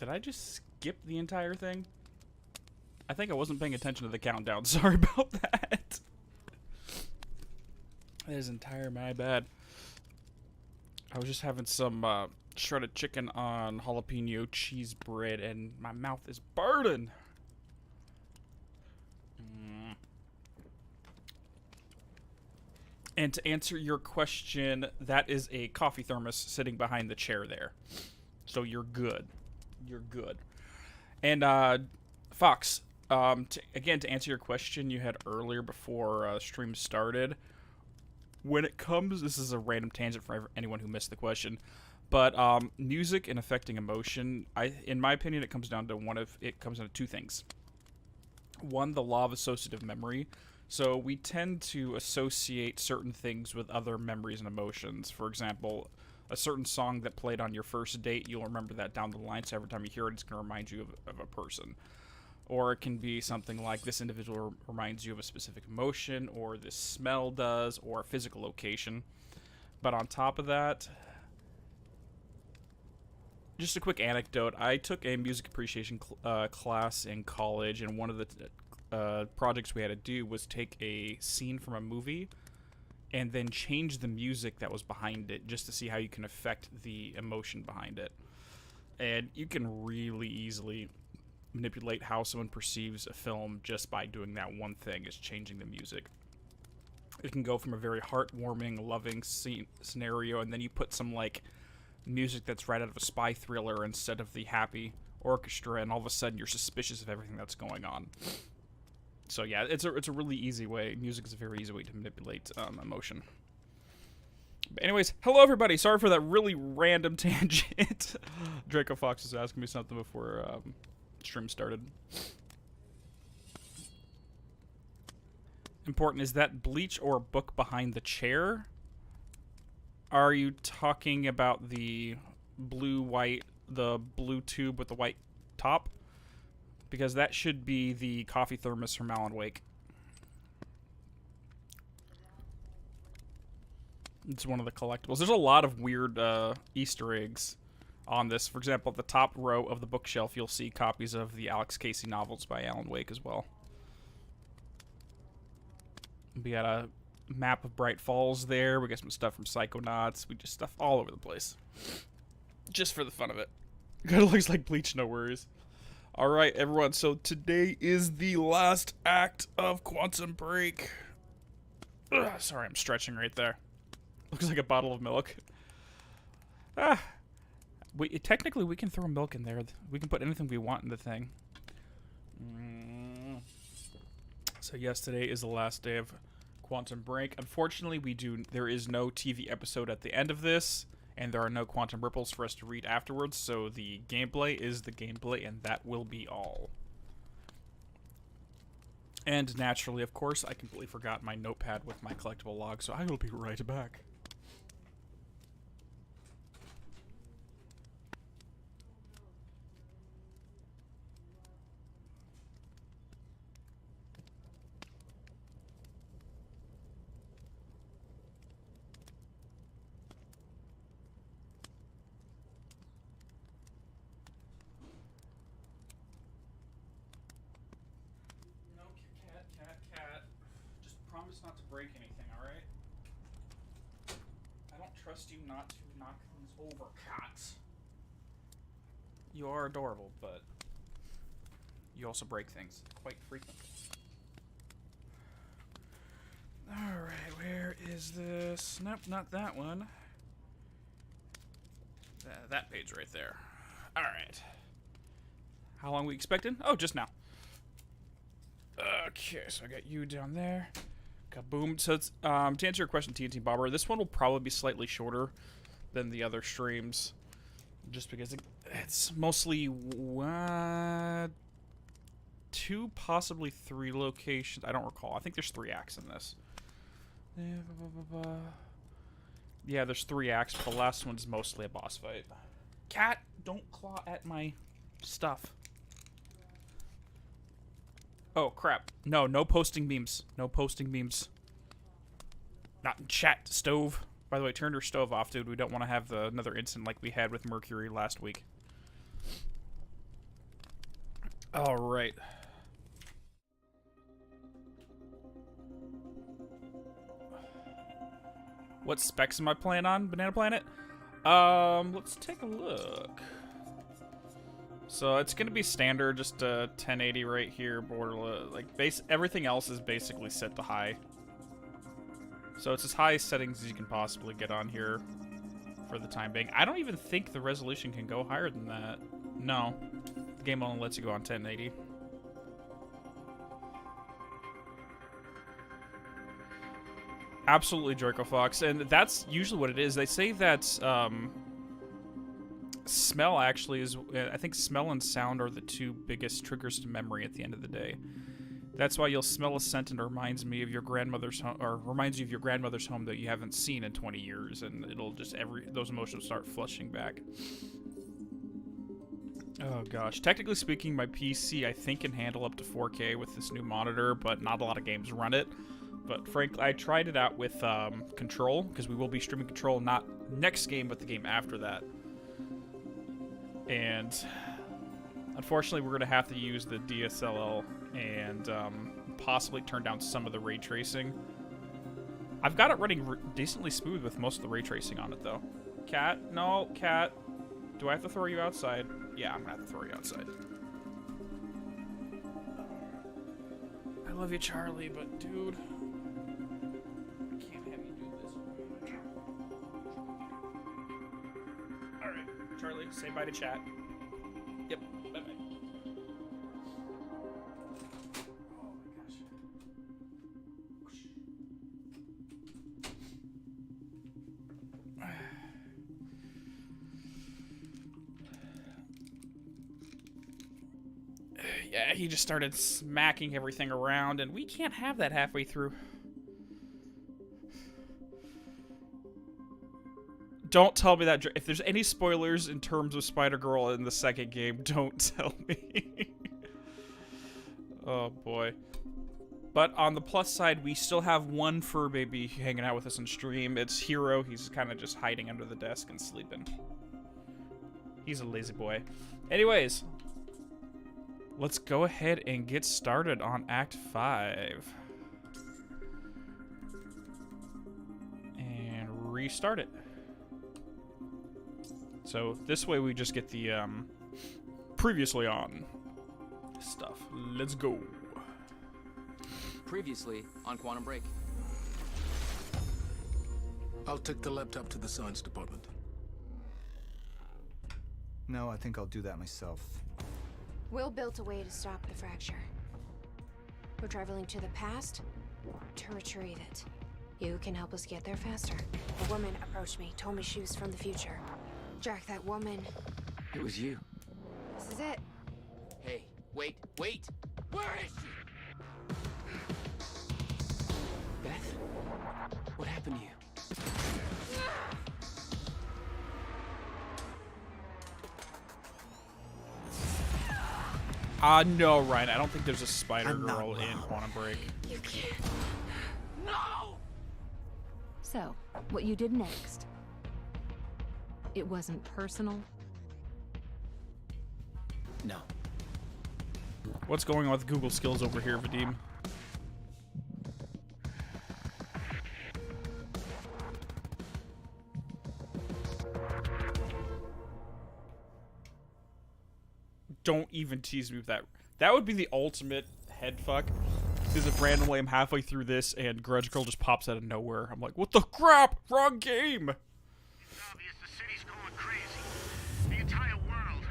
Did I just skip the entire thing? I think I wasn't paying attention to the countdown. Sorry about that. That is entire my bad. I was just having some shredded chicken on jalapeno cheese bread, and my mouth is burning. And to answer your question, that is a coffee thermos sitting behind the chair there. So you're good. You're good. And Fox, again, to answer your question you had earlier before stream started, when it comes, this is a random tangent for anyone who missed the question, but music and affecting emotion, in my opinion, it comes down to two things. One, the law of associative memory. So we tend to associate certain things with other memories and emotions. For example, a certain song that played on your first date, you'll remember that down the line, so every time you hear it, it's going to remind you of a person. Or it can be something like this individual reminds you of a specific emotion, or this smell does, or a physical location. But on top of that, just a quick anecdote. I took a music appreciation class in college, and one of the projects we had to do was take a scene from a movie and then change the music that was behind it just to see how you can affect the emotion behind it. And you can really easily manipulate how someone perceives a film just by doing that one thing, is changing the music. It can go from a very heartwarming, loving scenario, and then you put some, like, music that's right out of a spy thriller instead of the happy orchestra, and all of a sudden you're suspicious of everything that's going on. So yeah, it's a really easy way. Music is a very easy way to manipulate emotion. But anyways, hello everybody. Sorry for that really random tangent. Draco Fox was asking me something before stream started. Important, is that bleach or book behind the chair? Are you talking about the blue tube with the white top? Because that should be the coffee thermos from Alan Wake. It's one of the collectibles. There's a lot of weird Easter eggs on this. For example, at the top row of the bookshelf, you'll see copies of the Alex Casey novels by Alan Wake as well. We got a map of Bright Falls there. We got some stuff from Psychonauts. We just stuff all over the place. Just for the fun of it. It looks like Bleach, no worries. Alright, everyone, so today is the last act of Quantum Break. Ugh, sorry, I'm stretching right there. Looks like a bottle of milk. Technically, we can throw milk in there. We can put anything we want in the thing. So yes, today is the last day of Quantum Break. Unfortunately, there is no TV episode at the end of this, and there are no quantum ripples for us to read afterwards, so the gameplay is the gameplay, and that will be all. And naturally, of course, I completely forgot my notepad with my collectible log, so I will be right back. Not to break anything, alright? I don't trust you not to knock things over, cats. You are adorable, but you also break things quite frequently. Alright, where is this? Nope, not that one. That page right there. Alright. How long are we expecting? Oh, just now. Okay, so I got you down there. Kaboom. So it's, to answer your question, TNT Bobber, this one will probably be slightly shorter than the other streams, just because it's mostly 2, possibly 3 locations. I don't recall. I think there's 3 acts in this. Yeah, there's 3 acts, but the last one's mostly a boss fight. Cat, don't claw at my stuff. Oh, crap. No posting memes. No posting memes. Not in chat, stove. By the way, turn your stove off, dude. We don't want to have another incident like we had with Mercury last week. Alright. What specs am I playing on, Banana Planet? Let's take a look. So it's gonna be standard, just 1080 right here, borderless. Like everything else is basically set to high. So it's as high settings as you can possibly get on here for the time being. I don't even think the resolution can go higher than that. No, the game only lets you go on 1080. Absolutely, Draco Fox, and that's usually what it is. They say that smell actually is, I think smell and sound are the 2 biggest triggers to memory at the end of the day. That's why you'll smell a scent and it reminds me of your grandmother's home, or reminds you of your grandmother's home that you haven't seen in 20 years, and it'll just those emotions start flushing back. Oh gosh, technically speaking, my PC I think can handle up to 4K with this new monitor, but not a lot of games run it. But frankly, I tried it out with Control, because we will be streaming Control not next game, but the game after that. And unfortunately, we're going to have to use the DSLL and possibly turn down some of the ray tracing. I've got it running decently smooth with most of the ray tracing on it, though. Cat? No, Cat. Do I have to throw you outside? Yeah, I'm going to have to throw you outside. I love you, Charlie, but dude, I can't have you do this. Alright, Charlie, say bye to chat. Yep, bye-bye. Yeah, he just started smacking everything around, and we can't have that halfway through. Don't tell me that. If there's any spoilers in terms of Spider-Girl in the second game, don't tell me. Oh, boy. But on the plus side, we still have one fur baby hanging out with us on stream. It's Hero. He's kind of just hiding under the desk and sleeping. He's a lazy boy. Anyways, let's go ahead and get started on Act 5. And restart it. So this way we just get the previously on stuff. Let's go. Previously on Quantum Break. I'll take the laptop to the science department. No, I think I'll do that myself. Will built a way to stop the fracture. We're traveling to the past to retrieve it. You can help us get there faster. A woman approached me, told me she was from the future. Jack, that woman. It was you. This is it. Hey, wait! Where is she? Beth? What happened to you? No, Ryan, I don't think there's a Spider-Girl in Quantum Break. You can't. No! So, what you did next? It wasn't personal? No. What's going on with Google skills over here, Vadim? Don't even tease me with that. That would be the ultimate head fuck. Is if randomly I'm halfway through this and Grudge Girl just pops out of nowhere. I'm like, what the crap? Wrong game! It's obvious the city's going crazy. The entire world.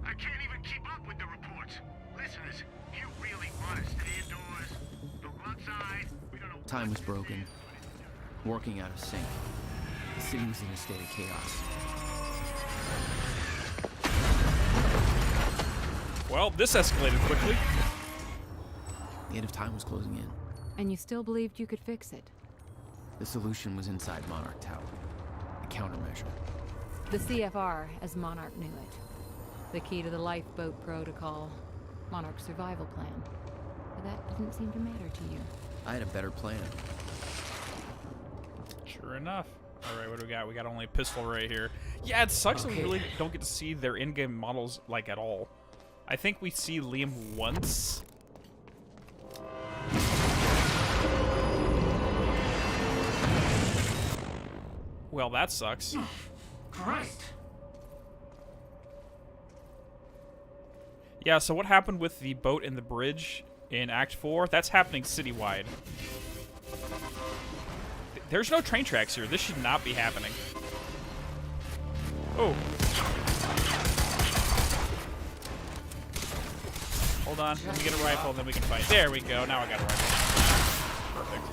I can't even keep up with the reports. Listeners, you really want to stay indoors. Don't go outside. We don't know. Time was broken. Working out of sync. The city was in a state of chaos. Well, this escalated quickly. The end of time was closing in. And you still believed you could fix it? The solution was inside Monarch Tower. A countermeasure. The CFR, as Monarch knew it. The key to the lifeboat protocol. Monarch's survival plan. But that didn't seem to matter to you. I had a better plan. Sure enough. Alright, what do we got? We got only a pistol right here. Yeah, it sucks that we really don't get to see their in-game models, like, at all. I think we see Liam once. Well, that sucks. Christ! Yeah, so what happened with the boat and the bridge in Act 4? That's happening citywide. There's no train tracks here. This should not be happening. Oh. Hold on. Let me get a rifle, and then we can fight. There we go. Now I got a rifle. Perfect.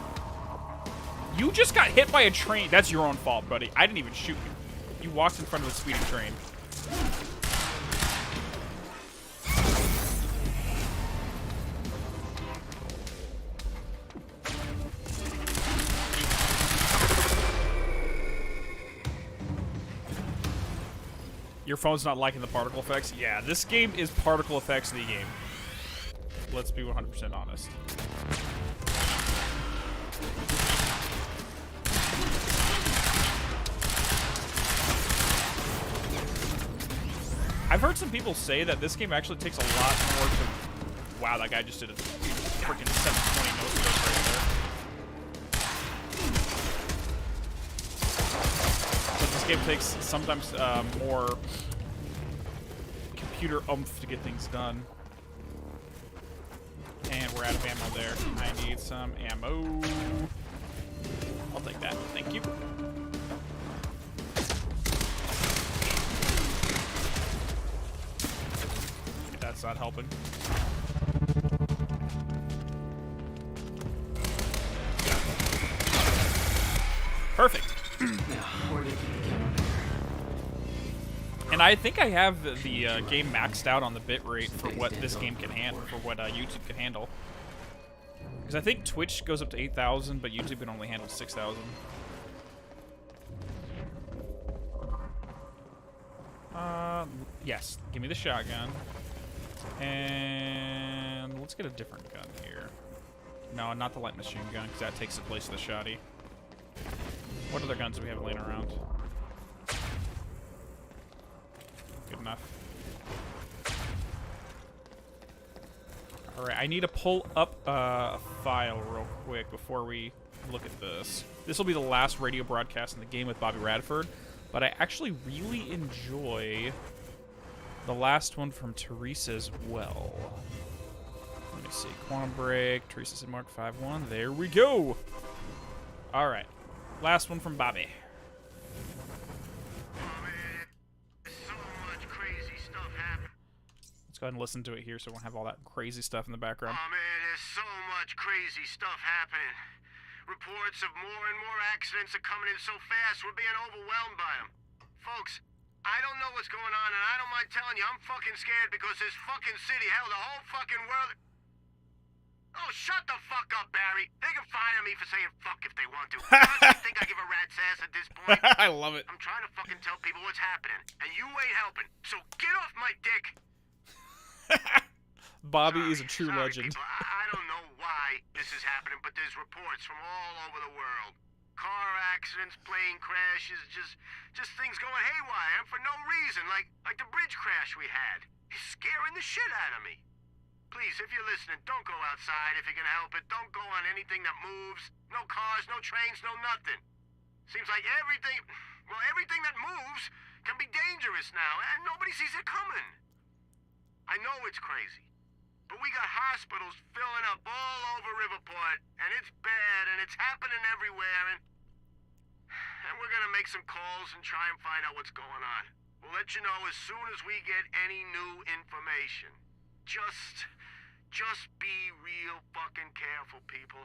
You just got hit by a train. That's your own fault, buddy. I didn't even shoot you. You walked in front of a speeding train. Your phone's not liking the particle effects? Yeah, this game is particle effects the game. Let's be 100% honest. I've heard some people say that this game actually takes a lot more to... Wow, that guy just did a freaking 720 no-scope right there. But this game takes sometimes more computer oomph to get things done. And we're out of ammo there. I need some ammo. I'll take that. Thank you. That's not helping. Perfect. And I think I have the game maxed out on the bitrate for what this game can handle, for what YouTube can handle. Because I think Twitch goes up to 8,000, but YouTube can only handle 6,000. Yes. Give me the shotgun. And let's get a different gun here. No, not the light machine gun, because that takes the place of the shotty. What other guns do we have laying around? Good enough. Alright, I need to pull up a file real quick before we look at this. This will be the last radio broadcast in the game with Bobby Radford, but I actually really enjoy the last one from Theresa as well. Let me see. Quantum Break, Theresa said Mark 5-1. There we go! Alright. Last one from Bobby. Let's go ahead and listen to it here so we won't have all that crazy stuff in the background. Oh man, there's so much crazy stuff happening. Reports of more and more accidents are coming in so fast, we're being overwhelmed by them. Folks, I don't know what's going on, and I don't mind telling you, I'm fucking scared because this fucking city, hell, the whole fucking world... Oh, shut the fuck up, Barry. They can fire me for saying fuck if they want to. I don't think I give a rat's ass at this point. I love it. I'm trying to fucking tell people what's happening, and you ain't helping. So get off my dick. Bobby is a true Sorry, legend. People. I don't know why this is happening, but there's reports from all over the world. Car accidents, plane crashes, just things going haywire, and for no reason, like the bridge crash we had. It's scaring the shit out of me. Please, if you're listening, don't go outside if you can help it. Don't go on anything that moves. No cars, no trains, no nothing. Seems like everything that moves can be dangerous now, and nobody sees it coming. I know it's crazy, but we got hospitals filling up all over Riverport, and it's bad, and it's happening everywhere, and we're gonna make some calls and try and find out what's going on. We'll let you know as soon as we get any new information. Just be real fucking careful, people.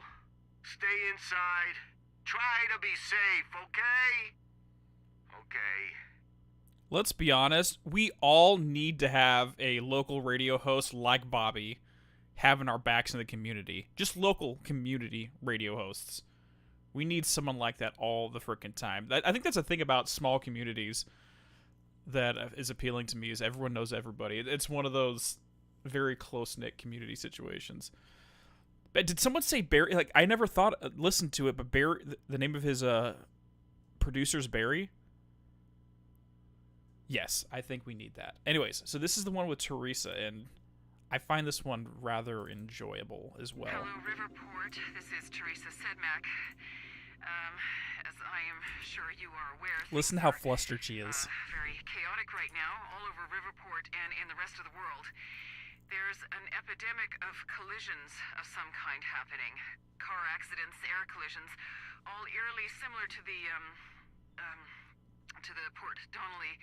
Stay inside. Try to be safe, okay? Okay. Let's be honest, we all need to have a local radio host like Bobby having our backs in the community. Just local community radio hosts. We need someone like that all the frickin' time. I think that's the thing about small communities that is appealing to me, is everyone knows everybody. It's one of those very close-knit community situations. But did someone say Barry? Like, I never listened to it, but Barry, the name of his producer's Barry? Yes, I think we need that. Anyways, so this is the one with Theresa, and I find this one rather enjoyable as well. Hello, Riverport. This is Theresa Sedmak. As I am sure you are aware, listen to how flustered she is. Very chaotic right now, all over Riverport and in the rest of the world. There's an epidemic of collisions of some kind happening. Car accidents, air collisions, all eerily similar to the Port Donnelly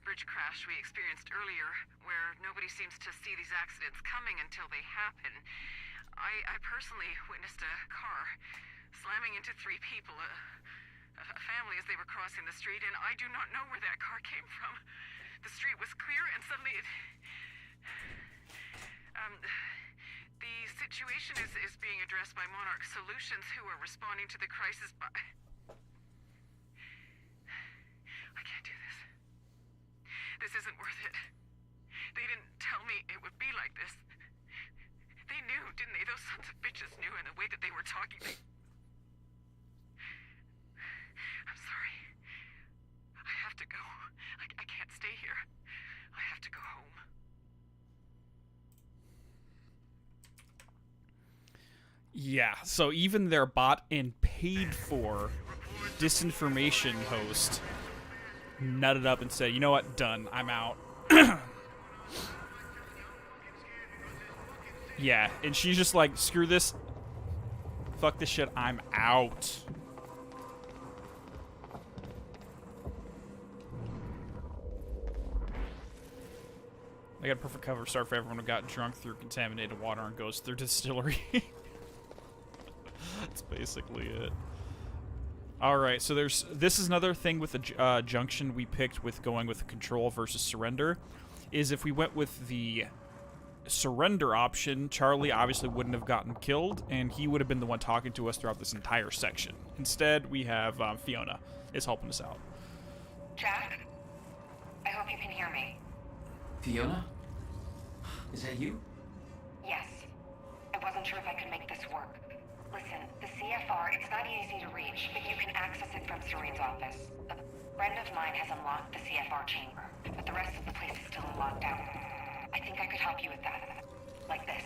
bridge crash we experienced earlier, where nobody seems to see these accidents coming until they happen. I personally witnessed a car slamming into 3 people, a family, as they were crossing the street, and I do not know where that car came from. The street was clear, and suddenly it... The situation is being addressed by Monarch Solutions, who are responding to the crisis by... I can't do this. This isn't Yeah, so even their bought and paid for disinformation host nutted up and said, you know what, done, I'm out. Yeah, and she's just like, screw this, fuck this shit, I'm out. I got a perfect cover start for everyone who got drunk through contaminated water and goes through distillery. That's basically it. Alright, so this is another thing with the junction we picked with going with control versus surrender, is if we went with the surrender option, Charlie obviously wouldn't have gotten killed, and he would have been the one talking to us throughout this entire section. Instead, we have Fiona is helping us out. Jack? I hope you can hear me. Fiona? Is that you? Yes. I wasn't sure if I could make this work. Listen, the CFR, it's not easy to reach, but you can access it from Serene's office. A friend of mine has unlocked the CFR chamber, but the rest of the place is still locked down. I think I could help you with that. Like this.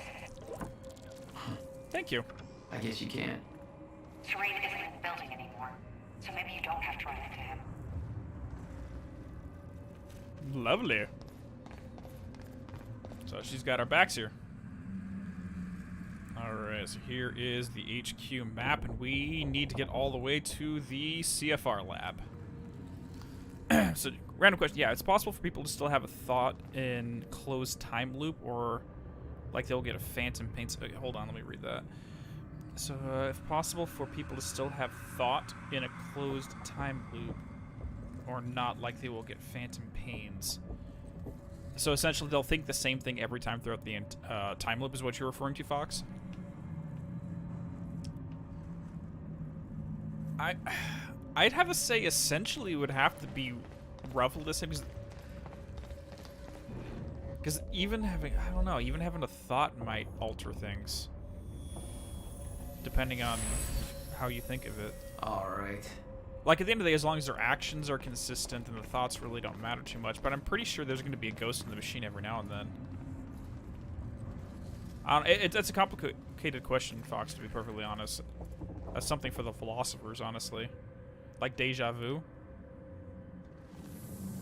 Thank you. I guess you can. Serene isn't in the building anymore, so maybe you don't have to run into him. Lovely. So she's got our backs here. Alright, so here is the HQ map, and we need to get all the way to the CFR lab. So, random question. Yeah, it's possible for people to still have a thought in closed time loop, or like they'll get a phantom pain. Okay, hold on, let me read that. So, if possible for people to still have thought in a closed time loop, or not, like they will get phantom pains. So essentially, they'll think the same thing every time throughout the time loop is what you're referring to, Fox? I'd have to say essentially it would have to be roughly the same, because even having, I don't know, even having a thought might alter things depending on how you think of it. Alright. Like, at the end of the day, as long as their actions are consistent and the thoughts really don't matter too much, but I'm pretty sure there's going to be a ghost in the machine every now and then. That's a complicated question, Fox, to be perfectly honest. That's something for the philosophers, honestly. Like deja vu?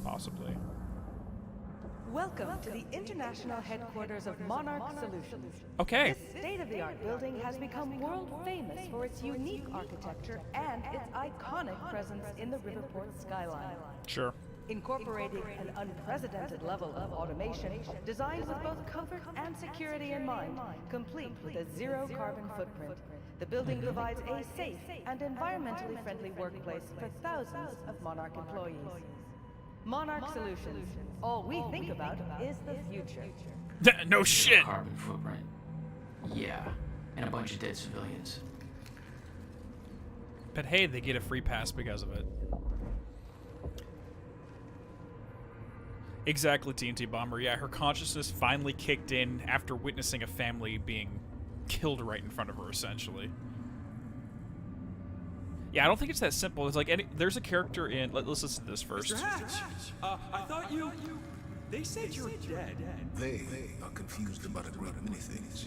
Possibly. Welcome to the international headquarters of Monarch Solutions. Okay. This state-of-the-art building has become world famous for its unique architecture and its iconic presence in the Riverport skyline. Sure. Incorporating an unprecedented level of automation, designed with both comfort and security in mind, complete with a zero-carbon footprint, the building provides a safe and environmentally friendly workplace for thousands of Monarch employees. Monarch Solutions. All we think about is the future. No shit. Carbon footprint. Yeah. And a bunch of dead civilians. But hey, they get a free pass because of it. Exactly, TNT Bomber. Yeah, her consciousness finally kicked in after witnessing a family being killed right in front of her, essentially. Yeah, I don't think it's that simple. It's like there's a character in... Let's listen to this first. Mr. Hatch, I thought you... They said you were dead. They are confused about a great many things.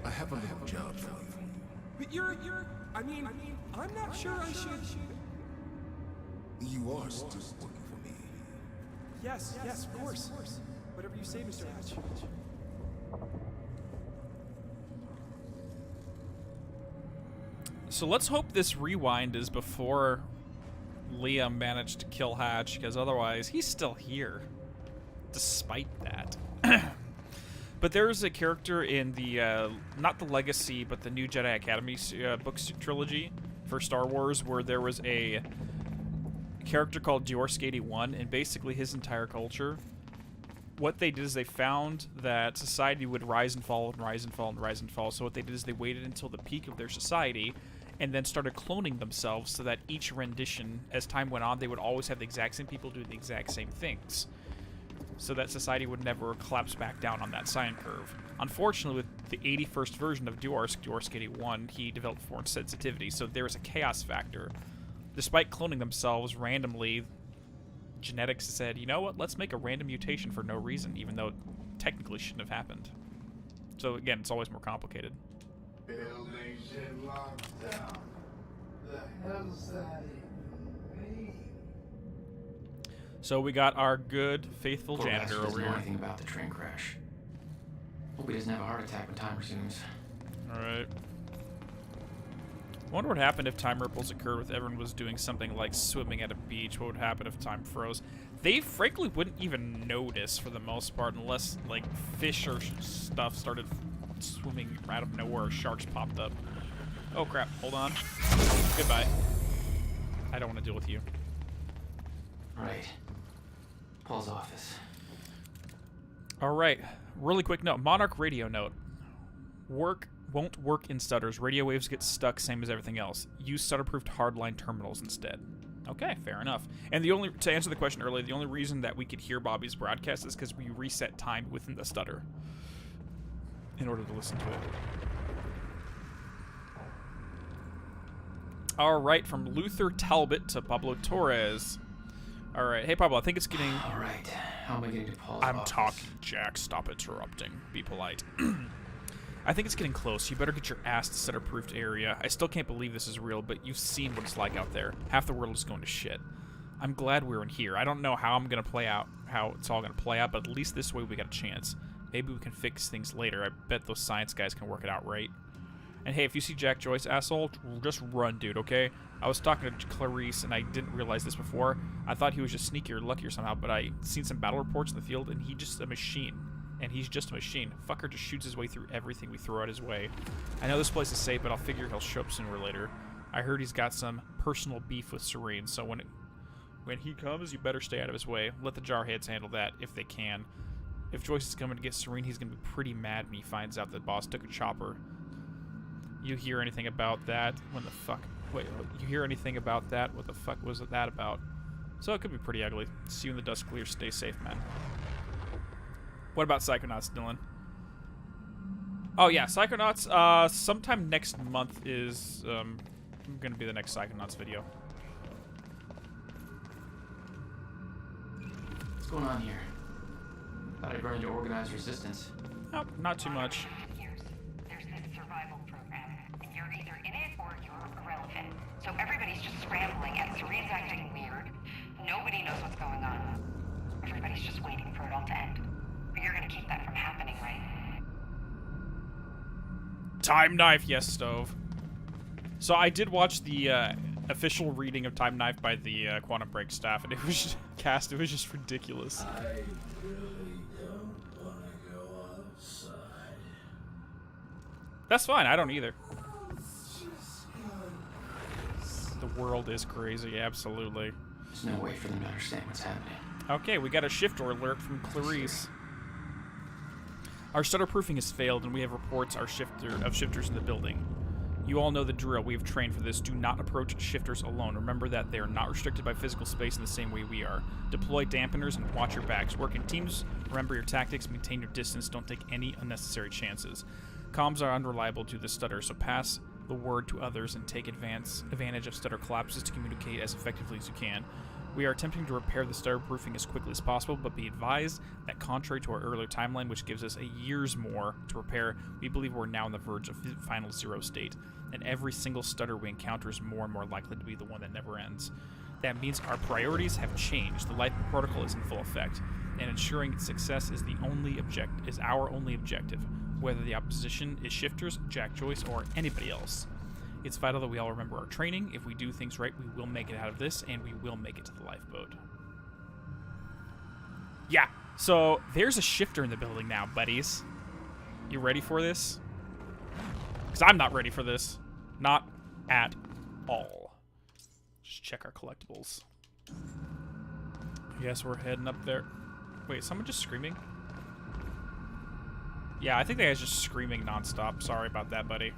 I have a little job for you. But you're... I mean, I'm not sure I should... You are still working for me. Yes, of course. Whatever you say, Mr. Hatch. So let's hope this rewind is before Liam managed to kill Hatch, because otherwise he's still here, despite that. But there's a character in the, not the Legacy, but the New Jedi Academy books trilogy for Star Wars, where there was a character called Diorsk 81, and basically his entire culture, what they did is they found that society would rise and fall and rise and fall and rise and fall. So what they did is they waited until the peak of their society and then started cloning themselves so that each rendition, as time went on, they would always have the exact same people doing the exact same things, so that society would never collapse back down on that sine curve. Unfortunately, with the 81st version of Diorsk 81, he developed foreign sensitivity, so there was a chaos factor. Despite cloning themselves randomly, genetics said, you know what, let's make a random mutation for no reason, even though it technically shouldn't have happened. So again, it's always more complicated. Buildings in lockdown. The hell's that even mean? So we got our good, faithful Poor janitor bastard over doesn't know here. anything about the train crash. Hope he doesn't have a heart attack when time resumes. Alright. I wonder what happened if time ripples occurred with everyone was doing something like swimming at a beach. What would happen if time froze? They frankly wouldn't even notice for the most part unless like fish or stuff started swimming out of nowhere or sharks popped up. Oh crap, hold on. Goodbye. I don't want to deal with you. Right. Paul's office. Alright, really quick note. Monarch radio note. Won't work in stutters. Radio waves get stuck, same as everything else. Use stutter-proofed hardline terminals instead. Okay, fair enough. And to answer the question earlier, the only reason that we could hear Bobby's broadcast is because we reset time within the stutter in order to listen to it. Alright, from Luther Talbot to Pablo Torres. Alright, hey Pablo, I think it's getting... Alright, how am I getting to Paul's I'm office? talking, Jack. Stop interrupting. Be polite. I think it's getting close. You better get your ass to stutter-proofed area. I still can't believe this is real, but you've seen what it's like out there. Half the world is going to shit. I'm glad we're in here. I don't know how I'm going to play out, how it's all going to play out, but at least this way we got a chance. Maybe we can fix things later. I bet those science guys can work it out, right? And hey, if you see Jack Joyce, asshole, just run, dude, okay? I was talking to Clarice, and I didn't realize this before. I thought he was just sneaky or lucky or somehow, but I seen some battle reports in the field, and he's just a machine. And he's just a machine. Fucker just shoots his way through everything we throw at his way. I know this place is safe, but I'll figure he'll show up sooner or later. I heard he's got some personal beef with Serene, so when he comes, you better stay out of his way. Let the Jarheads handle that, if they can. If Joyce is coming to get Serene, he's going to be pretty mad when he finds out that boss took a chopper. You hear anything about that? When the fuck? Wait, you hear anything about that? What the fuck was that about? So it could be pretty ugly. See you when the dust clears. Stay safe, man. What about Psychonauts, Dylan? Oh yeah, Psychonauts, sometime next month is gonna be the next Psychonauts video. What's going on here? Thought I'd run into organized resistance. Nope, not too much. There's this survival program, and you're either in it or you're irrelevant. So everybody's just scrambling, and Serene's acting weird. Nobody knows what's going on. Everybody's just waiting for it all to end. But you're gonna keep that from happening, right? Time Knife, yes, Stove. So I did watch the official reading of Time Knife by the Quantum Break staff, and it was just, it was just ridiculous. I really don't want to go outside. That's fine, I don't either. The world is crazy, absolutely. There's no way for them to understand what's happening. Okay, we got a shifter alert from Clarice. Our stutter proofing has failed, and we have reports of shifters in the building. You all know the drill. We have trained for this. Do not approach shifters alone. Remember that they are not restricted by physical space in the same way we are. Deploy dampeners and watch your backs. Work in teams. Remember your tactics. Maintain your distance. Don't take any unnecessary chances. Comms are unreliable due to the stutter, so pass the word to others and take advantage of stutter collapses to communicate as effectively as you can. We are attempting to repair the stutter proofing as quickly as possible, but be advised that contrary to our earlier timeline, which gives us a year's more to repair, we believe we're now on the verge of final zero state, and every single stutter we encounter is more and more likely to be the one that never ends. That means our priorities have changed. The life protocol is in full effect, and ensuring its success is our only objective, whether the opposition is shifters, Jack Joyce, or anybody else. It's vital that we all remember our training. If we do things right, we will make it out of this, and we will make it to the lifeboat. Yeah, so there's a shifter in the building now, buddies. You ready for this? Because I'm not ready for this. Not at all. Just check our collectibles. Yes, we're heading up there. Wait, someone just screaming? Yeah, I think that guy's just screaming nonstop. Sorry about that, buddy.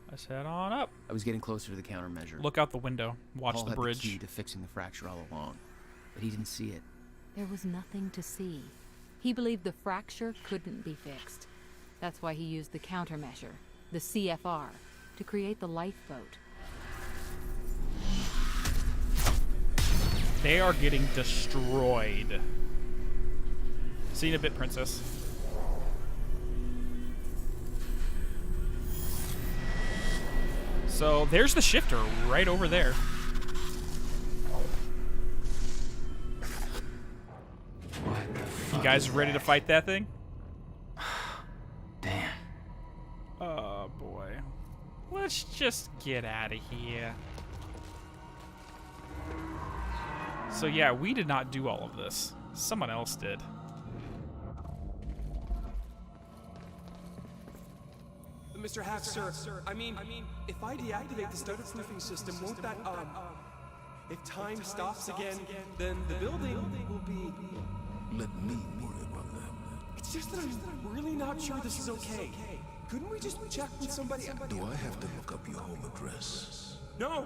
Let's head on up. I was getting closer to the countermeasure. Look out the window. Watch Paul the had bridge. the key to fixing the fracture all along, but he didn't see it. There was nothing to see. He believed the fracture couldn't be fixed. That's why he used the countermeasure, the CFR, to create the lifeboat. They are getting destroyed. See you in a bit, princess. So there's the shifter right over there. You guys ready to fight that thing? Damn. Oh boy. Let's just get out of here. So yeah, we did not do all of this. Someone else did. Mr. Hack, sir, I mean, if I deactivate the stutter-proofing system, won't that, if time stops again, then the building will be... Let me worry about that. It's just that I'm really not sure this is okay. Couldn't we just check with somebody? Do I have to look up your home address? No,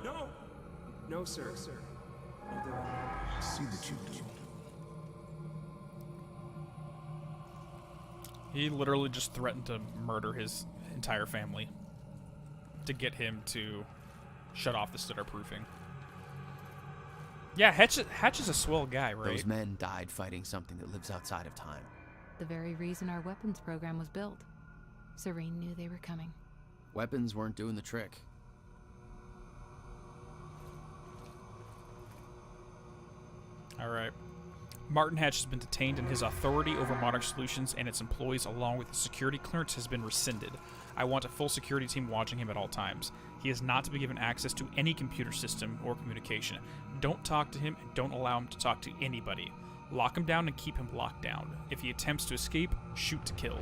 sir. See that you do. He literally just threatened to murder his entire family to get him to shut off the stutter-proofing. Yeah, Hatch is a swell guy, right? Those men died fighting something that lives outside of time. The very reason our weapons program was built. Serene knew they were coming. Weapons weren't doing the trick. All right. Martin Hatch has been detained and his authority over Monarch Solutions and its employees along with his security clearance has been rescinded. I want a full security team watching him at all times. He is not to be given access to any computer system or communication. Don't talk to him and don't allow him to talk to anybody. Lock him down and keep him locked down. If he attempts to escape, shoot to kill.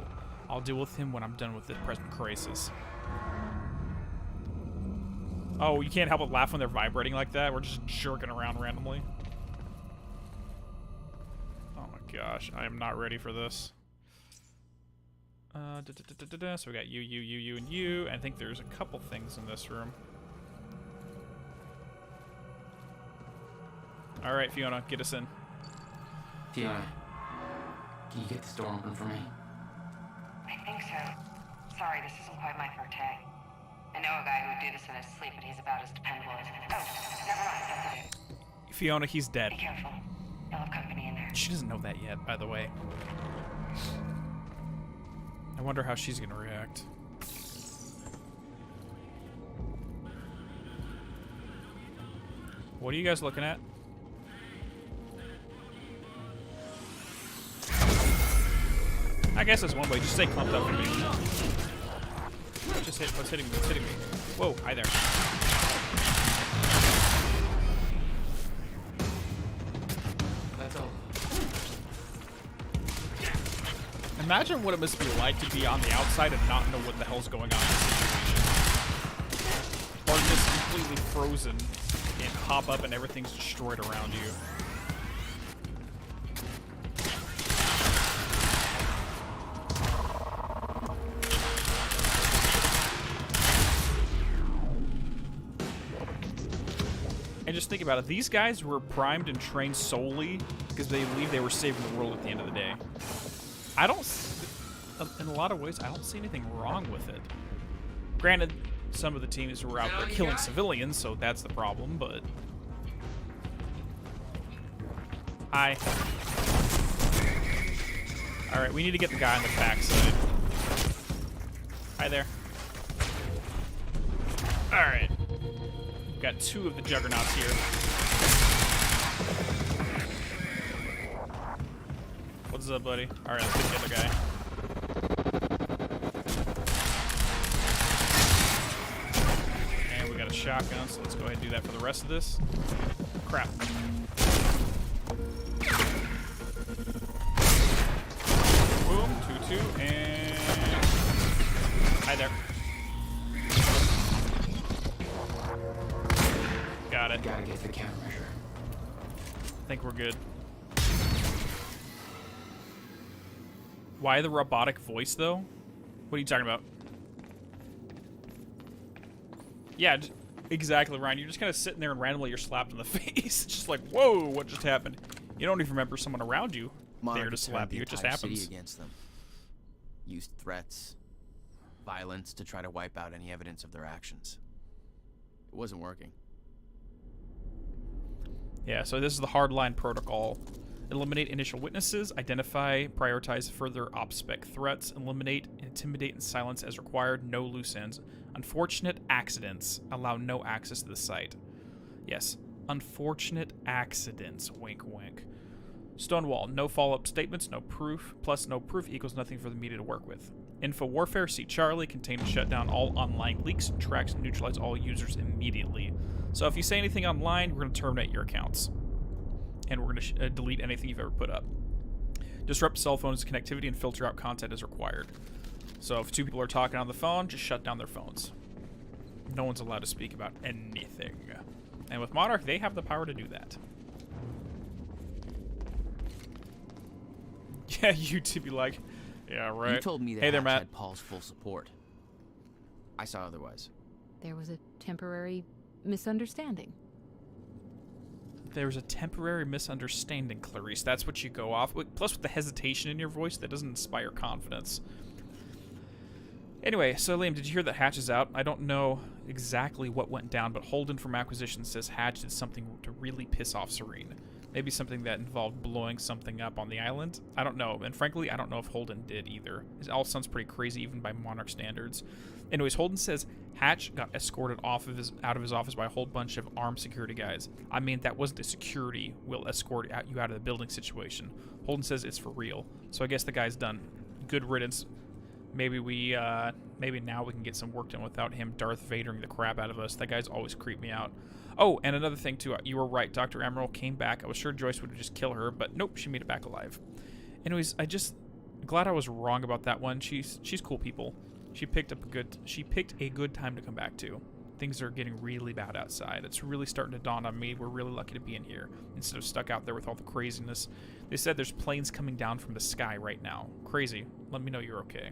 I'll deal with him when I'm done with the present crisis. Oh, you can't help but laugh when they're vibrating like that? We're just jerking around randomly. Oh my gosh, I am not ready for this. So we got you, and you. I think there's a couple things in this room. Alright, Fiona, get us in. Fiona, can you get this door open for me? I think so. Sorry, this isn't quite my forte. I know a guy who would do this in his sleep, but he's about as dependable as... Oh, never mind, that's it. Fiona, he's dead. Be careful. You'll have company in there. She doesn't know that yet, by the way. I wonder how she's gonna react. What are you guys looking at? I guess that's one way. Just stay clumped up for me. Just hit. What's hitting me? What's hitting me? Whoa! Hi there. That's all. Imagine what it must be like to be on the outside and not know what the hell's going on in this situation. Or just completely frozen and pop up and everything's destroyed around you. And just think about it. These guys were primed and trained solely because they believed they were saving the world at the end of the day. I don't... In a lot of ways, I don't see anything wrong with it. Granted, some of the teams were out there killing civilians, so that's the problem, but... Hi. Alright, we need to get the guy on the backside. Hi there. Alright. Got two of the juggernauts here. What's up, buddy? Alright, let's get the other guy. And we got a shotgun, so let's go ahead and do that for the rest of this. Crap. Boom, 2-2, and... Hi there. Got it. Gotta get the countermeasure. I think we're good. Why the robotic voice, though? What are you talking about? Yeah, exactly, Ryan. You're just kind of sitting there and randomly you're slapped in the face. It's just like, whoa, what just happened? You don't even remember someone around you there to slap you. It just happens. Against them. Used threats, violence to try to wipe out any evidence of their actions. It wasn't working. Yeah, so this is the hardline protocol. Eliminate initial witnesses, identify, prioritize further OPSPEC threats, eliminate, intimidate, and silence as required, no loose ends. Unfortunate accidents, allow no access to the site. Yes, unfortunate accidents, wink wink. Stonewall, no follow-up statements, no proof, plus no proof equals nothing for the media to work with. Info Warfare, see Charlie, contain to shut down all online leaks, tracks, and neutralize all users immediately. So if you say anything online, we're going to terminate your accounts. And we're going to delete anything you've ever put up. Disrupt cell phones' connectivity and filter out content as required. So if two people are talking on the phone, just shut down their phones. No one's allowed to speak about anything. And with Monarch, they have the power to do that. Yeah, you to be like, yeah, right. You told me that hey there, Hatch Matt. had Paul's full support. I saw otherwise. There was a temporary misunderstanding. There was a temporary misunderstanding, Clarice. That's what you go off with. Plus, with the hesitation in your voice, that doesn't inspire confidence. Anyway, so Liam, did you hear that Hatch is out? I don't know exactly what went down, but Holden from Acquisition says Hatch did something to really piss off Serene. Maybe something that involved blowing something up on the island. I don't know, and frankly, I don't know if Holden did either. It all sounds pretty crazy, even by Monarch standards. Anyways, Holden says Hatch got escorted out of his office by a whole bunch of armed security guys. I mean, that wasn't a security will escort you out of the building situation. Holden says it's for real. So I guess the guy's done. Good riddance. Maybe maybe now we can get some work done without him Darth Vadering the crap out of us. That guy's always creeped me out. Oh, and another thing too, you were right. Dr. Emerald came back. I was sure Joyce would just kill her, but nope, she made it back alive. Anyways, glad I was wrong about that one. She's cool people. She picked a good time to come back to. Things are getting really bad outside. It's really starting to dawn on me. We're really lucky to be in here instead of stuck out there with all the craziness. They said there's planes coming down from the sky right now. Crazy. Let me know you're okay.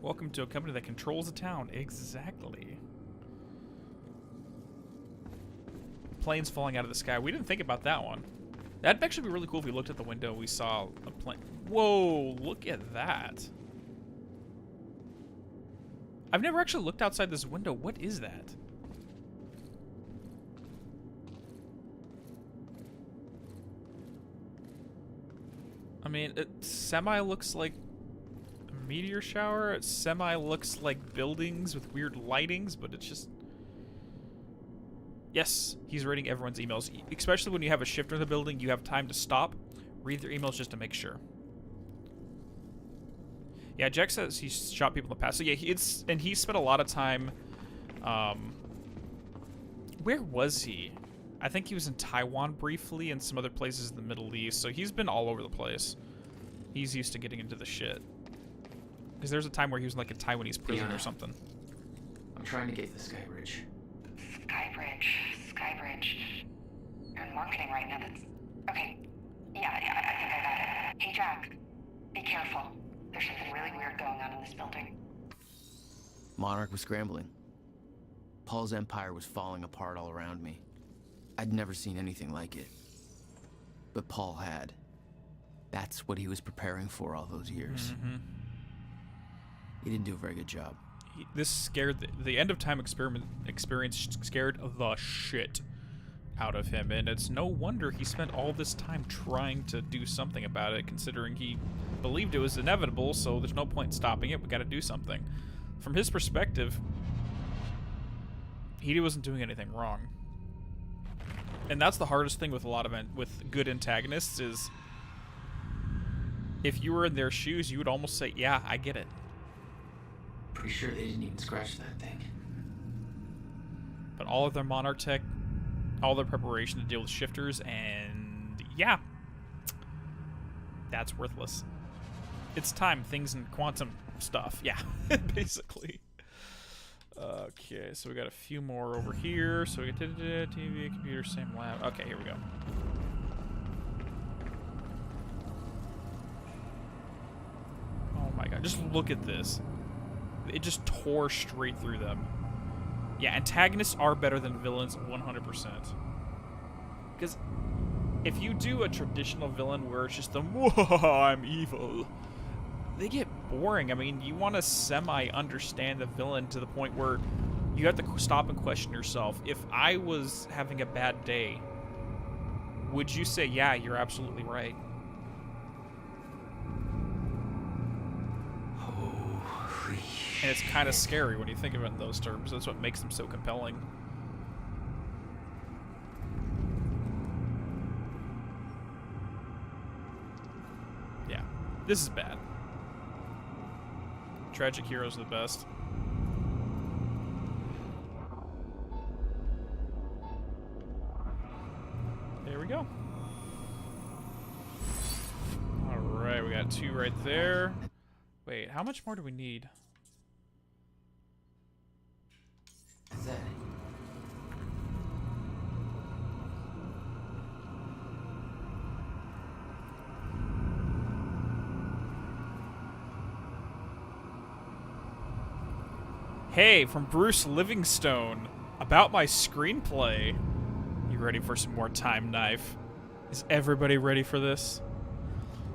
Welcome to a company that controls a town. Exactly. Planes falling out of the sky. We didn't think about that one. That'd actually be really cool if we looked at the window and we saw a plane. Whoa, look at that. I've never actually looked outside this window. What is that? I mean, it semi looks like a meteor shower. It semi looks like buildings with weird lightings, but it's just... Yes, he's reading everyone's emails. Especially when you have a shifter in the building, you have time to stop, read their emails just to make sure. Yeah, Jack says he's shot people in the past. So yeah, he spent a lot of time. Where was he? I think he was in Taiwan briefly and some other places in the Middle East. So he's been all over the place. He's used to getting into the shit. Because there's a time where he was in like a Taiwanese prison or something. I'm trying to get the Skybridge. Skybridge. You're in marketing right now. That's okay. Yeah, I think I got it. Hey Jack, be careful. There's something really weird going on in this building. Monarch was scrambling. Paul's empire was falling apart all around me. I'd never seen anything like it. But Paul had. That's what he was preparing for all those years. Mm-hmm. He didn't do a very good job. This scared the end of time experience scared the shit out of him, and it's no wonder he spent all this time trying to do something about it, considering he believed it was inevitable, so there's no point in stopping it. We got to do something. From his perspective, he wasn't doing anything wrong. And that's the hardest thing with a lot of with good antagonists is if you were in their shoes, you would almost say, yeah, I get it. Pretty sure they didn't even scratch that thing. But all of their Monarch tech, all their preparation to deal with shifters, and yeah, that's worthless. It's time, things in quantum stuff. Yeah, basically. Okay, so we got a few more over here. So we got TV, computer, same lab. Okay, here we go. Oh my god, just look at this. It just tore straight through them. Yeah, antagonists are better than villains 100%. Because if you do a traditional villain where it's just I'm evil, they get boring. I mean, you want to semi-understand the villain to the point where you have to stop and question yourself. If I was having a bad day, would you say, yeah, you're absolutely right? And it's kind of scary when you think of it in those terms. That's what makes them so compelling. Yeah, this is bad. Tragic heroes are the best. There we go. Alright, we got 2 right there. Wait, how much more do we need? Is that Hey, from Bruce Livingstone, about my screenplay. You ready for some more time knife? Is everybody ready for this?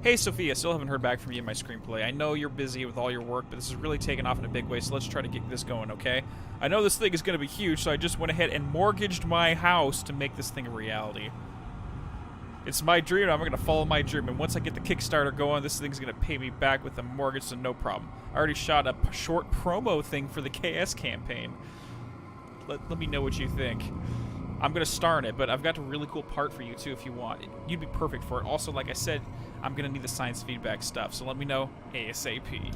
Hey, Sophia, still haven't heard back from you in my screenplay. I know you're busy with all your work, but this is really taking off in a big way, so let's try to get this going, okay? I know this thing is going to be huge, so I just went ahead and mortgaged my house to make this thing a reality. It's my dream, and I'm going to follow my dream, and once I get the Kickstarter going, this thing's going to pay me back with a mortgage, so no problem. I already shot a short promo thing for the KS campaign. Let me know what you think. I'm going to star in it, but I've got a really cool part for you, too, if you want. You'd be perfect for it. Also, like I said, I'm going to need the science feedback stuff, so let me know ASAP.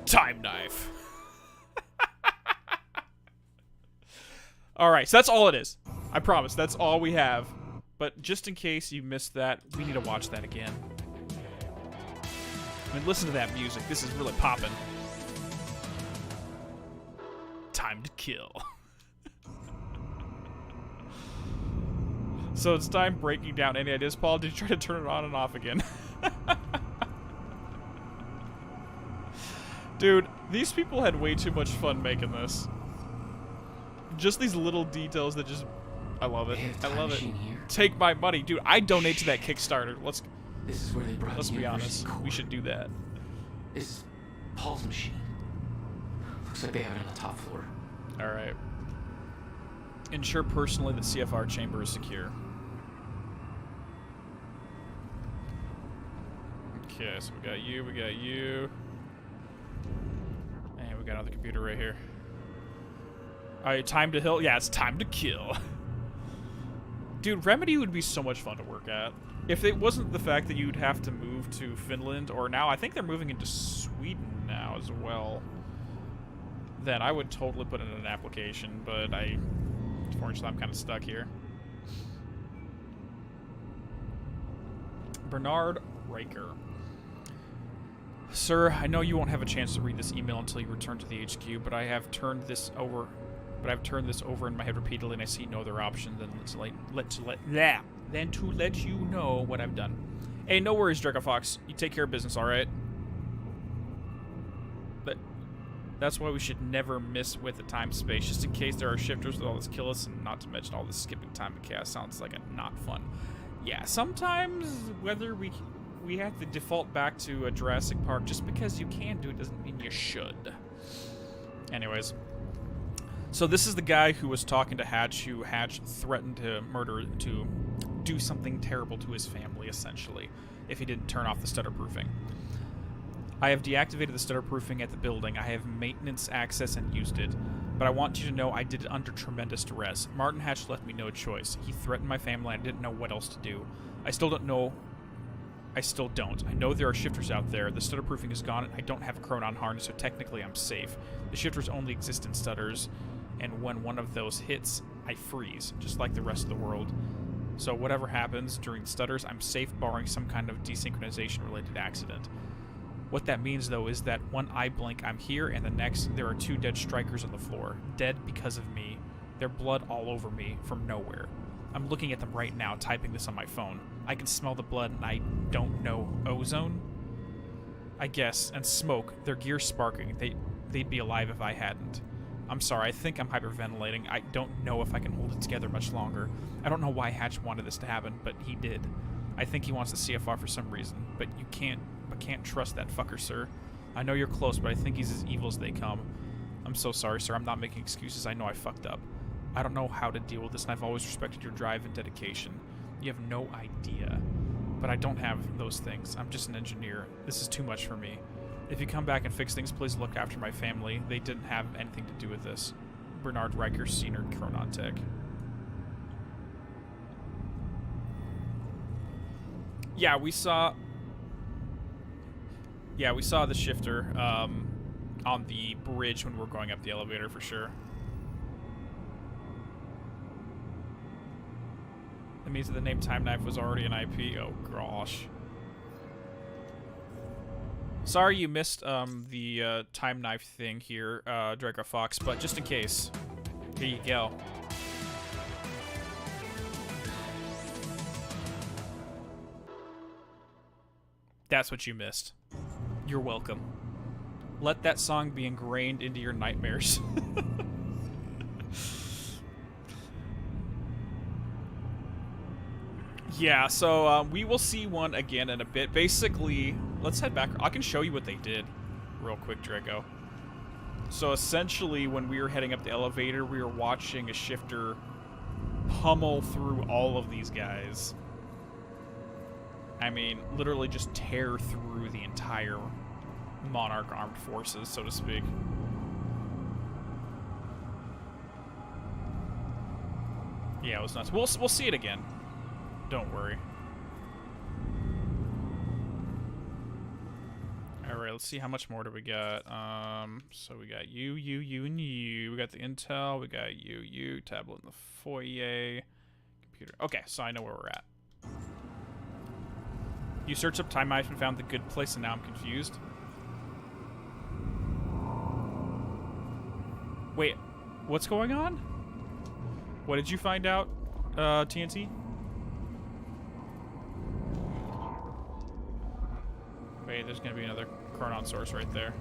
Time knife. Alright, so that's all it is. I promise, that's all we have. But just in case you missed that, we need to watch that again. I mean, listen to that music. This is really popping. Time to kill. So it's time breaking down any ideas. Paul, did you try to turn it on and off again? Dude, these people had way too much fun making this. Just these little details that just... I love it. I love it. Take my money. Dude, I donate to that Kickstarter. Let's be honest. We should do that. This is Paul's machine. Looks like they have it on the top floor. Alright. Ensure personally the CFR chamber is secure. Okay, so we got you, and we got another computer right here. Alright, time to kill? Yeah, it's time to kill. Dude, Remedy would be so much fun to work at. If it wasn't the fact that you'd have to move to Finland, or now I think they're moving into Sweden now as well, then I would totally put in an application, but unfortunately I'm kind of stuck here. Bernard Riker. Sir, I know you won't have a chance to read this email until you return to the HQ, but I have turned this over in my head repeatedly, and I see no other option than to let you know what I've done. Hey, no worries, Dracofox. You take care of business, all right? But that's why we should never miss with the time space, just in case there are shifters with all this kill us, and not to mention all this skipping time to chaos sounds like a not fun. Yeah, sometimes whether we have to default back to a Jurassic Park just because you can do it doesn't mean you should. Anyways. So this is the guy who was talking to Hatch, who Hatch threatened to do something terrible to his family, essentially, if he didn't turn off the stutter proofing. I have deactivated the stutter proofing at the building. I have maintenance access and used it. But I want you to know I did it under tremendous duress. Martin Hatch left me no choice. He threatened my family and I didn't know what else to do. I still don't. I know there are shifters out there. The stutter proofing is gone and I don't have a chronon harness, so technically I'm safe. The shifters only exist in stutters, and when one of those hits, I freeze, just like the rest of the world. So whatever happens during the stutters, I'm safe barring some kind of desynchronization-related accident. What that means, though, is that one eye blink, I'm here, and the next, there are 2 dead strikers on the floor. Dead because of me. Their blood all over me from nowhere. I'm looking at them right now, typing this on my phone. I can smell the blood, and I don't know ozone? I guess, and smoke. Their gear sparking. They'd be alive if I hadn't. I'm sorry, I think I'm hyperventilating. I don't know if I can hold it together much longer. I don't know why Hatch wanted this to happen, but he did. I think he wants the CFR for some reason, but you can't trust that fucker, sir. I know you're close, but I think he's as evil as they come. I'm so sorry, sir. I'm not making excuses. I know I fucked up. I don't know how to deal with this, and I've always respected your drive and dedication. You have no idea. But I don't have those things. I'm just an engineer. This is too much for me. If you come back and fix things, please look after my family. They didn't have anything to do with this. Bernard Riker, Senior Chronon Tech. Yeah, we saw the shifter on the bridge when we were going up the elevator for sure. That means that the name Time Knife was already an IP. Oh gosh. Sorry you missed the Time Knife thing here, Draco Fox, but just in case, here you go. That's what you missed. You're welcome. Let that song be ingrained into your nightmares. Yeah, so we will see one again in a bit. Basically, let's head back. I can show you what they did real quick, Draco. So essentially, when we were heading up the elevator, we were watching a shifter pummel through all of these guys. I mean, literally just tear through the entire Monarch armed forces, so to speak. Yeah, it was nuts. We'll see it again. Don't worry. Alright, let's see how much more do we got. So we got you, and you. We got the intel. We got you, tablet in the foyer. Computer. Okay, so I know where we're at. You searched up Time Knife and found the good place, and now I'm confused. Wait, what's going on? What did you find out, TNT? Wait, there's gonna be another chronon source right there.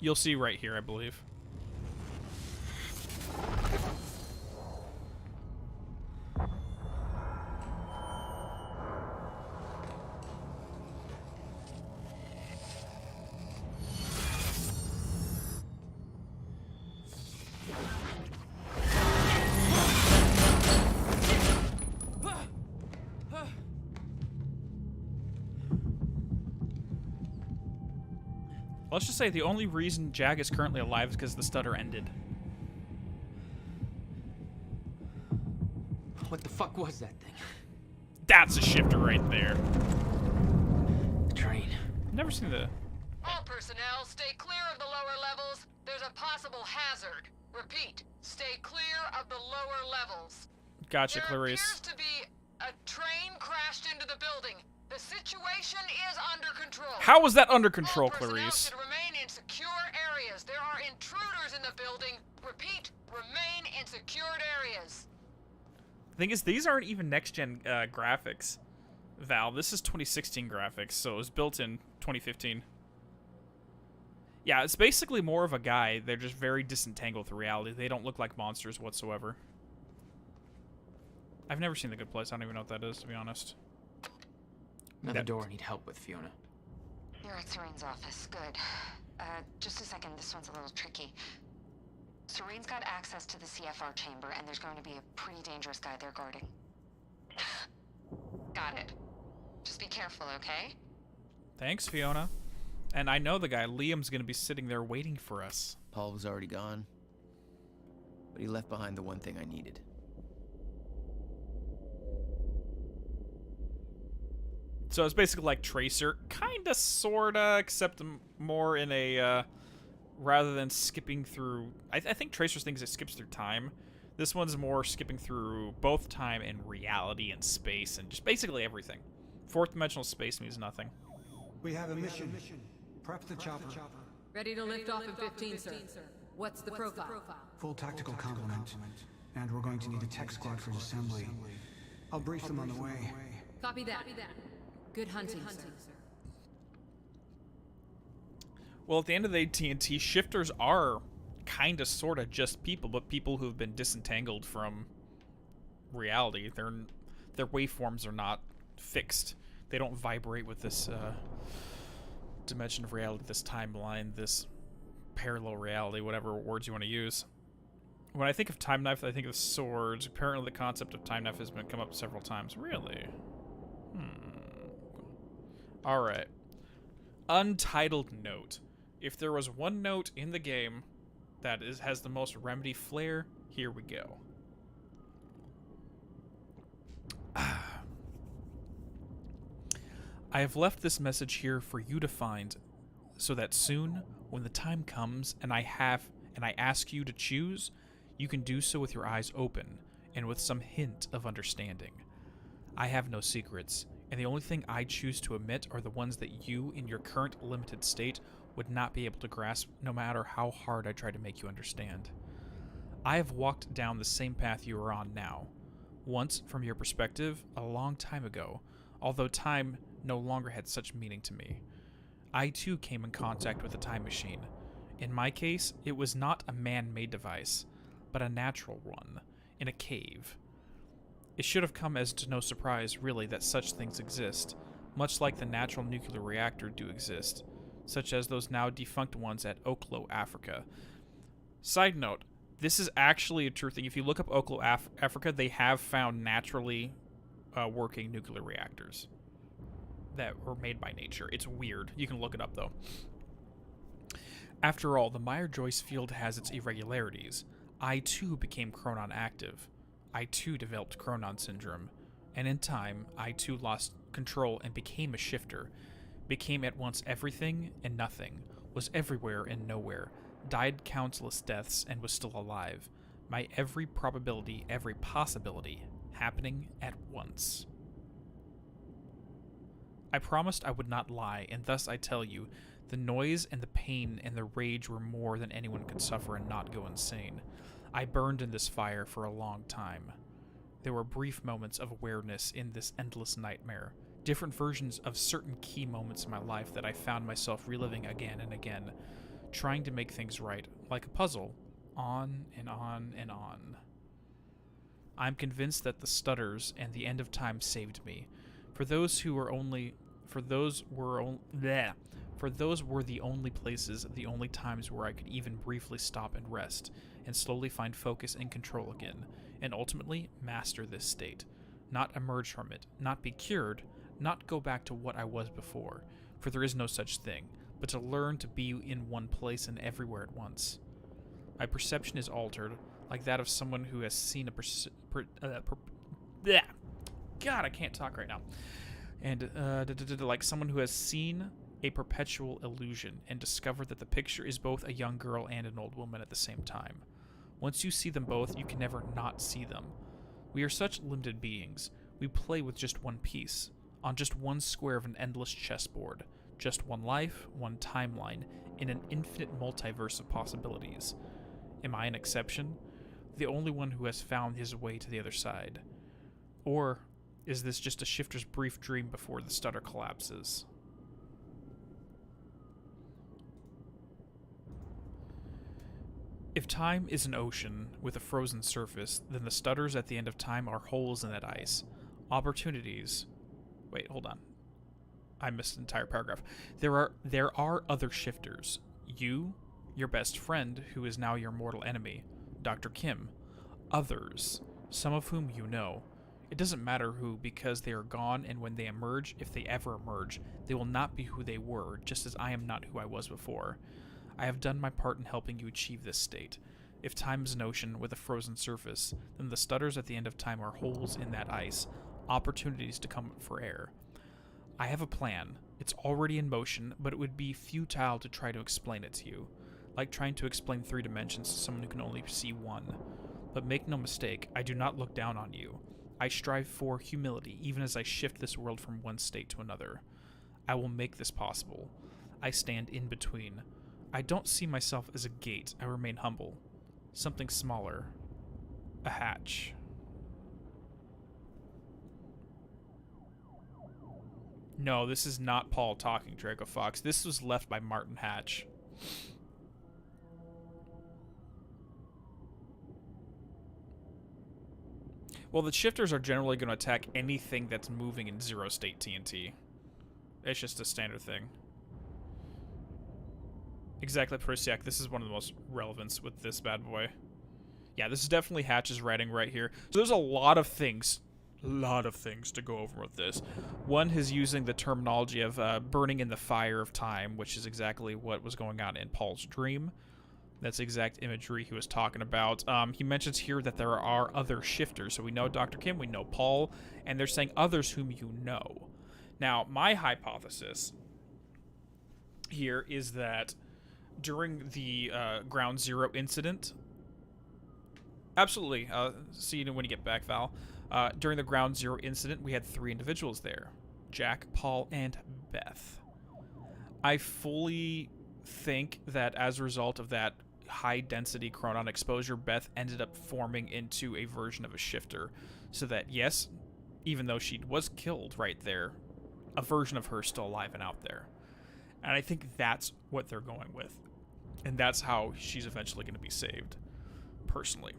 You'll see right here, I believe. Let's just say the only reason Jag is currently alive is because the stutter ended. What the fuck was that thing? That's a shifter right there. The train. Never seen the... All personnel, stay clear of the lower levels. There's a possible hazard. Repeat, stay clear of the lower levels. Gotcha, Clarice. There appears to be a train crashed into the building. The situation is under control. How was that under control, All personnel Clarice? should remain in secure areas. There are intruders in the building. Repeat, remain in secured areas. Thing is, these aren't even next-gen graphics, Val. This is 2016 graphics, so it was built in 2015. Yeah, it's basically more of a guy. They're just very disentangled with reality. They don't look like monsters whatsoever. I've never seen The Good Place. I don't even know what that is, to be honest. Another door I need help with, Fiona. You're at Serene's office. Good. Just a second. This one's a little tricky. Serene's got access to the CFR chamber, and there's going to be a pretty dangerous guy there guarding. Got it. Just be careful, okay? Thanks, Fiona. And I know the guy. Liam's going to be sitting there waiting for us. Paul was already gone, but he left behind the one thing I needed. So it's basically like Tracer, kinda, sorta, except more in a, rather than skipping through... I think Tracer's things it skips through time. This one's more skipping through both time and reality and space and just basically everything. Fourth dimensional space means nothing. We have a mission. Prep the chopper. Ready to lift off in 15, sir. What's the profile? Full tactical complement. And we're going to need a tech squad for assembly. I'll brief them on the way. Copy that. Good hunting, sir. Well, at the end of the AT&T, shifters are kind of, sort of just people, but people who've been disentangled from reality. Their waveforms are not fixed. They don't vibrate with this dimension of reality, this timeline, this parallel reality, whatever words you want to use. When I think of Time Knife, I think of swords. Apparently the concept of Time Knife has been come up several times. Really? Alright. Untitled note. If there was one note in the game that has the most Remedy flair, here we go. I have left this message here for you to find, so that soon, when the time comes and I ask you to choose, you can do so with your eyes open and with some hint of understanding. I have no secrets, and the only thing I choose to omit are the ones that you, in your current limited state, would not be able to grasp no matter how hard I try to make you understand. I have walked down the same path you are on now. Once, from your perspective, a long time ago, although time no longer had such meaning to me. I too came in contact with a time machine. In my case, it was not a man-made device, but a natural one, in a cave. It should have come as to no surprise, really, that such things exist, much like the natural nuclear reactor do exist, such as those now defunct ones at Oklo, Africa. Side note, this is actually a true thing. If you look up Oklo, Africa, they have found naturally working nuclear reactors that were made by nature. It's weird. You can look it up, though. After all, the Meyer-Joyce field has its irregularities. I, too, became chronon active. I, too, developed chronon syndrome. And in time, I, too, lost control and became a shifter. Became at once everything and nothing. Was everywhere and nowhere. Died countless deaths and was still alive. My every probability, every possibility, happening at once. I promised I would not lie, and thus I tell you, the noise and the pain and the rage were more than anyone could suffer and not go insane. I burned in this fire for a long time. There were brief moments of awareness in this endless nightmare, different versions of certain key moments in my life that I found myself reliving again and again, trying to make things right, like a puzzle, on and on and on. I'm convinced that the stutters and the end of time saved me. For those were the only places, the only times where I could even briefly stop and rest, and slowly find focus and control again, and ultimately master this state. Not emerge from it, not be cured, not go back to what I was before, for there is no such thing, but to learn to be in one place and everywhere at once. My perception is altered, like that of someone who has seen God, I can't talk right now. And like someone who has seen a perpetual illusion and discovered that the picture is both a young girl and an old woman at the same time. Once you see them both, you can never not see them. We are such limited beings. We play with just one piece, on just one square of an endless chessboard, just one life, one timeline, in an infinite multiverse of possibilities. Am I an exception? The only one who has found his way to the other side? Or is this just a shifter's brief dream before the stutter collapses? If time is an ocean with a frozen surface, then the stutters at the end of time are holes in that ice. Opportunities. Wait, hold on. I missed an entire paragraph. There are other shifters. You, your best friend, who is now your mortal enemy, Dr. Kim. Others, some of whom you know. It doesn't matter who, because they are gone, and when they emerge, if they ever emerge, they will not be who they were, just as I am not who I was before. I have done my part in helping you achieve this state. If time is an ocean with a frozen surface, then the stutters at the end of time are holes in that ice, opportunities to come up for air. I have a plan. It's already in motion, but it would be futile to try to explain it to you, like trying to explain 3 dimensions to someone who can only see 1. But make no mistake, I do not look down on you. I strive for humility, even as I shift this world from one state to another. I will make this possible. I stand in between. I don't see myself as a gate. I remain humble. Something smaller. A hatch. No, this is not Paul talking, Draco Fox. This was left by Martin Hatch. Well, the shifters are generally going to attack anything that's moving in zero-state TNT. It's just a standard thing. Exactly, Prosiak. This is one of the most relevance with this bad boy. Yeah, this is definitely Hatch's writing right here. So there's a lot of things to go over with this. One is using the terminology of burning in the fire of time, which is exactly what was going on in Paul's dream. That's the exact imagery he was talking about. He mentions here that there are other shifters. So we know Dr. Kim, we know Paul, and they're saying others whom you know. Now, my hypothesis here is that during the Ground Zero incident... Absolutely. See you when you get back, Val. During the Ground Zero incident, we had 3 individuals there. Jack, Paul, and Beth. I fully think that as a result of that high-density chronon exposure, Beth ended up forming into a version of a shifter. So that, yes, even though she was killed right there, a version of her is still alive and out there. And I think that's what they're going with. And that's how she's eventually going to be saved, personally.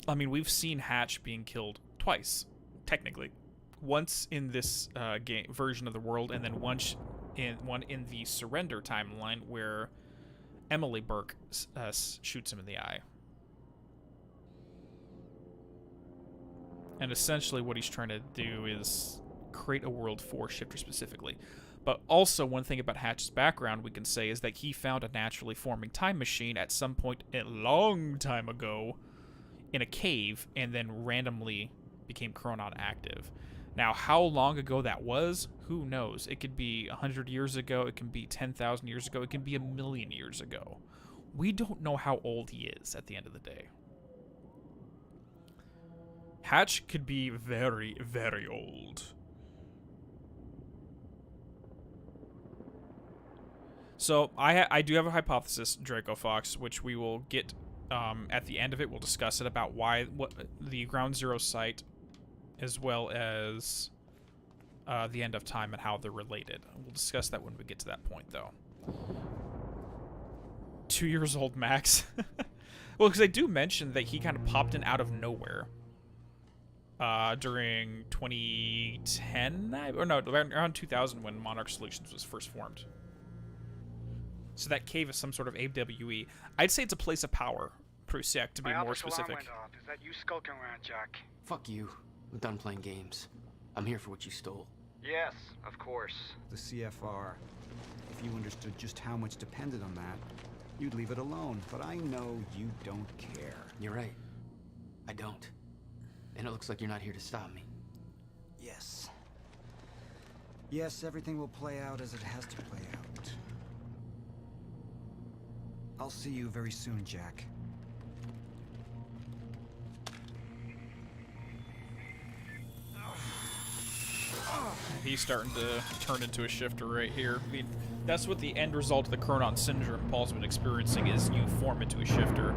I mean, we've seen Hatch being killed twice, technically. Once in this game version of the world, and then one in the Surrender timeline where Emily Burke shoots him in the eye. And essentially what he's trying to do is create a world for Shifter specifically. But also, one thing about Hatch's background we can say is that he found a naturally forming time machine at some point a long time ago in a cave, and then randomly became chronon active. Now, how long ago that was, who knows? It could be 100 years ago, it can be 10,000 years ago, it can be 1,000,000 years ago. We don't know how old he is at the end of the day. Hatch could be very, very old. So, I do have a hypothesis, Draco Fox, which we will get at the end of it. We'll discuss it about what the Ground Zero site, as well as the end of time and how they're related. We'll discuss that when we get to that point, though. 2 years old, Max. Well, because I do mention that he kind of popped in out of nowhere during 2010, or no, around 2000 when Monarch Solutions was first formed. So that cave is some sort of AWE. I'd say it's a place of power, Prusek, to be more specific. Alarm went off. Is that you skulking around, Jack? Fuck you. I'm done playing games. I'm here for what you stole. Yes, of course. The CFR. If you understood just how much depended on that, you'd leave it alone. But I know you don't care. You're right. I don't. And it looks like you're not here to stop me. Yes. Yes, everything will play out as it has to play out. I'll see you very soon, Jack. He's starting to turn into a shifter right here. I mean, that's what the end result of the chronon syndrome Paul's been experiencing is you form into a shifter.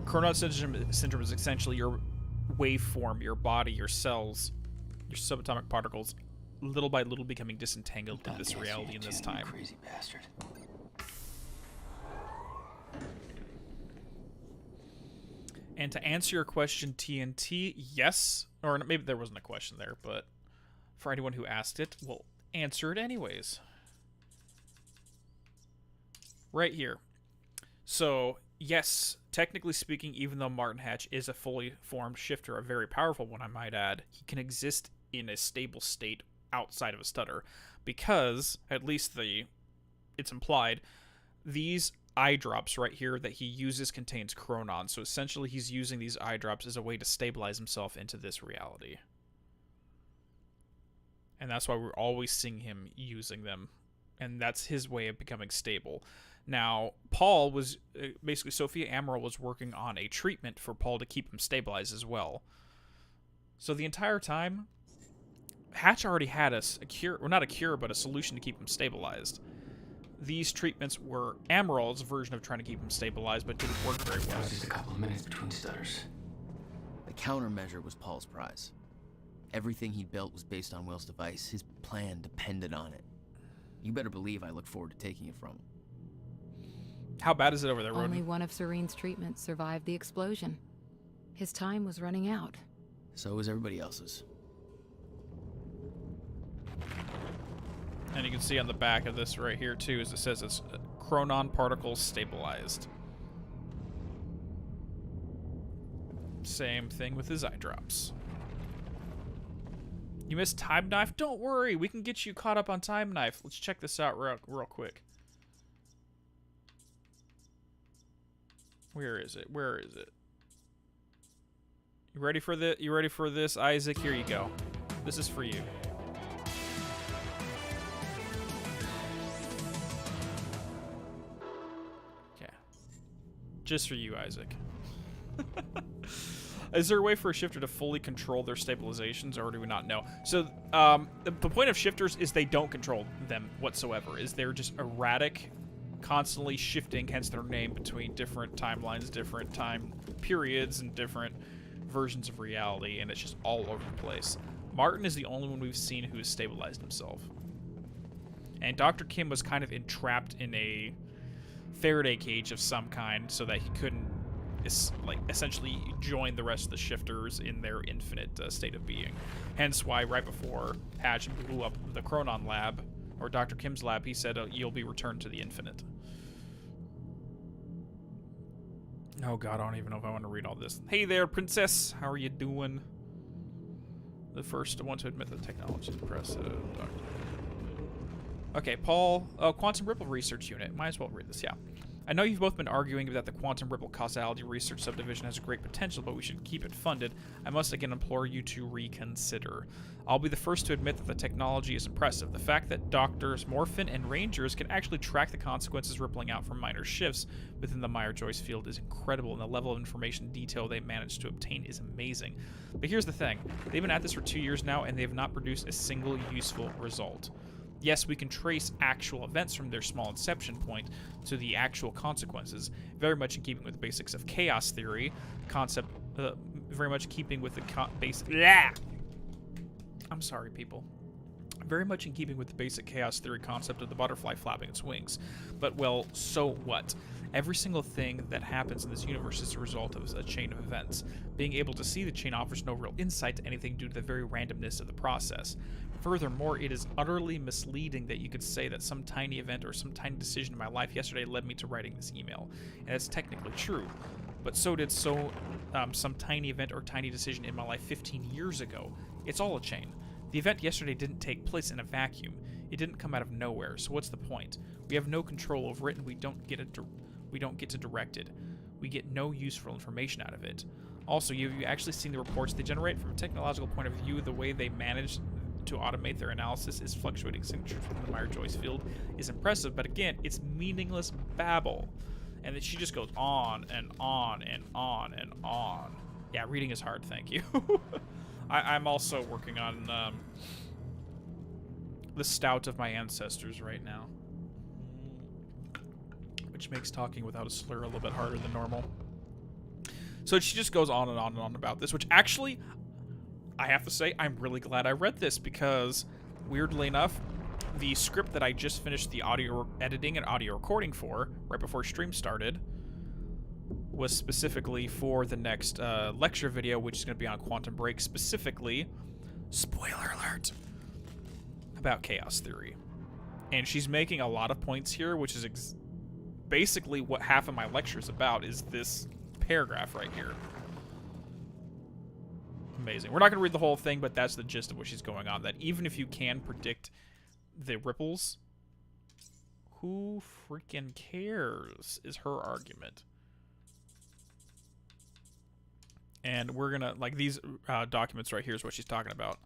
Chronon syndrome is essentially your waveform, your body, your cells, your subatomic particles, little by little becoming disentangled in this reality in this time. Crazy bastard. And to answer your question, TNT, yes. Or maybe there wasn't a question there, but for anyone who asked it, we'll answer it anyways. Right here. So, yes, technically speaking, even though Martin Hatch is a fully formed shifter, a very powerful one, I might add, he can exist in a stable state outside of a stutter. Because, at least it's implied, these eye drops right here that he uses contains chronon. So essentially he's using these eye drops as a way to stabilize himself into this reality. And that's why we're always seeing him using them. And that's his way of becoming stable. Now, Paul was, basically Sophia Amaral was working on a treatment for Paul to keep him stabilized as well. So the entire time, Hatch already had a cure, or not a cure, but a solution to keep him stabilized. These treatments were Amaral's version of trying to keep him stabilized, but didn't work very well. Just a couple of minutes between stutters. The countermeasure was Paul's prize. Everything he built was based on Will's device. His plan depended on it. You better believe I look forward to taking it from him. How bad is it over there, Roden? Only one of Serene's treatments survived the explosion. His time was running out. So was everybody else's. And you can see on the back of this right here, too, as it says it's chronon particles stabilized. Same thing with his eye drops. You missed Time Knife? Don't worry, we can get you caught up on Time Knife. Let's check this out real quick. Where is it? Where is it? You ready for this, Isaac? Here you go. This is for you. Okay. Just for you, Isaac. Is there a way for a shifter to fully control their stabilizations, or do we not know? So, the point of shifters is they don't control them whatsoever. Is they're just erratic, constantly shifting, hence their name, between different timelines, different time periods, and different versions of reality, and it's just all over the place. Martin is the only one we've seen who has stabilized himself. And Dr. Kim was kind of entrapped in a Faraday cage of some kind so that he couldn't essentially join the rest of the shifters in their infinite state of being. Hence why right before Hatch blew up the Chronon lab, or Dr. Kim's lab, he said, you'll be returned to the infinite. Oh god, I don't even know if I want to read all this. Hey there, princess! How are you doing? The first one to admit that technology is impressive. Okay, Paul. Oh, Quantum Ripple Research Unit. Might as well read this, yeah. I know you've both been arguing that the Quantum Ripple Causality Research Subdivision has great potential, but we should keep it funded. I must again implore you to reconsider. I'll be the first to admit that the technology is impressive. The fact that doctors, Morphin, and Rangers can actually track the consequences rippling out from minor shifts within the Meyer-Joyce field is incredible, and the level of information detail they managed to obtain is amazing. But here's the thing. They've been at this for 2 years now, and they have not produced a single useful result. Yes, we can trace actual events from their small inception point to the actual consequences, very much in keeping with the basics of chaos theory, concept, very much in keeping with the I'm sorry, people. Very much in keeping with the basic chaos theory concept of the butterfly flapping its wings. But, well, so what? Every single thing that happens in this universe is a result of a chain of events. Being able to see the chain offers no real insight to anything due to the very randomness of the process. Furthermore, it is utterly misleading that you could say that some tiny event or some tiny decision in my life yesterday led me to writing this email. And that's technically true. But so did some tiny event or tiny decision in my life 15 years ago. It's all a chain. The event yesterday didn't take place in a vacuum. It didn't come out of nowhere, so what's the point? We have no control over it, and we don't get to direct it. We get no useful information out of it. Also, have you actually seen the reports they generate? From a technological point of view, the way they manage to automate their analysis is fluctuating signatures from the Meyer-Joyce field is impressive, but again, it's meaningless babble. And then she just goes on and on and on and on. Yeah, reading is hard, thank you. I'm also working on the Stout of my ancestors right now, which makes talking without a slur a little bit harder than normal. So she just goes on and on and on about this, which actually, I have to say, I'm really glad I read this because, weirdly enough, the script that I just finished the audio editing and audio recording for, right before stream started, was specifically for the next lecture video, which is going to be on Quantum Break, specifically, spoiler alert, about chaos theory. And she's making a lot of points here, which is basically what half of my lecture is about, is this paragraph right here. Amazing. We're not going to read the whole thing, but that's the gist of what she's going on, that even if you can predict the ripples, who freaking cares, is her argument. And we're gonna, like, these documents right here is what she's talking about.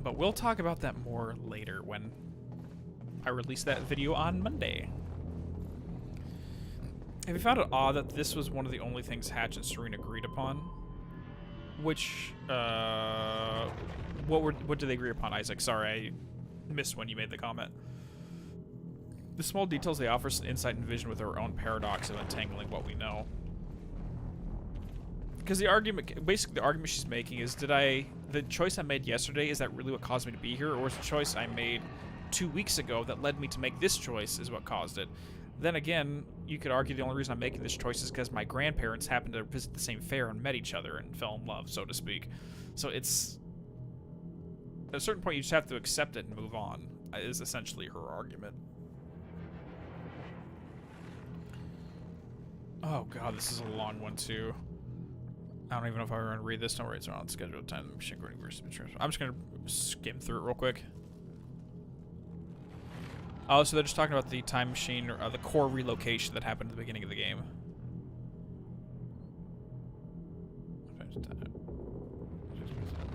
But we'll talk about that more later when I release that video on Monday. Have you found it odd that this was one of the only things Hatch and Serene agreed upon? Which, what did they agree upon, Isaac? Sorry, I missed when you made the comment. The small details they offer us insight and vision with our own paradox of untangling what we know. Because the argument, basically the argument she's making is, the choice I made yesterday, is that really what caused me to be here? Or was the choice I made 2 weeks ago that led me to make this choice is what caused it? Then again, you could argue the only reason I'm making this choice is because my grandparents happened to visit the same fair and met each other and fell in love, so to speak. So it's... At a certain point, you just have to accept it and move on, is essentially her argument. Oh god, this is a long one too. I don't even know if I want to read this. Don't worry, it's around scheduled time. I'm just gonna skim through it real quick. Oh, so they're just talking about the time machine, or the core relocation that happened at the beginning of the game.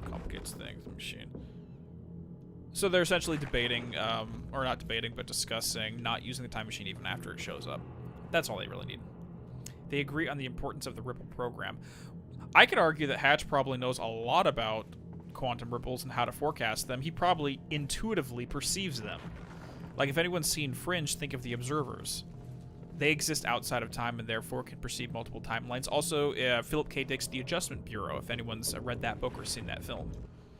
Complicates things, the machine. So they're essentially debating, or not debating, but discussing not using the time machine even after it shows up. That's all they really need. They agree on the importance of the ripple program. I could argue that Hatch probably knows a lot about quantum ripples and how to forecast them. He probably intuitively perceives them. Like, if anyone's seen Fringe, think of the observers. They exist outside of time and therefore can perceive multiple timelines. Also, Philip K. Dick's The Adjustment Bureau, if anyone's read that book or seen that film.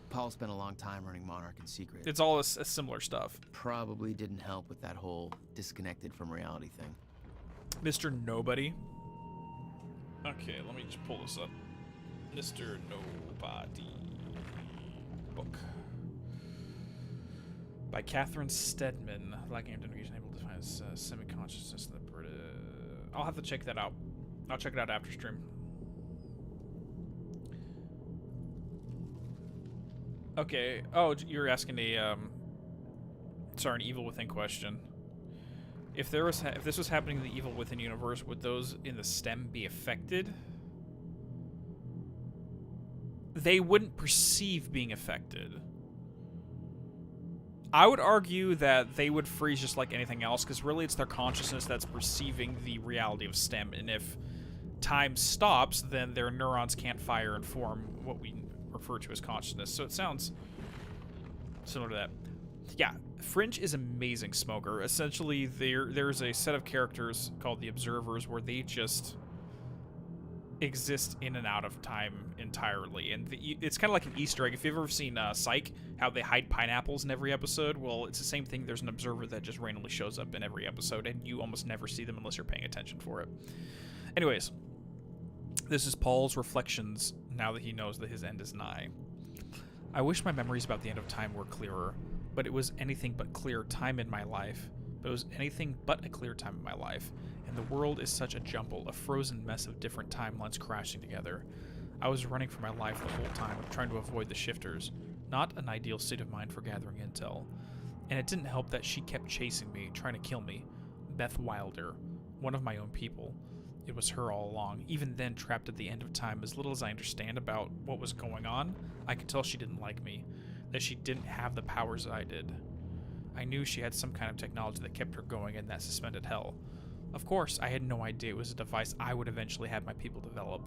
Paul spent a long time running Monarch in secret. It's all a similar stuff. Probably didn't help with that whole disconnected from reality thing. Mr. Nobody. Okay, let me just pull this up. Mr. Nobody. Book. By Catherine Stedman. Lacking identification able to define as semi-consciousness in the British. I'll have to check that out. I'll check it out after stream. Okay. Oh, you're asking a sorry, an Evil Within question. If this was happening in the Evil Within universe, would those in the STEM be affected? They wouldn't perceive being affected. I would argue that they would freeze just like anything else, because really it's their consciousness that's perceiving the reality of STEM, and if time stops, then their neurons can't fire and form what we refer to as consciousness. So it sounds similar to that. Yeah, Fringe is amazing, Smoker. Essentially, there's a set of characters called the Observers where they just exist in and out of time entirely. And it's kind of like an Easter egg. If you've ever seen Psych, how they hide pineapples in every episode, well, it's the same thing. There's an observer that just randomly shows up in every episode, and you almost never see them unless you're paying attention for it. Anyways, this is Paul's reflections now that he knows that his end is nigh. I wish my memories about the end of time were clearer, but it was anything but clear time in my life. But it was anything but a clear time in my life, and the world is such a jumble, a frozen mess of different timelines crashing together. I was running for my life the whole time, trying to avoid the shifters. Not an ideal state of mind for gathering intel. And it didn't help that she kept chasing me, trying to kill me. Beth Wilder, one of my own people. It was her all along. Even then, trapped at the end of time, as little as I understand about what was going on, I could tell she didn't like me, that she didn't have the powers that I did. I knew she had some kind of technology that kept her going in that suspended hell. Of course, I had no idea it was a device I would eventually have my people develop.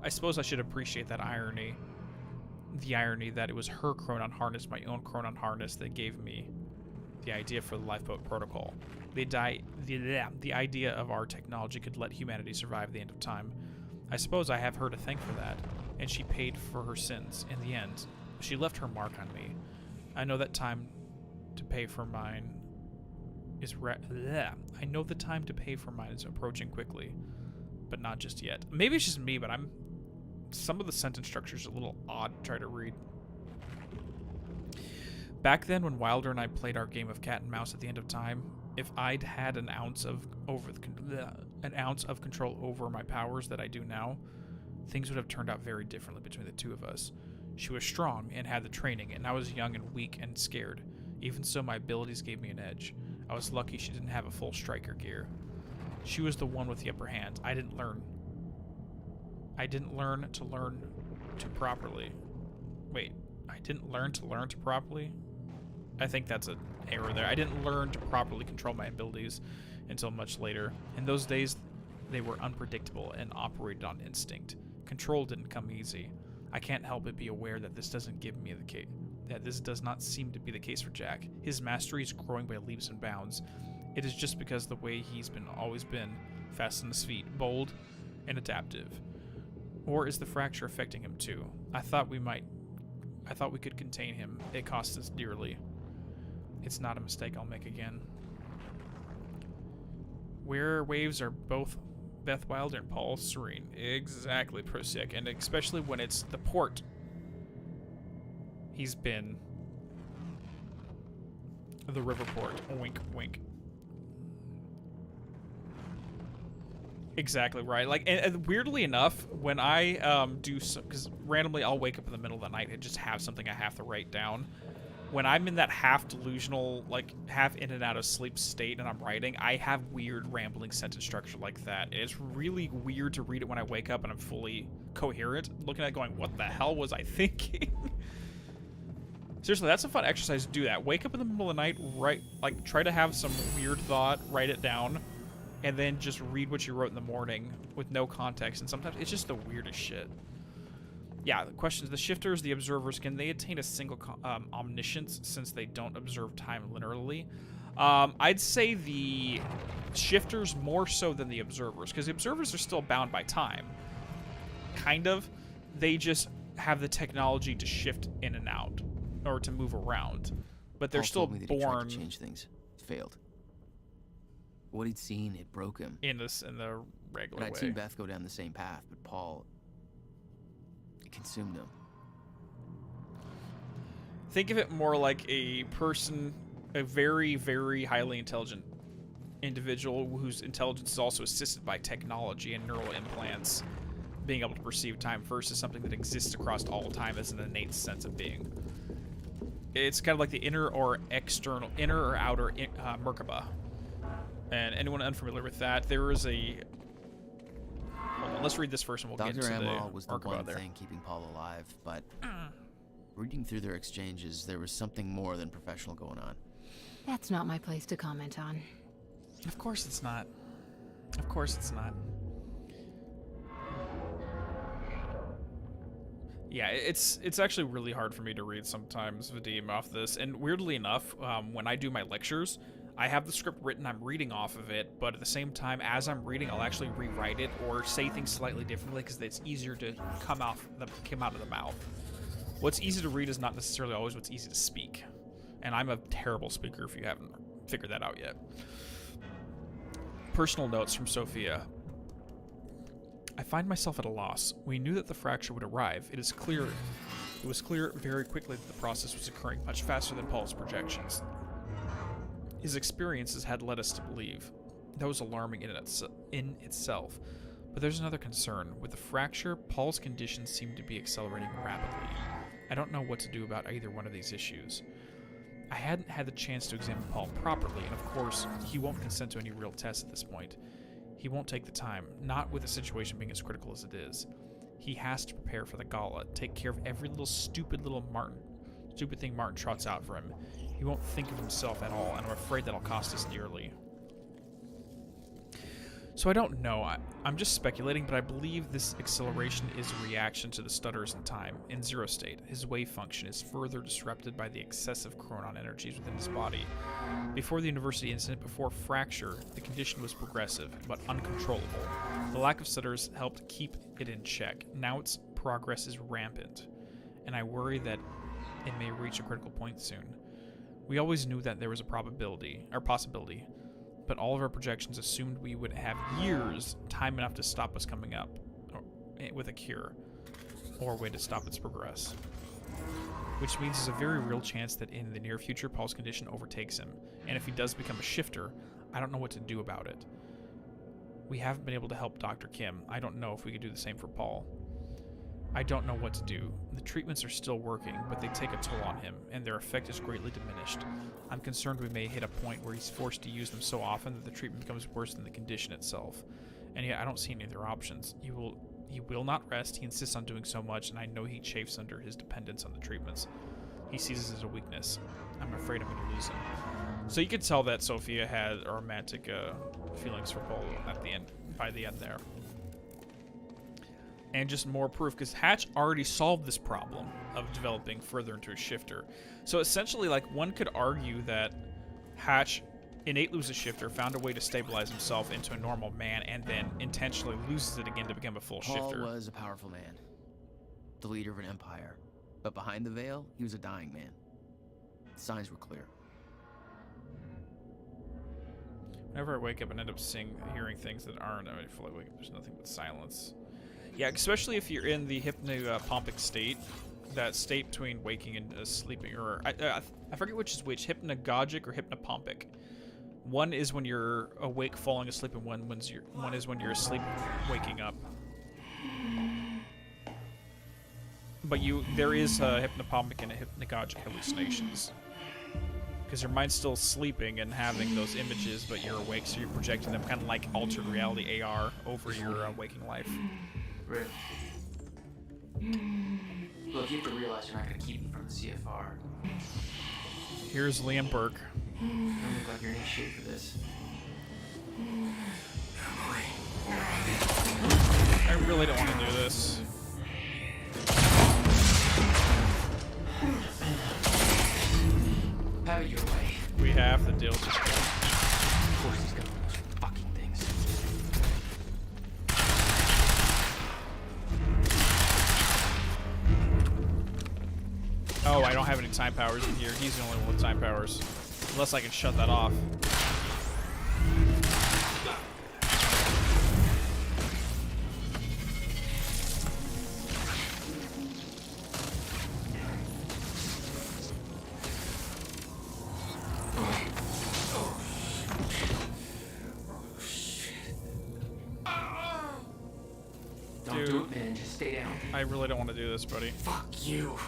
I suppose I should appreciate that irony. The irony that it was her chronon harness, my own chronon harness, that gave me the idea for the lifeboat protocol. The idea of our technology could let humanity survive the end of time. I suppose I have her to thank for that, and she paid for her sins in the end. She left her mark on me. I know that time to pay for mine is I know the time to pay for mine is approaching quickly, but not just yet. Maybe it's just me, but some of the sentence structures are a little odd to try to read. Back then, when Wilder and I played our game of cat and mouse at the end of time, if I'd had an ounce of control over my powers that I do now, things would have turned out very differently between the two of us. She was strong and had the training, and I was young and weak and scared. Even so, my abilities gave me an edge. I was lucky she didn't have a full striker gear. She was the one with the upper hand. I didn't learn to properly. Wait, I didn't learn to properly? I think that's an error there. I didn't learn to properly control my abilities until much later. In those days, they were unpredictable and operated on instinct. Control didn't come easy. I can't help but be aware that this does not seem to be the case for Jack. His mastery is growing by leaps and bounds. It is just because the way he's always been, fast on his feet, bold and adaptive. Or is the fracture affecting him too? I thought we could contain him. It cost us dearly. It's not a mistake I'll make again. Where waves are both Beth Wilder and Paul Serene. Exactly, Prosic. And especially when it's the port. He's been the Riverport. Wink, wink. Exactly right. Like, and weirdly enough, when I do some, because randomly I'll wake up in the middle of the night and just have something I have to write down. When I'm in that half delusional, like half in and out of sleep state and I'm writing, I have weird rambling sentence structure like that. It's really weird to read it when I wake up and I'm fully coherent, looking at it going, what the hell was I thinking? Seriously, that's a fun exercise to do that. Wake up in the middle of the night, write, like, try to have some weird thought, write it down, and then just read what you wrote in the morning with no context. And sometimes it's just the weirdest shit. Yeah, the question is, the shifters, the observers, can they attain a single omniscience since they don't observe time linearly? I'd say the shifters more so than the observers, because the observers are still bound by time. Kind of. They just have the technology to shift in and out, or to move around. But they're Paul still told me that he tried born to change things. Failed. What he'd seen, it broke him. in the regular And I'd way. seen Beth go down the same path, but Paul, it consumed him. Think of it more like a person, a very, very highly intelligent individual whose intelligence is also assisted by technology and neural implants, being able to perceive time versus something that exists across all time as an innate sense of being. It's kind of like the inner or outer Merkaba. And anyone unfamiliar with that, there is a... Hold on, let's read this first and we'll get Dr. into Amal the was the Merkaba one there. thing keeping Paul alive, but reading through their exchanges, there was something more than professional going on. That's not my place to comment on. Of course it's not. Of course it's not. Yeah, it's actually really hard for me to read sometimes, Vadim, off this. And weirdly enough, when I do my lectures, I have the script written, I'm reading off of it, but at the same time, as I'm reading, I'll actually rewrite it or say things slightly differently because it's easier to come out of the mouth. What's easy to read is not necessarily always what's easy to speak. And I'm a terrible speaker if you haven't figured that out yet. Personal notes from Sophia. I find myself at a loss. We knew that the fracture would arrive. It was clear very quickly that the process was occurring much faster than Paul's projections. His experiences had led us to believe. That was alarming in itself. But there's another concern. With the fracture, Paul's conditions seem to be accelerating rapidly. I don't know what to do about either one of these issues. I hadn't had the chance to examine Paul properly, and of course, he won't consent to any real tests at this point. He won't take the time, not with the situation being as critical as it is. He has to prepare for the gala, take care of every little stupid thing Martin trots out for him. He won't think of himself at all, and I'm afraid that'll cost us dearly. So I don't know. I'm just speculating, but I believe this acceleration is a reaction to the stutters in time. In zero state, his wave function is further disrupted by the excessive chronon energies within his body. Before the university incident, before fracture, the condition was progressive, but uncontrollable. The lack of stutters helped keep it in check. Now its progress is rampant, and I worry that it may reach a critical point soon. We always knew that there was a possibility, but all of our projections assumed we would have years, time enough to stop us coming up with a cure, or a way to stop its progress. Which means there's a very real chance that in the near future, Paul's condition overtakes him, and if he does become a shifter, I don't know what to do about it. We haven't been able to help Dr. Kim. I don't know if we could do the same for Paul. I don't know what to do. The treatments are still working, but they take a toll on him, and their effect is greatly diminished. I'm concerned we may hit a point where he's forced to use them so often that the treatment becomes worse than the condition itself. And yet I don't see any other options. He will not rest. He insists on doing so much, and I know he chafes under his dependence on the treatments. He sees this as a weakness. I'm afraid I'm going to lose him. So you could tell that Sophia had romantic feelings for Paul by the end there. And just more proof, because Hatch already solved this problem of developing further into a shifter. So essentially, like, one could argue that Hatch innate loses shifter, found a way to stabilize himself into a normal man, and then intentionally loses it again to become a full Paul shifter. was a powerful man, the leader of an empire. But behind the veil, he was a dying man. The signs were clear. Whenever I wake up and end up hearing things that aren't, I feel like there's nothing but silence. Yeah, especially if you're in the hypnopompic state, that state between waking and sleeping, or I forget which is which, hypnagogic or hypnopompic. One is when you're awake, falling asleep, and one is when you're asleep, waking up. But there is hypnopompic and hypnagogic hallucinations. Because your mind's still sleeping and having those images, but you're awake, so you're projecting them, kind of like altered reality AR over your waking life. Rick. Look, you have to realize you're not going to keep me from the CFR. Here's Liam Burke. You don't look like you're in any shape for this. I really don't want to do this. Have it your way. We have to deal with this. Of course he's got one of those fucking things. Oh, I don't have any time powers in here. He's the only one with time powers. Unless I can shut that off. Don't do it, man. Just stay down. I really don't want to do this, buddy. Fuck you.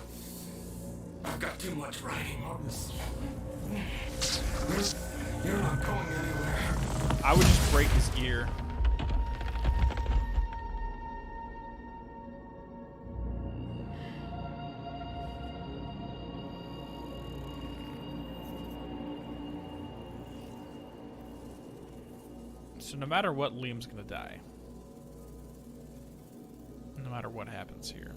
I've got too much writing on this. You're not going anywhere. I would just break his gear. So no matter what, Liam's gonna die. No matter what happens here.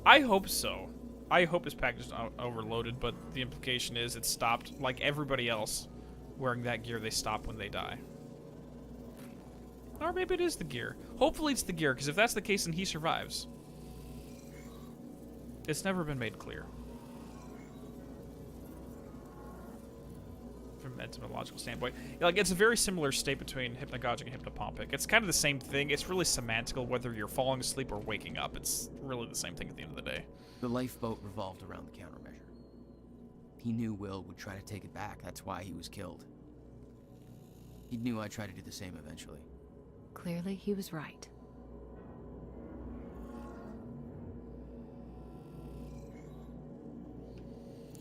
I hope so. I hope his package is overloaded, but the implication is it stopped, like everybody else wearing that gear, they stop when they die. Or maybe it is the gear. Hopefully it's the gear, because if that's the case, then he survives. It's never been made clear. From an etymological standpoint. Like, it's a very similar state between hypnagogic and hypnopompic. It's kind of the same thing. It's really semantical whether you're falling asleep or waking up. It's really the same thing at the end of the day. The lifeboat revolved around the countermeasure. He knew Will would try to take it back. That's why he was killed. He knew I'd try to do the same eventually. Clearly, he was right.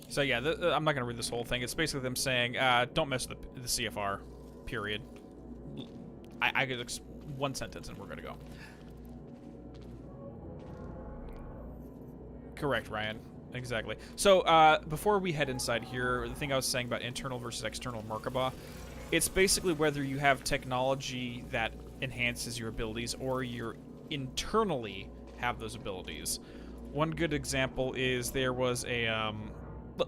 So yeah, I'm not going to read this whole thing. It's basically them saying, don't mess with the CFR, period. I get one sentence and we're going to go. Correct, Ryan. Exactly. So before we head inside here, the thing I was saying about internal versus external Merkaba, it's basically whether you have technology that enhances your abilities or you internally have those abilities. One good example is there was a...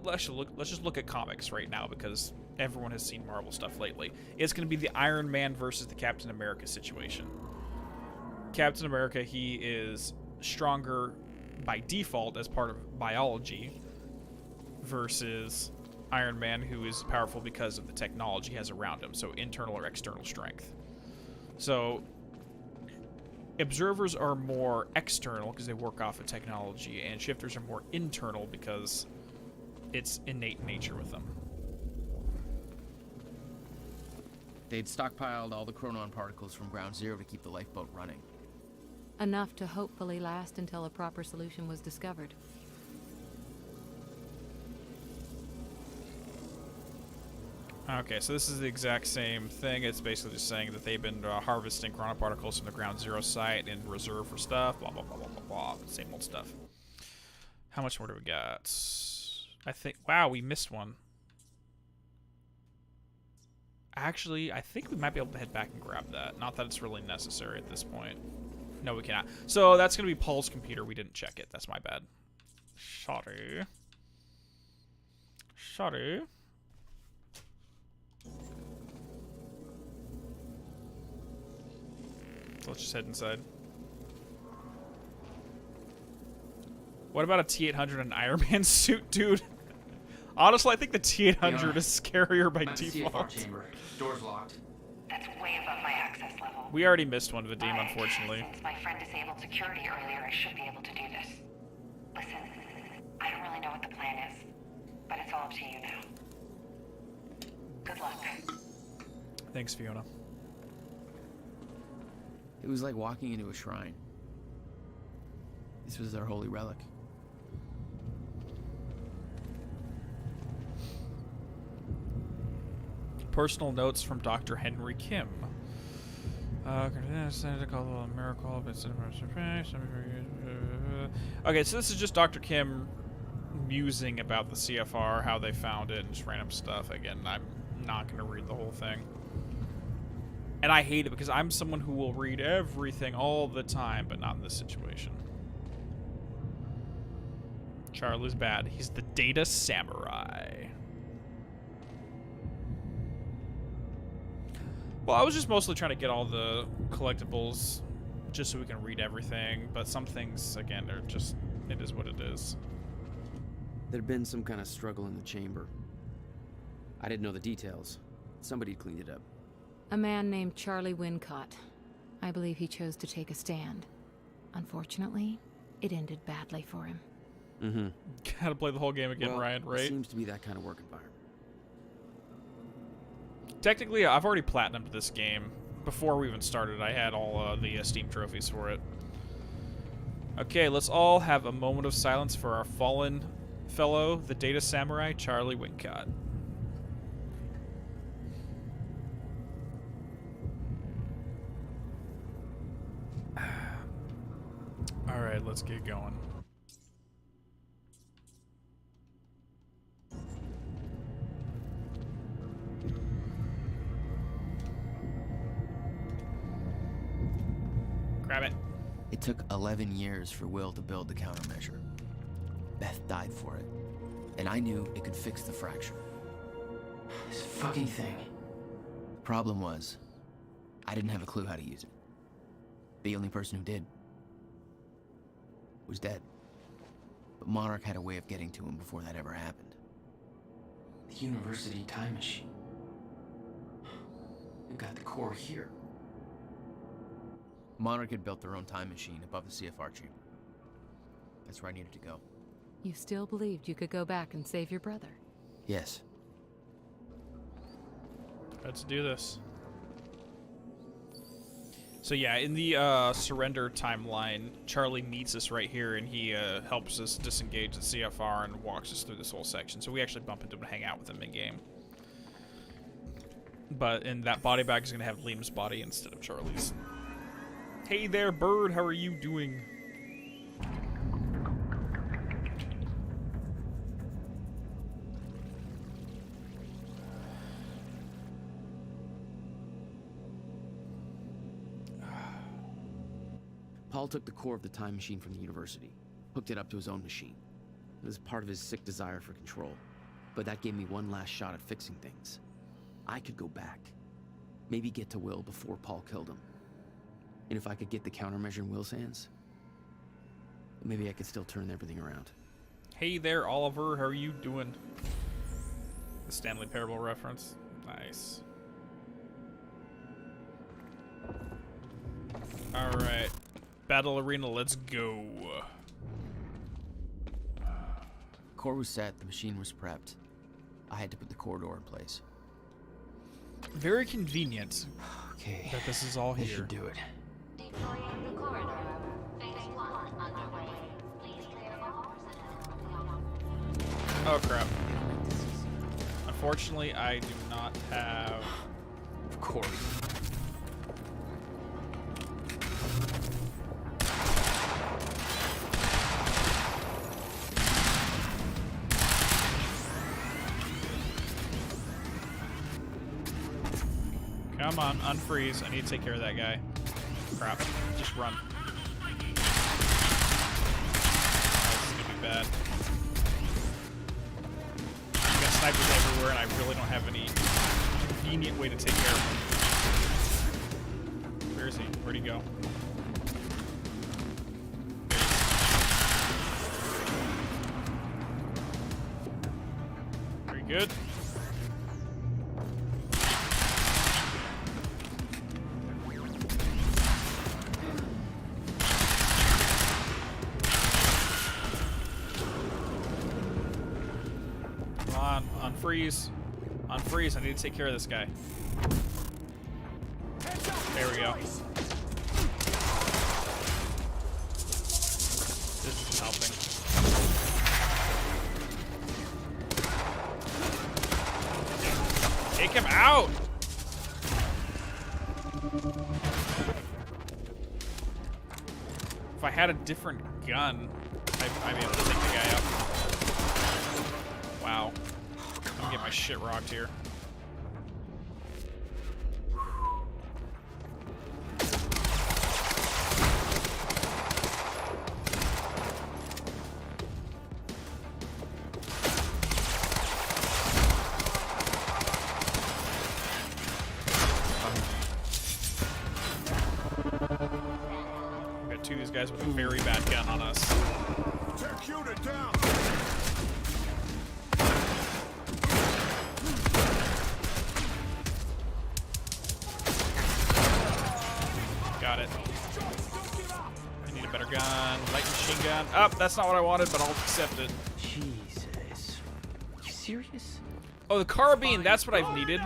let's just look at comics right now because everyone has seen Marvel stuff lately. It's going to be the Iron Man versus the Captain America situation. Captain America, he is stronger by default as part of biology versus Iron Man, who is powerful because of the technology he has around him, so internal or external strength. So observers are more external because they work off of technology, and shifters are more internal because it's innate nature with them. They'd stockpiled all the chronon particles from Ground Zero to keep the lifeboat running. Enough to hopefully last until a proper solution was discovered. Okay, so this is the exact same thing. It's basically just saying that they've been harvesting chronon particles from the Ground Zero site in reserve for stuff, blah, blah, blah, blah, blah, blah. Same old stuff. How much more do we got? I think... Wow, we missed one. Actually, I think we might be able to head back and grab that. Not that it's really necessary at this point. No, we cannot. So that's going to be Paul's computer. We didn't check it. That's my bad. Sorry. Sorry. Let's just head inside. What about a T-800 and Iron Man suit, dude? Honestly, I think the T-800 is scarier by default. Chamber. Door's locked. That's way above my access level. We already missed one of the Vadim, unfortunately. Since my friend disabled security earlier, I should be able to do this. Listen, I don't really know what the plan is, but it's all up to you now. Good luck. Thanks, Fiona. It was like walking into a shrine. This was their holy relic. Personal notes from Dr. Henry Kim. Okay, so this is just Dr. Kim musing about the CFR, how they found it, and just random stuff. Again, I'm not going to read the whole thing. And I hate it because I'm someone who will read everything all the time, but not in this situation. Charlie's bad. He's the data samurai. Well, I was just mostly trying to get all the collectibles just so we can read everything, but some things, again, are just, it is what it is. There'd been some kind of struggle in the chamber. I didn't know the details. Somebody cleaned it up. A man named Charlie Wincott. I believe he chose to take a stand. Unfortunately, it ended badly for him. Mm-hmm. Gotta play the whole game again, well, Ryan, right? It seems to be that kind of work environment. Technically, I've already platinumed this game. Before we even started, I had all the Steam trophies for it. Okay, let's all have a moment of silence for our fallen fellow, the data samurai, Charlie Wincott. Alright, let's get going. Grab it. It took 11 years for Will to build the countermeasure. Beth died for it, and I knew it could fix the fracture. This fucking thing. The problem was, I didn't have a clue how to use it. The only person who did was dead. But Monarch had a way of getting to him before that ever happened. The university time machine. You got the core here. Monarch had built their own time machine above the CFR chamber. That's where I needed to go. You still believed you could go back and save your brother? Yes. Let's do this. So yeah, in the surrender timeline, Charlie meets us right here, and he helps us disengage the CFR and walks us through this whole section. So we actually bump into him and hang out with him in-game. But in that body bag is going to have Liam's body instead of Charlie's. Hey there, bird. How are you doing? Paul took the core of the time machine from the university, hooked it up to his own machine. It was part of his sick desire for control, but that gave me one last shot at fixing things. I could go back, maybe get to Will before Paul killed him. And if I could get the countermeasure in Will's hands, maybe I could still turn everything around. Hey there, Oliver. How are you doing? The Stanley Parable reference. Nice. Alright. Battle arena, let's go. Core was set, the machine was prepped. I had to put the core door in place. Very convenient. Okay. That this is all here. This should do it. Deploying the corridor. Phase 1 underway. Please clear all residents. Oh crap. Unfortunately, I do not have... Of course. Come on, unfreeze. I need to take care of that guy. Crap. Just run. Oh, this is gonna be bad. I'm gonna snipers everywhere, and I really don't have any convenient way to take care of them. Where is he? Where'd he go? Very good. Freeze. On freeze, I need to take care of this guy. There we go. This is helping. Take him out! If I had a different gun, I'd be able to take the guy out. Wow. I'm gonna get my shit rocked here. We got two of these guys with a very bad gun on us. Take unit down! Got it. I need a better gun. Light machine gun. Oh, that's not what I wanted, but I'll accept it. Jesus. You serious? Oh, the carbine. That's what I've needed.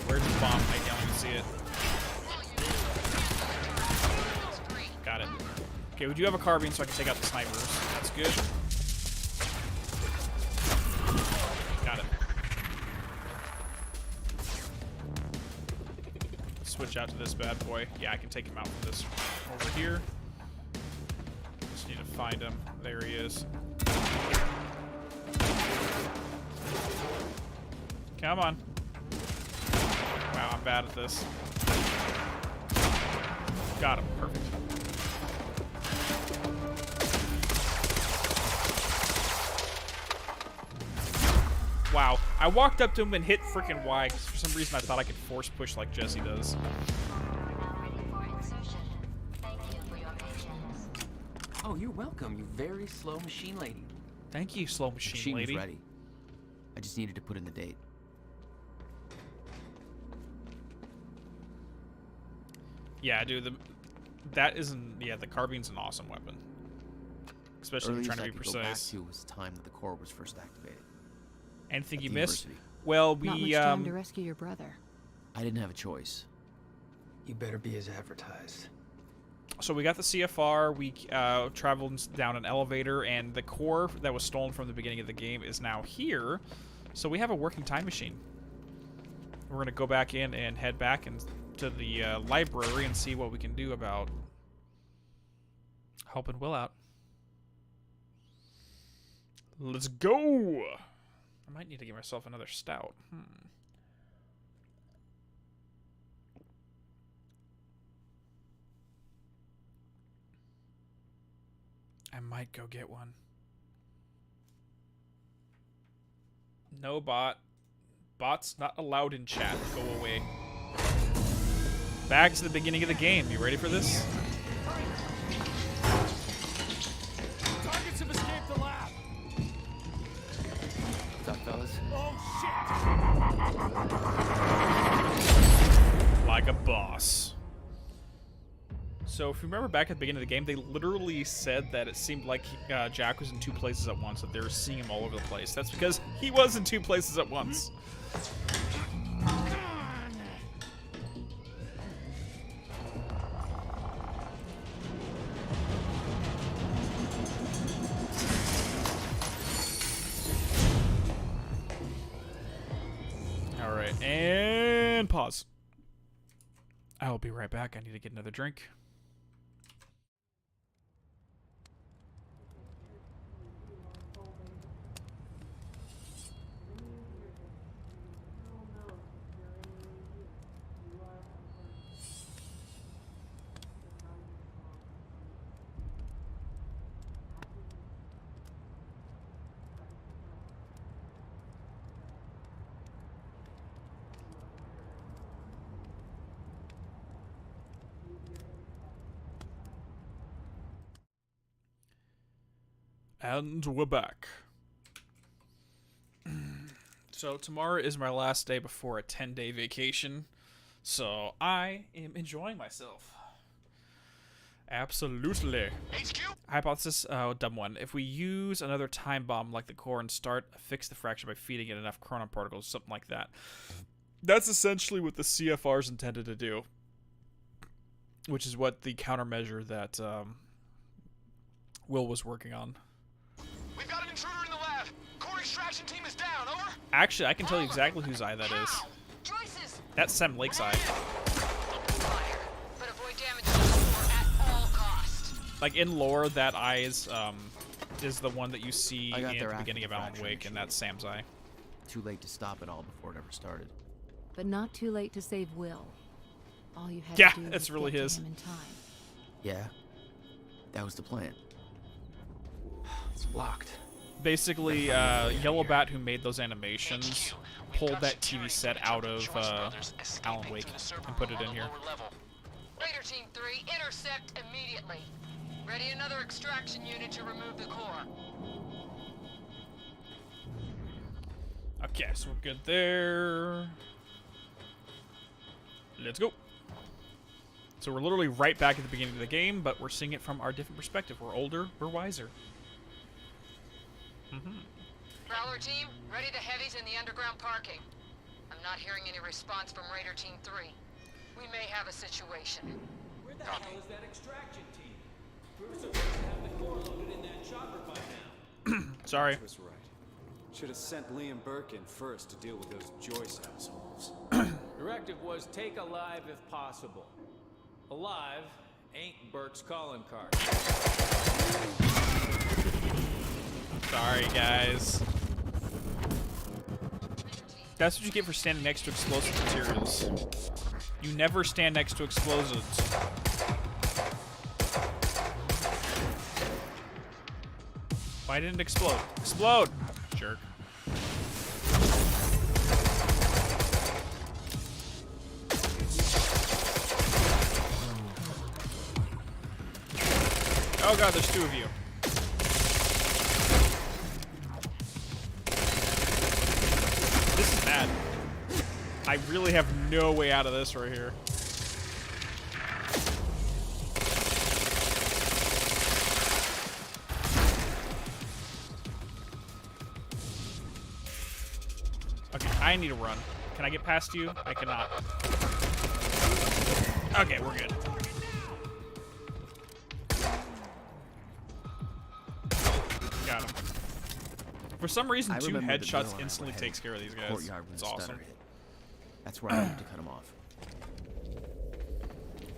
Where's the bomb? I can't even see it. Got it. Okay, we do have a carbine, so I can take out the snipers. That's good. Got it. Switch out to this bad boy. Yeah, I can take him out with this over here. Just need to find him. There he is. Come on. Wow, I'm bad at this. Got him. Perfect. Wow. I walked up to him and hit freaking Y because for some reason I thought I could force push like Jesse does. Oh, you're welcome, you very slow machine lady. Thank you, slow machine lady. Was ready. I just needed to put in the date. Yeah, dude, that isn't... Yeah, the carbine's an awesome weapon. Especially if you're trying to be precise. Earliest I could go back to was the time that the core was first activated. Anything you the missed? university. Well, we, Not much time to rescue your brother. I didn't have a choice. You better be as advertised. So we got the CFR, we traveled down an elevator, and the core that was stolen from the beginning of the game is now here. So we have a working time machine. We're going to go back in and head back to the library and see what we can do about helping Will out. Let's go! I might need to give myself another stout. I might go get one. No bot. Bots not allowed in chat. Go away. Back to the beginning of the game. You ready for this? Targets have escaped the lab! What's up, fellas? Oh, shit! Like a boss. So if you remember back at the beginning of the game, they literally said that it seemed like Jack was in two places at once, that they were seeing him all over the place. That's because he was in two places at once. Alright, and pause. I'll be right back. I need to get another drink. And we're back. So tomorrow is my last day before a 10-day vacation. So I am enjoying myself. Absolutely. Hypothesis, dumb one. If we use another time bomb like the core and fix the fracture by feeding it enough chronon particles, something like that. That's essentially what the CFR is intended to do. Which is what the countermeasure that Will was working on. We've got an intruder in the lab. Core extraction team is down. Over. Actually, I can tell you exactly whose eye that is. Joyce's. That's Sam Lake's eye. Fire, but avoid damage to the core at all costs. Like in lore, that eye is the one that you see I got in their the beginning of Alan active Wake, and that's Sam's eye. Too late to stop it all before it ever started. But not too late to save Will. All you had Yeah, to do it's was really get to his. him in time. Yeah, that was the plan. It's locked. Basically, Yellow Bat, who made those animations, pulled that TV set out of Alan Wake and put it in here. Raider Team 3, intercept immediately. Ready another extraction unit to remove the core. Okay, so we're good there. Let's go. So we're literally right back at the beginning of the game, but we're seeing it from our different perspective. We're older, we're wiser. Prowler Team, ready the heavies in the underground parking. I'm not hearing any response from Raider Team 3. We may have a situation. Where the hell is that extraction team? We were supposed to have the core loaded in that chopper by now. Sorry. Was right. Should have sent Liam Burke in first to deal with those Joyce assholes. Directive was take alive if possible. Alive ain't Burke's calling card. Sorry, guys. That's what you get for standing next to explosive materials. You never stand next to explosives. Why didn't it explode? Explode! Jerk. Oh god, there's two of you. This is bad. I really have no way out of this right here. Okay, I need to run. Can I get past you? I cannot. Okay, we're good. Got him. For some reason, 2 headshots instantly takes care of these guys. It's awesome. That's where I need to cut him off.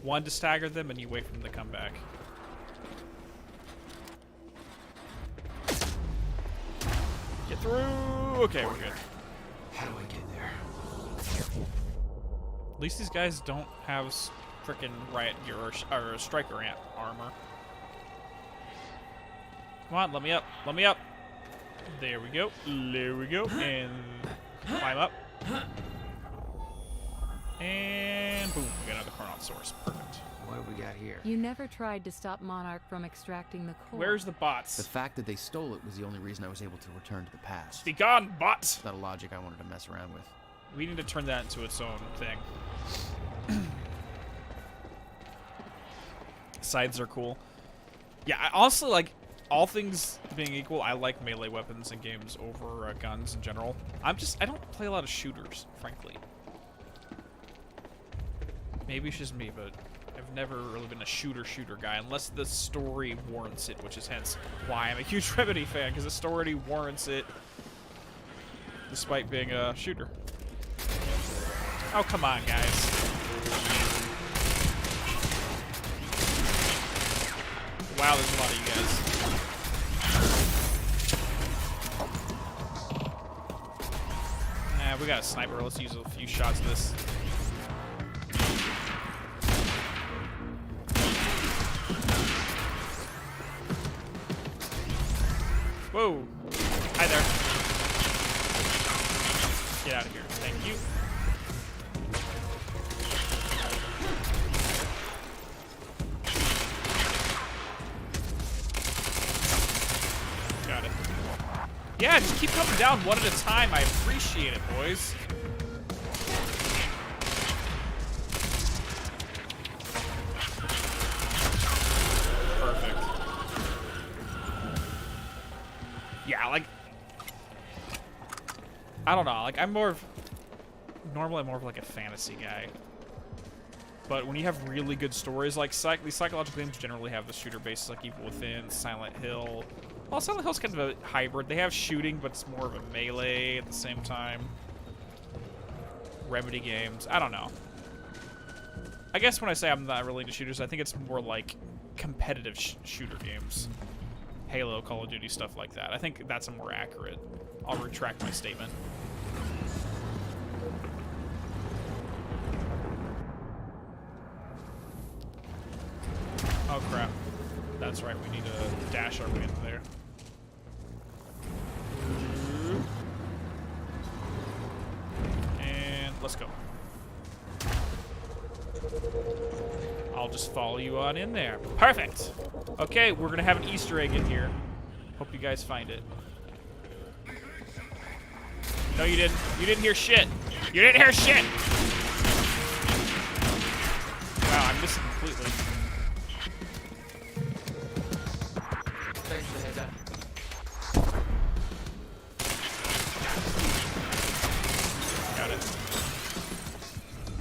1 to stagger them, and you wait for them to come back. Get through. Okay, we're good. How do I get there? At least these guys don't have frickin' riot gear or striker amp armor. Come on, let me up. Let me up. There we go. There we go. And climb up. And boom, we got another chronon source. Perfect. What have we got here? You never tried to stop Monarch from extracting the core. Where's the bots? The fact that they stole it was the only reason I was able to return to the past. Be gone, bots! Not a logic I wanted to mess around with. We need to turn that into its own thing. Sides are cool. Yeah, I also like, all things being equal, I like melee weapons in games over guns in general. I don't play a lot of shooters, frankly. Maybe it's just me, but I've never really been a shooter guy, unless the story warrants it, which is hence why I'm a huge Remedy fan, because the story warrants it, despite being a shooter. Oh, come on, guys. Wow, there's a lot of you guys. Nah, we got a sniper. Let's use a few shots of this. Whoa. Hi there. Get out of here. Thank you. Yeah, just keep coming down one at a time. I appreciate it, boys. Perfect. Yeah, like... I don't know, like, I'm more of... Normally, I'm more of like a fantasy guy. But when you have really good stories, like these psychological games generally have the shooter bases, like Evil Within, Silent Hill. Well, Silent Hill's kind of a hybrid. They have shooting, but it's more of a melee at the same time. Remedy games. I don't know. I guess when I say I'm not really into shooters, I think it's more like competitive shooter games. Halo, Call of Duty, stuff like that. I think that's a more accurate. I'll retract my statement. Oh crap. That's right, we need to dash our way into there. And let's go. I'll just follow you on in there. Perfect! Okay, we're gonna have an Easter egg in here. Hope you guys find it. No, you didn't. You didn't hear shit. You didn't hear shit! Wow, I missed it completely. Thanks for the heads up. Got it.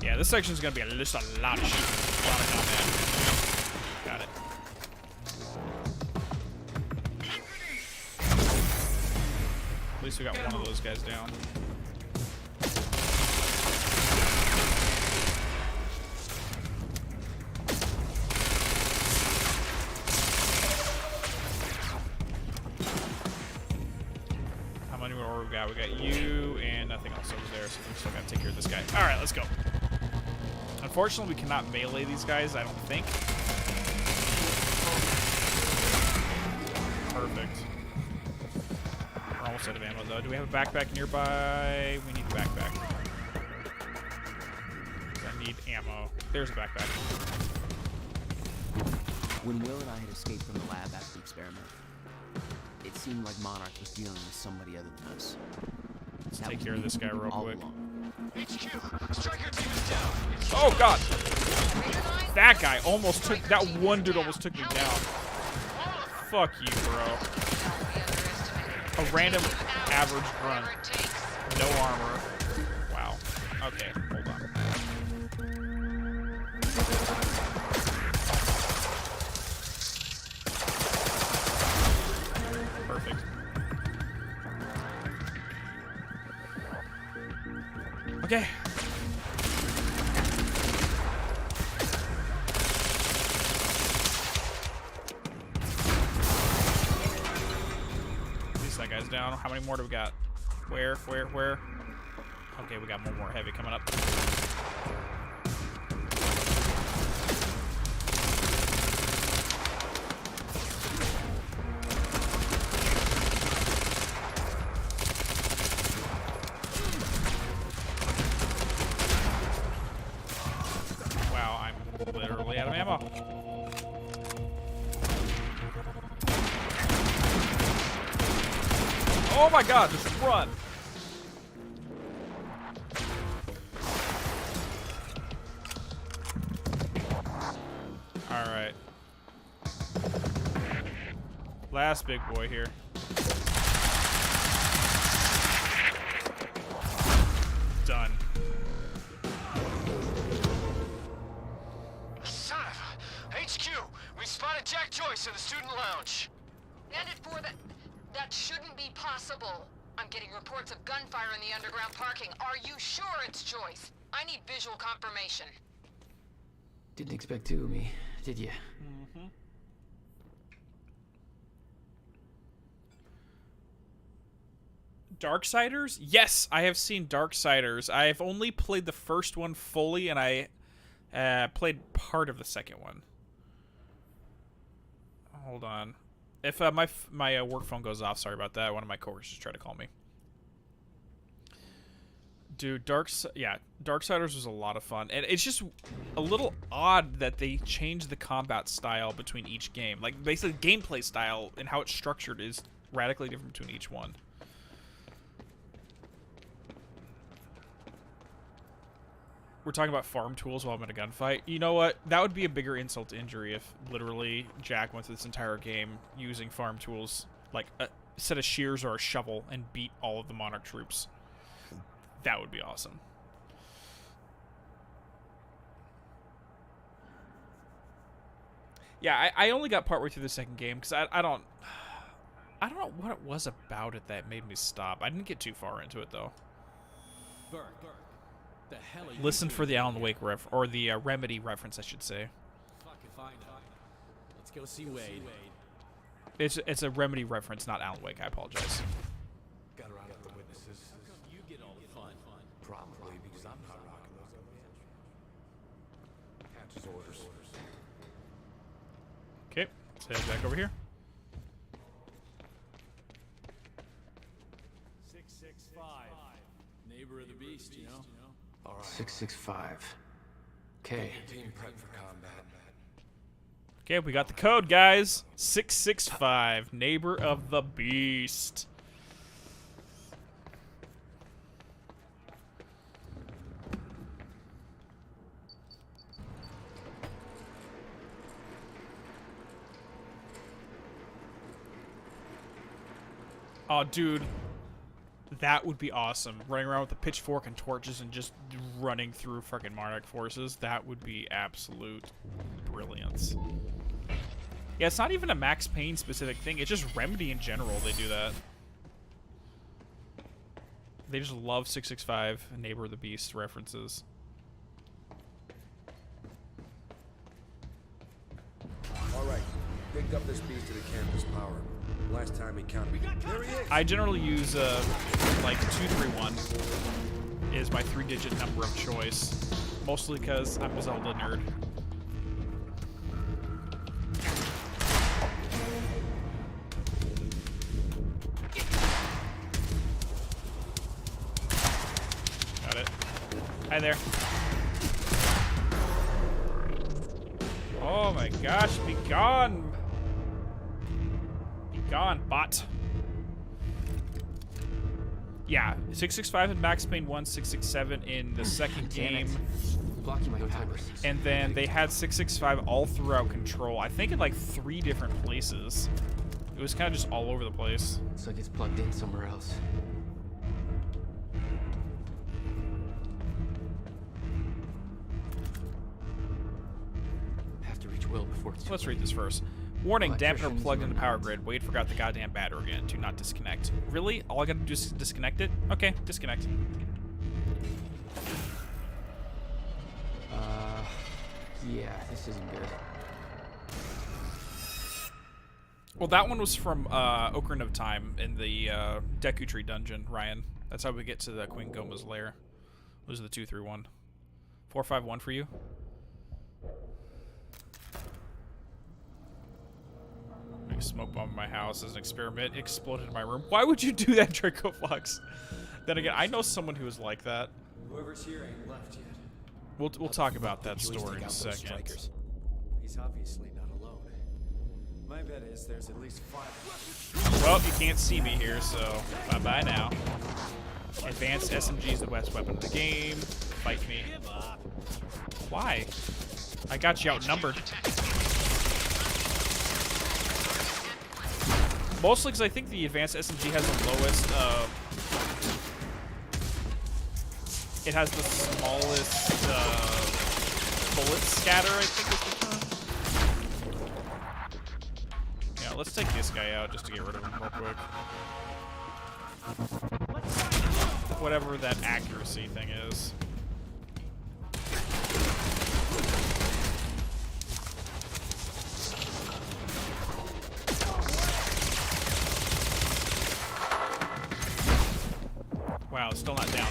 Yeah, this section's gonna be just a lot of shit. A lot of combat. Got it. At least we got one of those guys down. How many more we got? We got you and nothing else over there, so we still gotta take care of this guy. Alright, let's go. Unfortunately, we cannot melee these guys, I don't think. Perfect. We're almost out of ammo, though. Do we have a backpack nearby? We need a backpack. I need ammo. There's a backpack. When Will and I had escaped from the lab after the experiment, it seemed like Monarch was dealing with somebody other than us. Let's take care of this guy real quick. Oh god! That guy almost took... That one dude almost took me down. Fuck you, bro. A random average grunt. No armor. Wow. Okay, hold on. Perfect. Okay. At least that guy's down. How many more do we got? Where? Okay, we got one more heavy coming up. Literally out of ammo. Oh my god, just run! Alright. Last big boy here. Done. HQ, we spotted Jack Joyce in the student lounge. And it for that shouldn't be possible. I'm getting reports of gunfire in the underground parking. Are you sure it's Joyce? I need visual confirmation. Didn't expect two of me, did you? Mm-hmm. Darksiders? Yes, I have seen Darksiders. I've only played the first one fully, and I played part of the second one. Hold on. If my work phone goes off, sorry about that. One of my coworkers just tried to call me. Dude, Darksiders was a lot of fun. And it's just a little odd that they changed the combat style between each game. Like, basically, the gameplay style and how it's structured is radically different between each one. we're talking about farm tools while I'm in a gunfight. You know what? That would be a bigger insult to injury if literally Jack went through this entire game using farm tools, like a set of shears or a shovel, and beat all of the Monarch troops. That would be awesome. Yeah, I only got partway through the second game because I don't know what it was about it that made me stop. I didn't get too far into it though. Burke, the hell are you Listen for doing the Alan here? Wake or the Remedy reference, I should say. Fuck if I know. Let's go see Wade. It's a Remedy reference, not Alan Wake. I apologize. Gotta round up the witnesses. How come you get all the fun? Probably because I'm not rocking those. Catches orders. Okay, let's head back over here. 665. Neighbor of the beast, you know? All right. 665. Okay. Team prep for combat. Okay, we got the code, guys. 665, neighbor of the beast. Oh, dude. That would be awesome. Running around with a pitchfork and torches and just running through fucking Monarch forces. That would be absolute brilliance. Yeah, it's not even a Max Payne specific thing. It's just Remedy in general. They do that. They just love 665, Neighbor of the Beast references. All right. Picked up this beast to the campus power. Last time he counted me. There he is. I generally use like 231 is my 3-digit number of choice, mostly because I'm a Zelda nerd. Got it. Hi there. Oh my gosh, be gone! Be gone, bot. Yeah, 665 in Max Payne 1, 667 in the second game. Blocking my timer. And then they had 665 all throughout Control. I think in like 3 different places. It was kind of just all over the place. Looks like it's plugged in somewhere else. Have to reach Will before it's too Let's late. read this first. Warning, dampener Electricians plugged into run power out. grid. Wade forgot the goddamn battery again. Do not disconnect. Really? All I gotta do is disconnect it? Okay, disconnect. Yeah, this isn't good. Well, that one was from Ocarina of Time in the Deku Tree dungeon, Ryan. That's how we get to the Queen Goma's lair. Those are the 2, 3, 1. 4, 5, 1 for you. Big smoke bomb in my house as an experiment. It exploded in my room. Why would you do that, Draco Fox? Then again, I know someone who is like that. Whoever's here ain't left yet. We'll talk about that Joyce story take in a out those second. strikers. He's obviously not alone. My bet is there's at least 5. Well, you can't see me here, so bye-bye now. Advanced SMG is the best weapon in the game. Fight me. Why? I got you outnumbered. Mostly because I think the advanced SMG has the lowest, it has the smallest, bullet scatter, I think is the term. Yeah, let's take this guy out just to get rid of him real quick. Whatever that accuracy thing is. Wow, it's still not down.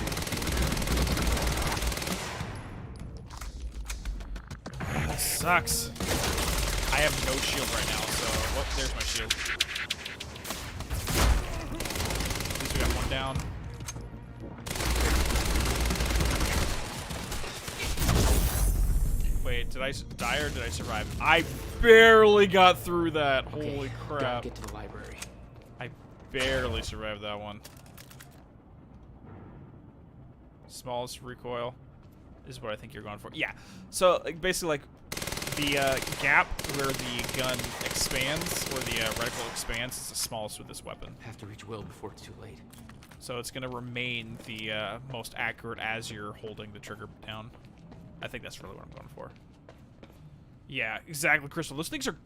That sucks. I have no shield right now, so... Oh, there's my shield. At least we got one down. Wait, did I die or did I survive? I barely got through that. Okay, Holy gotta crap. get to the library. I barely survived that one. Smallest recoil. is what I think you're going for. Yeah. So like, basically, like the gap where the gun expands, or the reticle expands, is the smallest with this weapon. Have to reach Will before it's too late. So it's gonna remain the most accurate as you're holding the trigger down. I think that's really what I'm going for. Yeah, exactly, Crystal. Those things are,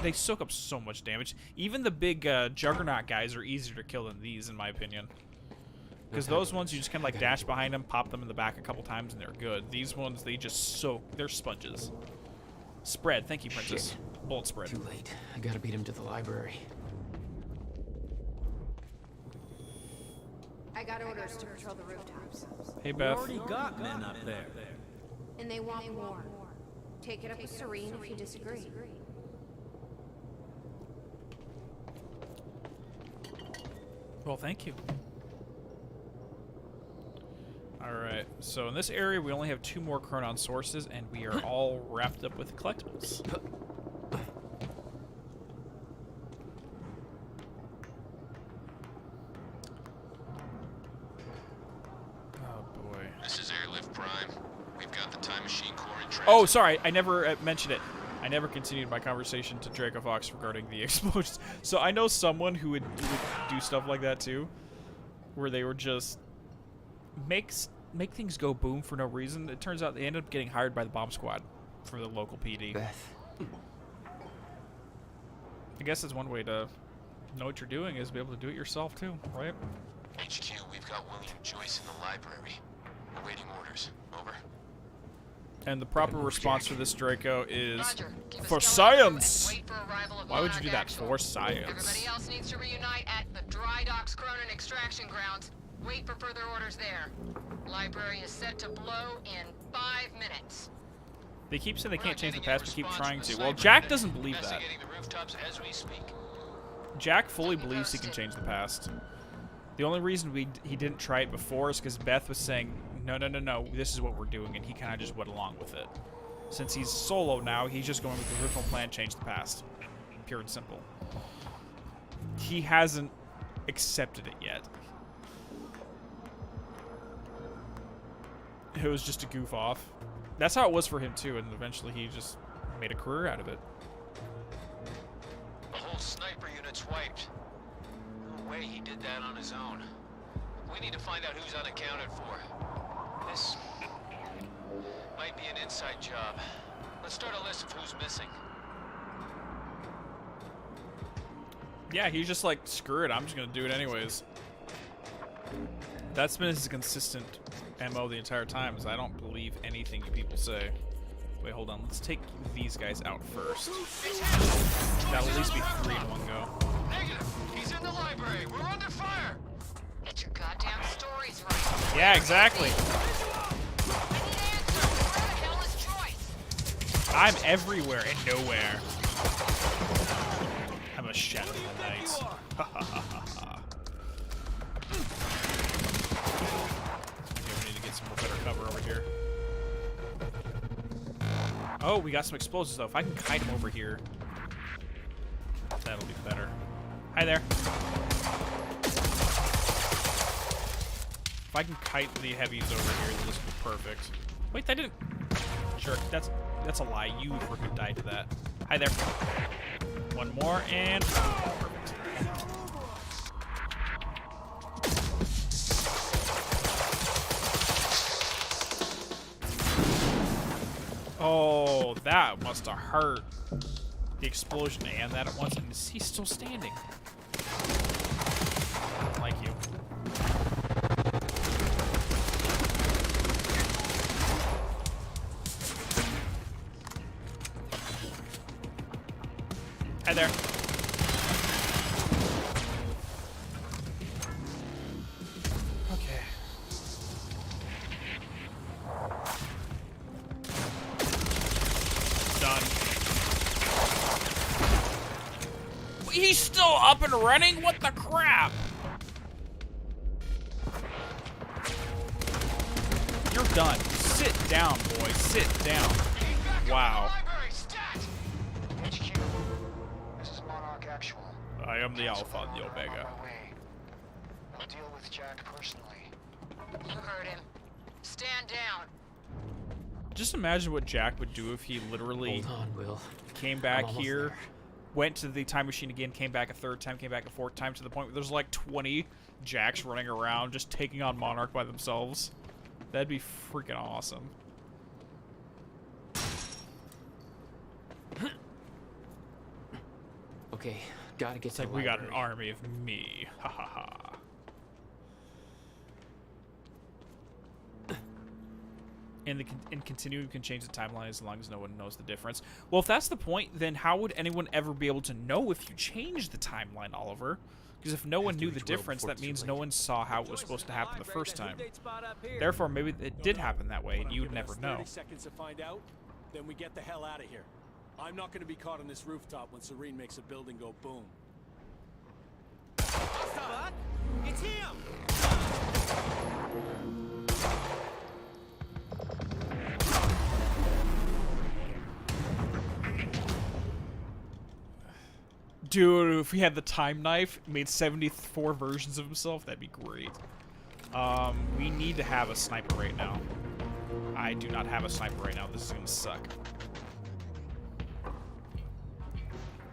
they soak up so much damage. Even the big Juggernaut guys are easier to kill than these, in my opinion. Because those ones, you just kind of like dash behind them, pop them in the back a couple times, and they're good. These ones, they just soak. They're sponges. Spread. Thank you, Princess. Shit. Bullet spread. Too late. I gotta beat him to the library. I got orders to patrol the rooftops. Hey, Beth. We already got men up there. And they want more. Take it up with Serene if you disagree. Well, thank you. Alright, so in this area we only have 2 more chronon sources, and we are all wrapped up with collectibles. Oh boy. This is Airlift Prime. We've got the time machine core in transit. Oh, sorry, I never mentioned it. I never continued my conversation to Draco Fox regarding the explosions. So I know someone who would do stuff like that too, where they would just make things go boom for no reason. It turns out they ended up getting hired by the bomb squad for the local PD. Beth. I guess that's one way to know what you're doing, is be able to do it yourself too, right? HQ, we've got William Joyce in the library. Awaiting orders. Over. And the proper response for this Draco is Roger. for science. Wait for arrival of Why would you do Monarch that? Actual. For science. Everybody else needs to reunite at the Dry Docks Chronon extraction grounds. Wait for further orders there. Library is set to blow in 5 minutes. They keep saying they can't change the past, but keep trying to. Well, Jack doesn't believe that. Investigating the rooftops as we speak. Jack fully believes he can change the past. The only reason he didn't try it before is because Beth was saying, no, this is what we're doing, and he kind of just went along with it. Since he's solo now, he's just going with the original plan, change the past. Pure and simple. He hasn't accepted it yet. It was just a goof off. That's how it was for him too, and eventually he just made a career out of it. The whole sniper unit's wiped. No way he did that on his own. We need to find out who's unaccounted for. This might be an inside job. Let's start a list of who's missing. Yeah, he's just like, screw it, I'm just gonna do it anyways. That's been his consistent MO the entire time, is I don't believe anything you people say. Wait, hold on, let's take these guys out first. That'll at least be 3 in one go. Negative! He's in the library! We're under fire! Get your goddamn stories right. Yeah, exactly. I'm everywhere and nowhere. I'm a shadow of the night. Ha ha ha ha. Okay, we need to get some more better cover over here. Oh, we got some explosives though. If I can kite them over here, that'll be better. Hi there. If I can kite the heavies over here, this will be perfect. Wait, that didn't. Jerk. That's a lie. You freaking died to that. Hi there. One more and perfect. Oh, that must have hurt. The explosion and that at once. And he's still standing. I don't like you. Hi there. Okay. Done. He's still up and running? What the crap? You're done. Sit down, boy. Sit down. Wow. HQ, this is Monarch Actual. I am the Alpha and the Omega. I'll deal with Jack personally. You heard him. Stand down. Just imagine what Jack would do if he literally Hold on, Will. came I'm back almost here, there. went to the time machine again, came back a third time, came back a fourth time, to the point where there's like 20 Jacks running around just taking on Monarch by themselves. That'd be freaking awesome. Okay, gotta get It's to like the we got an library. army of me. Ha ha ha. And continuing can change the timeline as long as no one knows the difference. Well, if that's the point, then how would anyone ever be able to know if you changed the timeline, Oliver? Because if no one knew the difference, that means no one saw how it was supposed to happen the first time. Therefore, maybe it did happen that way, and you would never know. 30 seconds to find out, then we get the hell out of here. I'm not going to be caught on this rooftop when Serene makes a building go boom. Buck, it's him! Dude, if he had the time knife, made 74 versions of himself, that'd be great. We need to have a sniper right now. I do not have a sniper right now. This is gonna suck.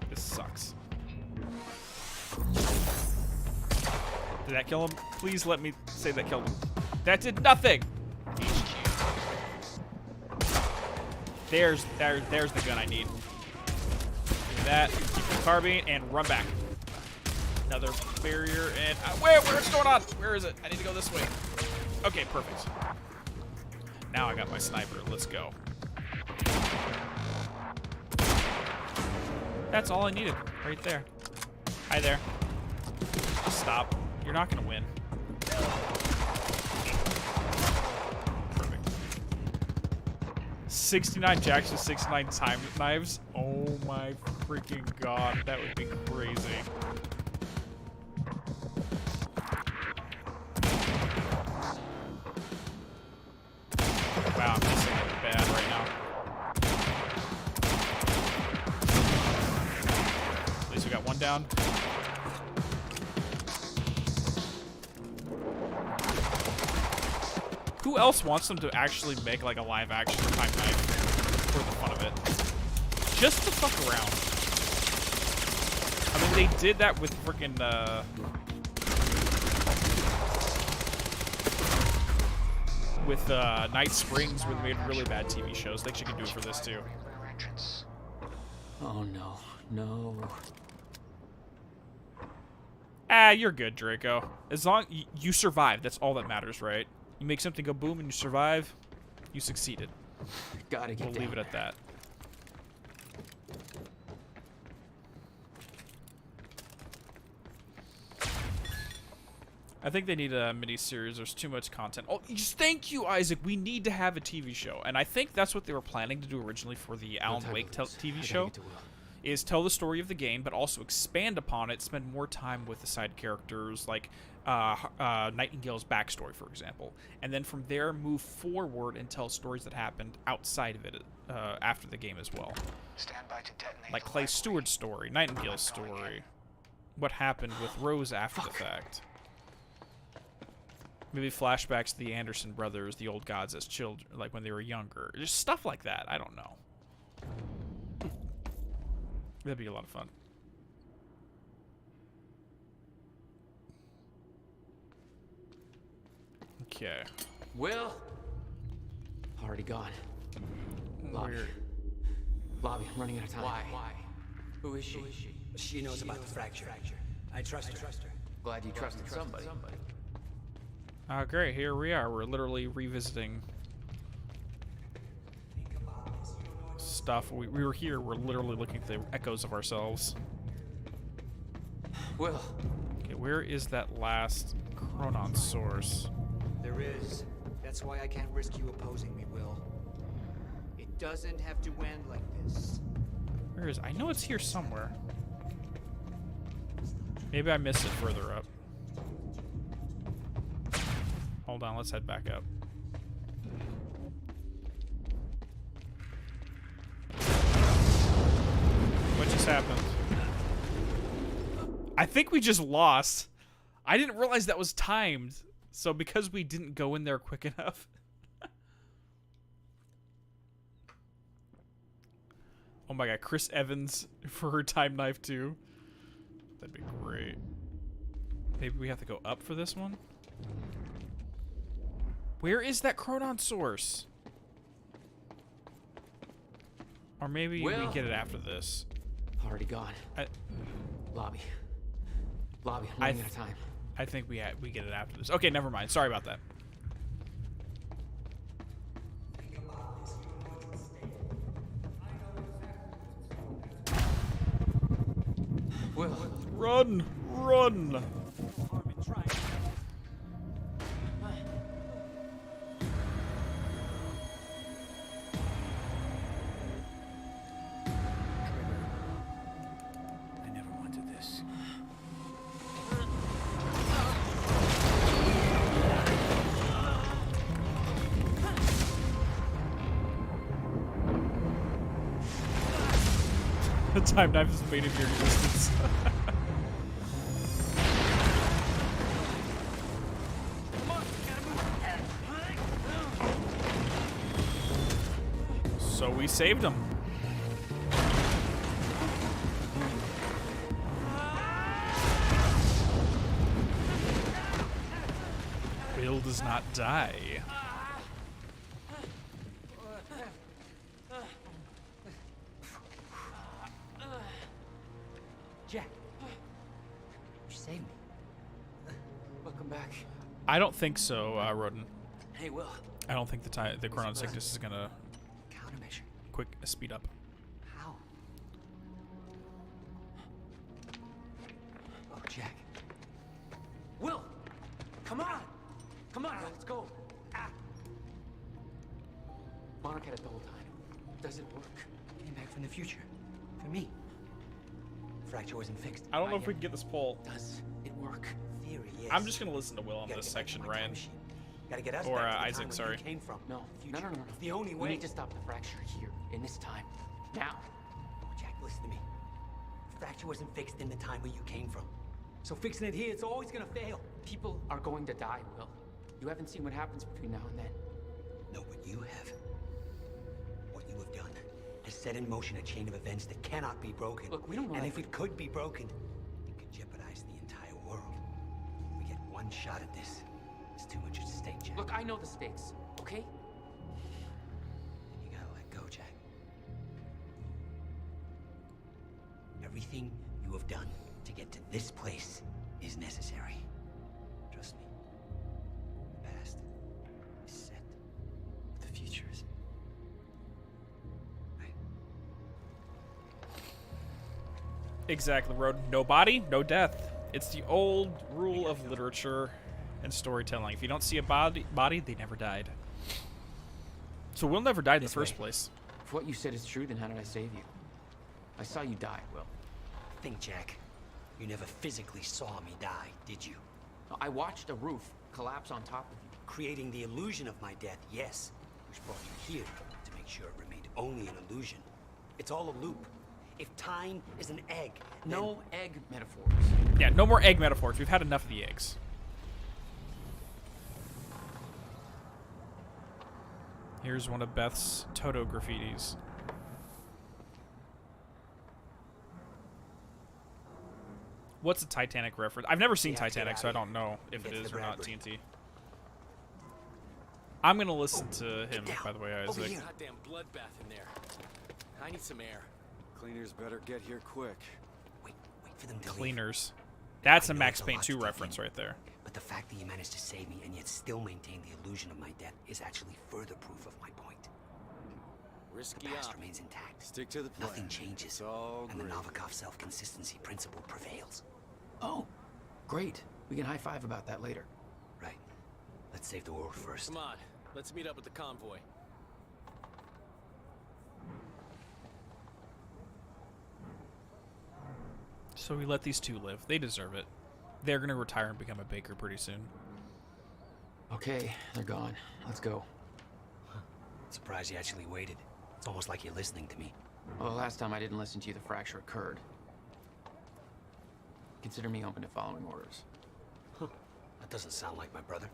This sucks. Did that kill him? Please let me say that killed him. That did nothing! There's the gun I need. Give me that. Keep the carbine and run back. Another barrier and where's going on? Where is it? I need to go this way. Okay, perfect. Now I got my sniper. Let's go. That's all I needed, right there. Hi there. Just stop. You're not gonna win. Perfect. 69 jacks with 69 time knives. Oh my freaking god, that would be crazy. Wow, I'm missing it bad right now. At least we got one down. Who else wants them to actually make like a live action time knife for the fun of it? Just to fuck around. I mean, they did that with freaking Night Springs, where they made really bad TV shows. They should do it for this too. Oh no, no. Ah, you're good, Draco. As long you survive, that's all that matters, right? You make something go boom and you survive, you succeeded. Gotta get We'll leave it at that. I think they need a mini-series. There's too much content. Oh, just thank you, Isaac. We need to have a TV show. And I think that's what they were planning to do originally for the Alan Wake TV show. Is tell the story of the game, but also expand upon it, spend more time with the side characters, like Nightingale's backstory, for example. And then from there, move forward and tell stories that happened outside of it after the game as well. Stand by to detonate. Like Clay Stewart's story, Nightingale's story, what happened with Rose after the fact. Maybe flashbacks to the Anderson brothers, the old gods as children, like when they were younger. Just stuff like that. I don't know. That'd be a lot of fun. Okay. Will? Already gone. Lobby. Weird. Lobby, I'm running out of time. Why? Who is she? She knows about the fracture. I trust her. Glad you trusted somebody. Great, here we are. We're literally revisiting stuff. We were here. We're literally looking at the echoes of ourselves. Will. Okay, where is that last chronon source? There is. That's why I can't risk you opposing me, Will. It doesn't have to end like this. Where is it? I know it's here somewhere. Maybe I missed it further up. Hold on, let's head back up. What just happened? I think we just lost. I didn't realize that was timed. So because we didn't go in there quick enough. Oh my god, Chris Evans for her time knife too. That'd be great. Maybe we have to go up for this one? Where is that chronon source? Or maybe we get it after this. Already gone. Lobby. Lobby, I'm running out of time. I think we get it after this. Okay, never mind. Sorry about that. Will. Run! Run! I never wanted this. The time knife is made of your existence. So we saved him. Bill does not die. Jack, you saved me. Welcome back. I don't think so, Rodin. Hey, Will. I don't think the chronon sickness is gonna Countermeasure. quick speed up. How? Oh, Jack. Will! Come on! Come on, let's go. Monarch had it the whole time. Does it work? Came back from the future. For me. Fracture wasn't fixed. I don't know if we can get this poll. Does it work? Theory, yes. I'm just gonna listen to Will on this section, Ryan. Gotta get us Or back to the Isaac, time where sorry. you came from. No, no. It's the only way. We need to stop the fracture here, in this time. Now. Oh, Jack, listen to me. Fracture wasn't fixed in the time where you came from. So fixing it here, it's always gonna fail. People are going to die, Will. You haven't seen what happens between now and then. No, but you have. What you have done has set in motion a chain of events that cannot be broken. Look, we don't know And that if it could be broken, it could jeopardize the entire world. We get one shot at this. There's too much at stake, Jack. Look, I know the stakes, okay? You gotta let go, Jack. Everything you have done to get to this place is necessary. Trust me. The past is set. The future is. Right? Exactly, Rodin. No body, no death. It's the old rule of literature and storytelling. If you don't see a body, they never died. So Will never died in the first place. If what you said is true, then how did I save you? I saw you die, Will. Think, Jack. You never physically saw me die, did you? I watched a roof collapse on top of you. Creating the illusion of my death, yes. Which brought you here to make sure it remained only an illusion. It's all a loop. If time is an egg, no egg metaphors. Yeah, no more egg metaphors. We've had enough of the eggs. Here's one of Beth's Toto graffitis. What's a Titanic reference? I've never seen Titanic, so I don't know if it is or not TNT. I'm gonna listen to him, by the way, Isaac. Goddamn bloodbath in there. I need some air. Cleaners better get here quick. Wait for them to Cleaners. That's a Max Payne 2 reference right there. But the fact that you managed to save me and yet still maintain the illusion of my death is actually further proof of my point. Risky the past up. remains intact. Stick to the plan. Nothing changes. And the Novikov self-consistency principle prevails. Oh, great. We can high-five about that later. Right. Let's save the world first. Come on. Let's meet up with the convoy. So we let these two live. They deserve it. They're gonna retire and become a baker pretty soon. Okay, they're gone. Let's go. Surprised you actually waited. It's almost like you're listening to me. Well, the last time I didn't listen to you, the fracture occurred. Consider me open to following orders. Huh. That doesn't sound like my brother.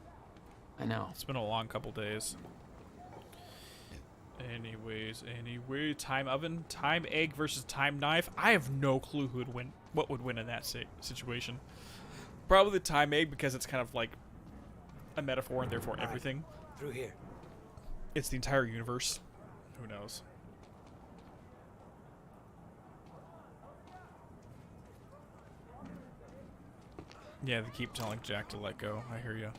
I know. It's been a long couple days. Anyway, time oven, time egg versus time knife. I have no clue who would win. What would win in that situation? Probably the time egg because it's kind of like a metaphor and therefore everything. Through here. It's the entire universe. Who knows? Yeah, they keep telling Jack to let go. I hear you.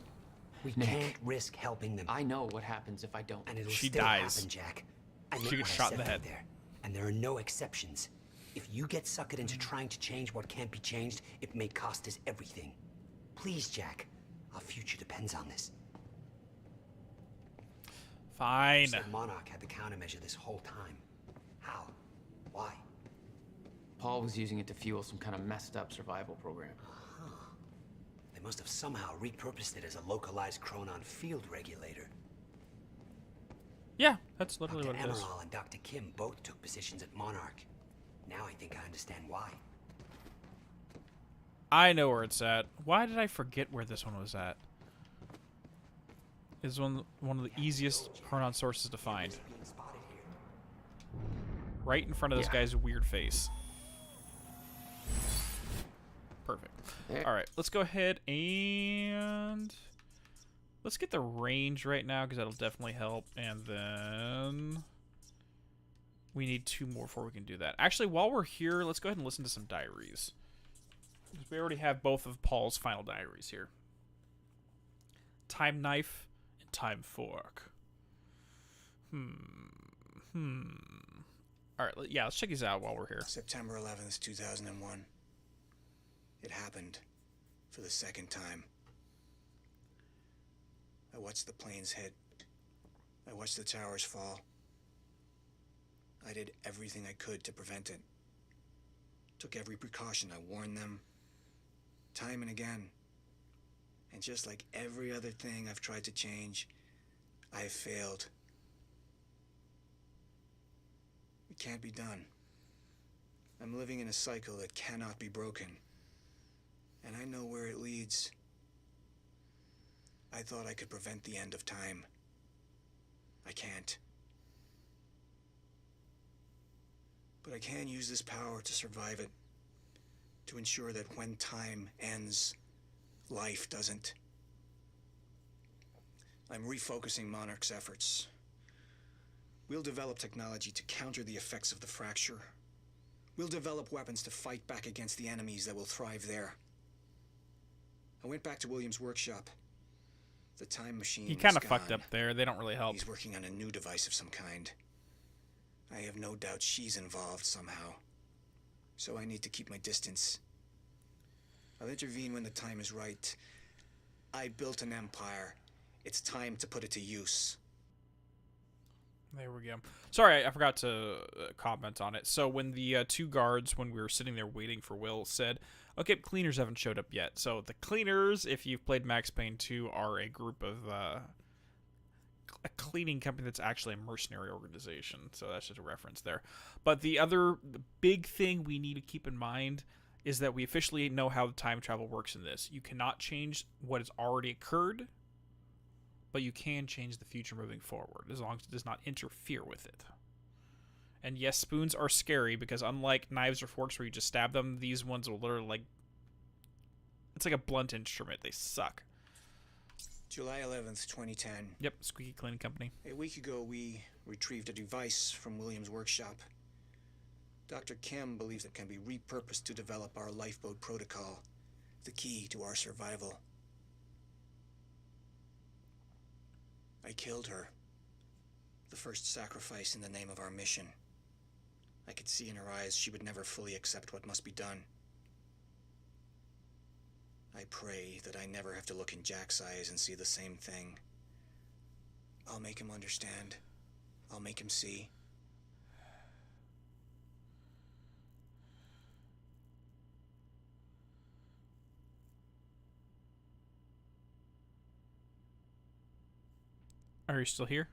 We can't risk helping them. I know what happens if I don't. And it'll She still dies. happen, Jack. I She meant gets what I shot in said the right head. there. And there are no exceptions. If you get suckered into trying to change what can't be changed, it may cost us everything. Please, Jack. Our future depends on this. Fine. So Monarch had the countermeasure this whole time. How? Why? Paul was using it to fuel some kind of messed up survival program. They must have somehow repurposed it as a localized chronon field regulator. Yeah, that's literally Dr. what it is. Emerald and Dr. Kim both took positions at Monarch. Now I think I understand why. I know where it's at. Why did I forget where this one was at? It's one of the easiest chronon sources to find. Right in front of this guy's weird face. Perfect. All right, let's go ahead and let's get the range right now because that'll definitely help. And then we need 2 more before we can do that. Actually, while we're here, let's go ahead and listen to some diaries. We already have both of Paul's final diaries here. Time knife and time fork. All right, yeah, let's check these out while we're here. September 11th, 2001. It happened for the second time. I watched the planes hit. I watched the towers fall. I did everything I could to prevent it. Took every precaution. I warned them time and again. And just like every other thing I've tried to change, I have failed. It can't be done. I'm living in a cycle that cannot be broken. And I know where it leads. I thought I could prevent the end of time. I can't. But I can use this power to survive it. To ensure that when time ends, life doesn't. I'm refocusing Monarch's efforts. We'll develop technology to counter the effects of the fracture. We'll develop weapons to fight back against the enemies that will thrive there. I went back to William's workshop. The time machine He kind of was fucked gone. up there. They don't really help. He's working on a new device of some kind. I have no doubt she's involved somehow. So I need to keep my distance. I'll intervene when the time is right. I built an empire. It's time to put it to use. There we go. Sorry, I forgot to comment on it. So when the 2 guards, when we were sitting there waiting for Will, said, okay, cleaners haven't showed up yet. So the cleaners, if you've played Max Payne 2, are a group of a cleaning company that's actually a mercenary organization. So that's just a reference there. But the other big thing we need to keep in mind is that we officially know how the time travel works in this. You cannot change what has already occurred, but you can change the future moving forward, as long as it does not interfere with it. And yes, spoons are scary, because unlike knives or forks where you just stab them, these ones will literally, like... It's like a blunt instrument. They suck. July 11th, 2010. Yep, Squeaky Cleaning Company. A week ago, we retrieved a device from William's workshop. Dr. Kim believes it can be repurposed to develop our lifeboat protocol, the key to our survival. I killed her. The first sacrifice in the name of our mission. I could see in her eyes she would never fully accept what must be done. I pray that I never have to look in Jack's eyes and see the same thing. I'll make him understand. I'll make him see. Are you still here?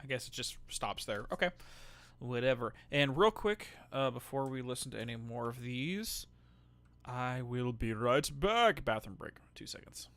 I guess it just stops there. Okay. Whatever. And real quick, before we listen to any more of these, I will be right back. Bathroom break. 2 seconds.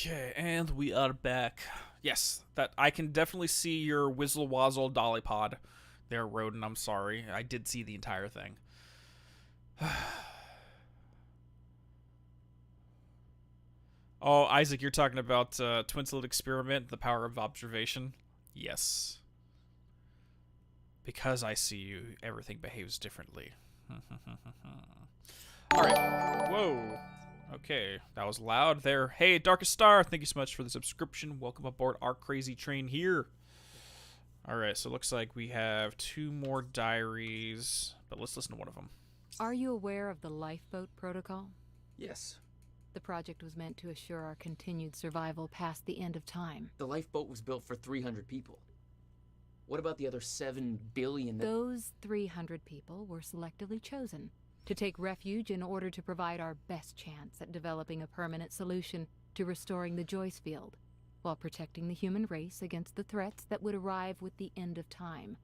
Okay, and we are back. Yes, that I can definitely see your Whizzle Wazzle Dolly Pod there, Rodin. I'm sorry. I did see the entire thing. Oh, Isaac, you're talking about Twin-Slit Experiment, the power of observation? Yes. Because I see you, everything behaves differently. Alright. Whoa. Okay, that was loud there. Hey, Darkest Star, thank you so much for the subscription. Welcome aboard our crazy train here. Alright, so it looks like we have 2 more diaries, but let's listen to one of them. Are you aware of the lifeboat protocol? Yes. The project was meant to assure our continued survival past the end of time. The lifeboat was built for 300 people. What about the other 7 billion that... Those 300 people were selectively chosen to take refuge in order to provide our best chance at developing a permanent solution to restoring the Joyce field, while protecting the human race against the threats that would arrive with the end of time.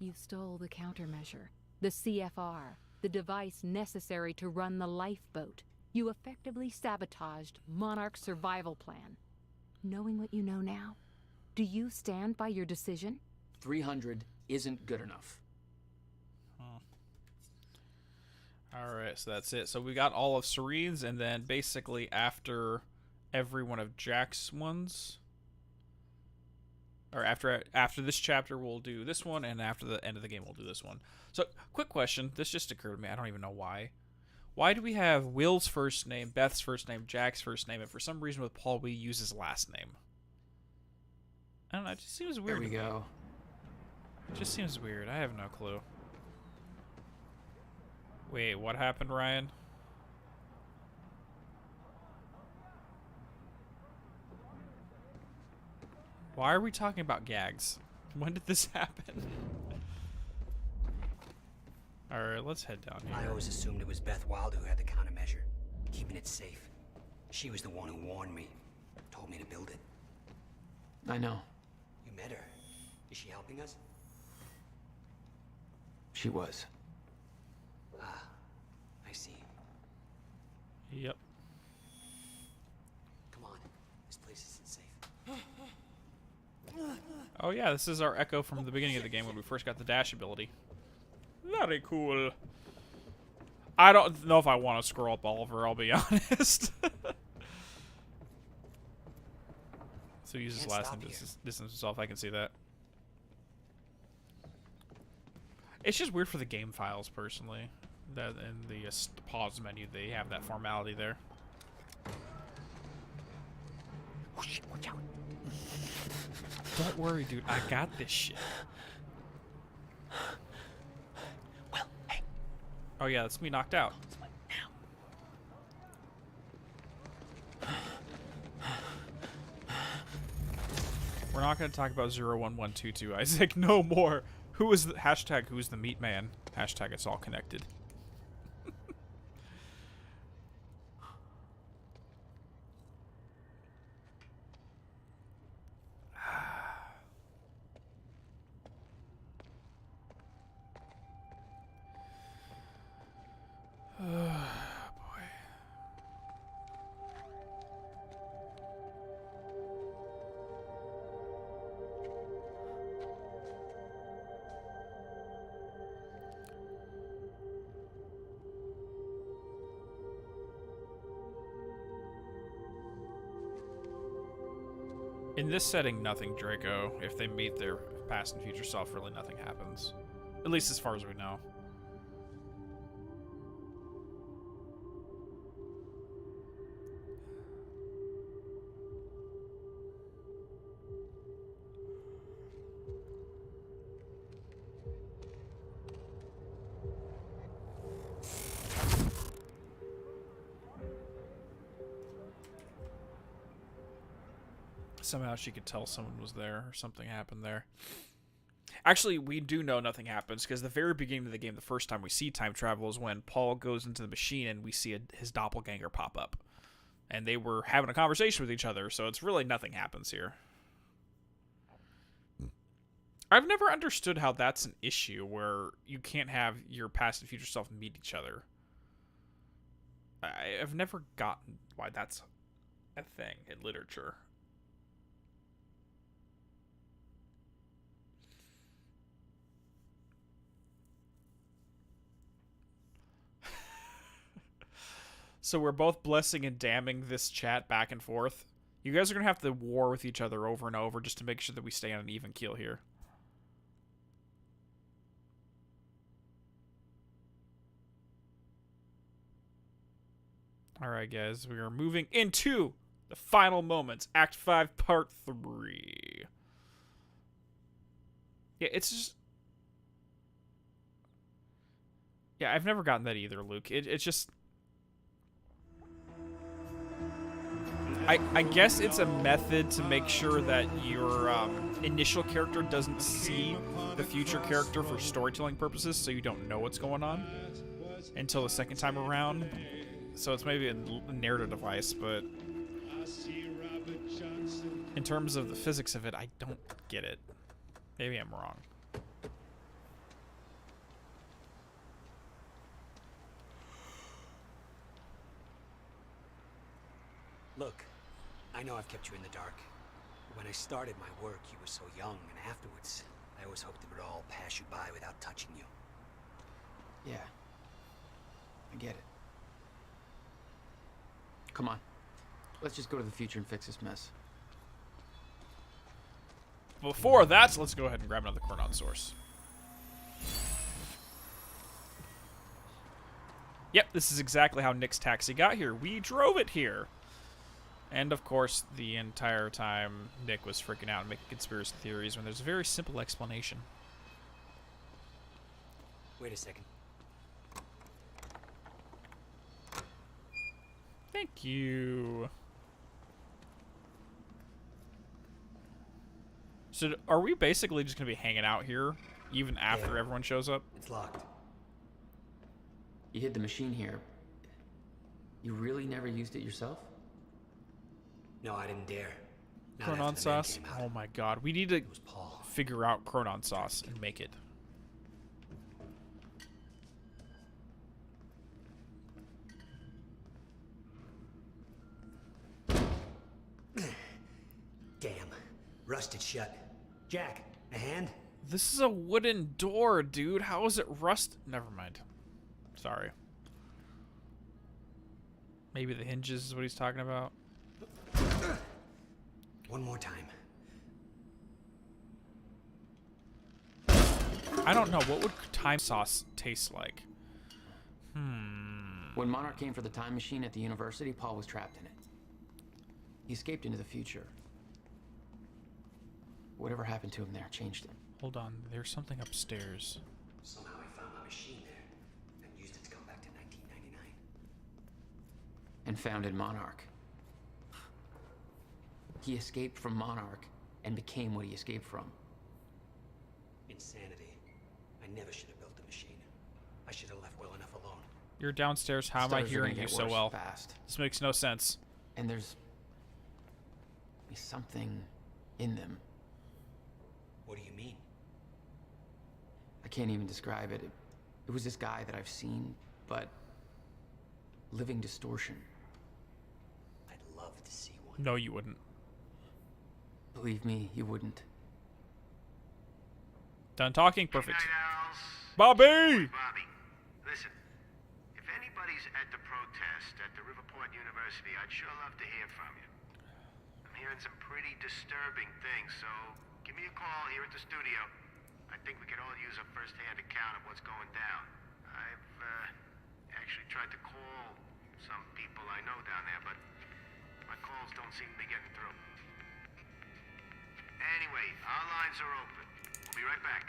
You stole the countermeasure, the CFR, the device necessary to run the lifeboat. You effectively sabotaged Monarch's survival plan. Knowing what you know now, do you stand by your decision? 300 isn't good enough. Alright, so that's it. So we got all of Serene's, and then basically after every one of Jack's ones, or after this chapter, we'll do this one, and after the end of the game, we'll do this one. So, quick question. This just occurred to me. I don't even know why. Why do we have Will's first name, Beth's first name, Jack's first name, and for some reason with Paul, we use his last name? I don't know. It just seems weird. There we go. It just seems weird. I have no clue. Wait, what happened, Ryan? Why are we talking about gags? When did this happen? Alright, let's head down here. I always assumed it was Beth Wild who had the countermeasure, keeping it safe. She was the one who warned me, told me to build it. I know. You met her. Is she helping us? She was. Ah, I see. Yep. Come on, this place isn't safe. Oh yeah, this is our echo from the beginning of the game when we first got the dash ability. Very cool. I don't know if I want to scroll up Oliver, I'll be honest. So he uses last name to distance himself, I can see that. It's just weird for the game files, personally. That in the pause menu, they have that formality there. Oh shit, watch out. Don't worry, dude. I got this shit. Well, hey. Oh yeah, that's me knocked out. We're not going to talk about 01122, Isaac. No more. Who is the hashtag? Who's the meat man? Hashtag it's all connected. In this setting, nothing, Draco. If they meet their past and future self, really nothing happens. At least as far as we know. Somehow she could tell someone was there or something happened there. Actually, we do know nothing happens because the very beginning of the game, the first time we see time travel is when Paul goes into the machine and we see his doppelganger pop up. And they were having a conversation with each other, so it's really nothing happens here. I've never understood how that's an issue where you can't have your past and future self meet each other. I've never gotten why that's a thing in literature. So we're both blessing and damning this chat back and forth. You guys are going to have to war with each other over and over just to make sure that we stay on an even keel here. Alright, guys. We are moving into the final moments. Act 5, Part 3. Yeah, it's just... Yeah, I've never gotten that either, Luke. It's just... I guess it's a method to make sure that your initial character doesn't see the future character for storytelling purposes, so you don't know what's going on until the second time around. So it's maybe a narrative device, but in terms of the physics of it, I don't get it. Maybe I'm wrong. Look, I know I've kept you in the dark. When I started my work, you were so young, and afterwards, I always hoped it would all pass you by without touching you. Yeah. I get it. Come on. Let's just go to the future and fix this mess. Before that, let's go ahead and grab another chronon source. Yep, this is exactly how Nick's taxi got here. We drove it here. And, of course, the entire time, Nick was freaking out and making conspiracy theories when there's a very simple explanation. Wait a second. Thank you. So, are we basically just going to be hanging out here, even after everyone shows up? It's locked. You hid the machine here. You really never used it yourself? No, I didn't dare. Not Chronon after the man sauce? came out. Oh my god. We need to figure out chronon sauce and make it. Damn. Rusted shut. Jack, a hand? This is a wooden door, dude. How is it rust? Never mind. Sorry. Maybe the hinges is what he's talking about. One more time. I don't know. What would time sauce taste like? When Monarch came for the time machine at the university, Paul was trapped in it. He escaped into the future. Whatever happened to him there changed him. Hold on. There's something upstairs. Somehow I found my machine there and used it to come back to 1999. And founded Monarch. He escaped from Monarch and became what he escaped from. Insanity. I never should have built the machine. I should have left well enough alone. You're downstairs. How am I Stutters are hearing gonna you get so worse well? fast. This makes no sense. And there's something in them. What do you mean? I can't even describe it. It was this guy that I've seen, but living distortion. I'd love to see one. No, you wouldn't. Believe me, you wouldn't. Done talking? Perfect. Good night, Owls. Bobby! Bobby, listen. If anybody's at the protest at the Riverport University, I'd sure love to hear from you. I'm hearing some pretty disturbing things, so give me a call here at the studio. I think we could all use a first-hand account of what's going down. I've actually tried to call some people I know down there, but my calls don't seem to be getting through. Anyway, our lines are open. We'll be right back.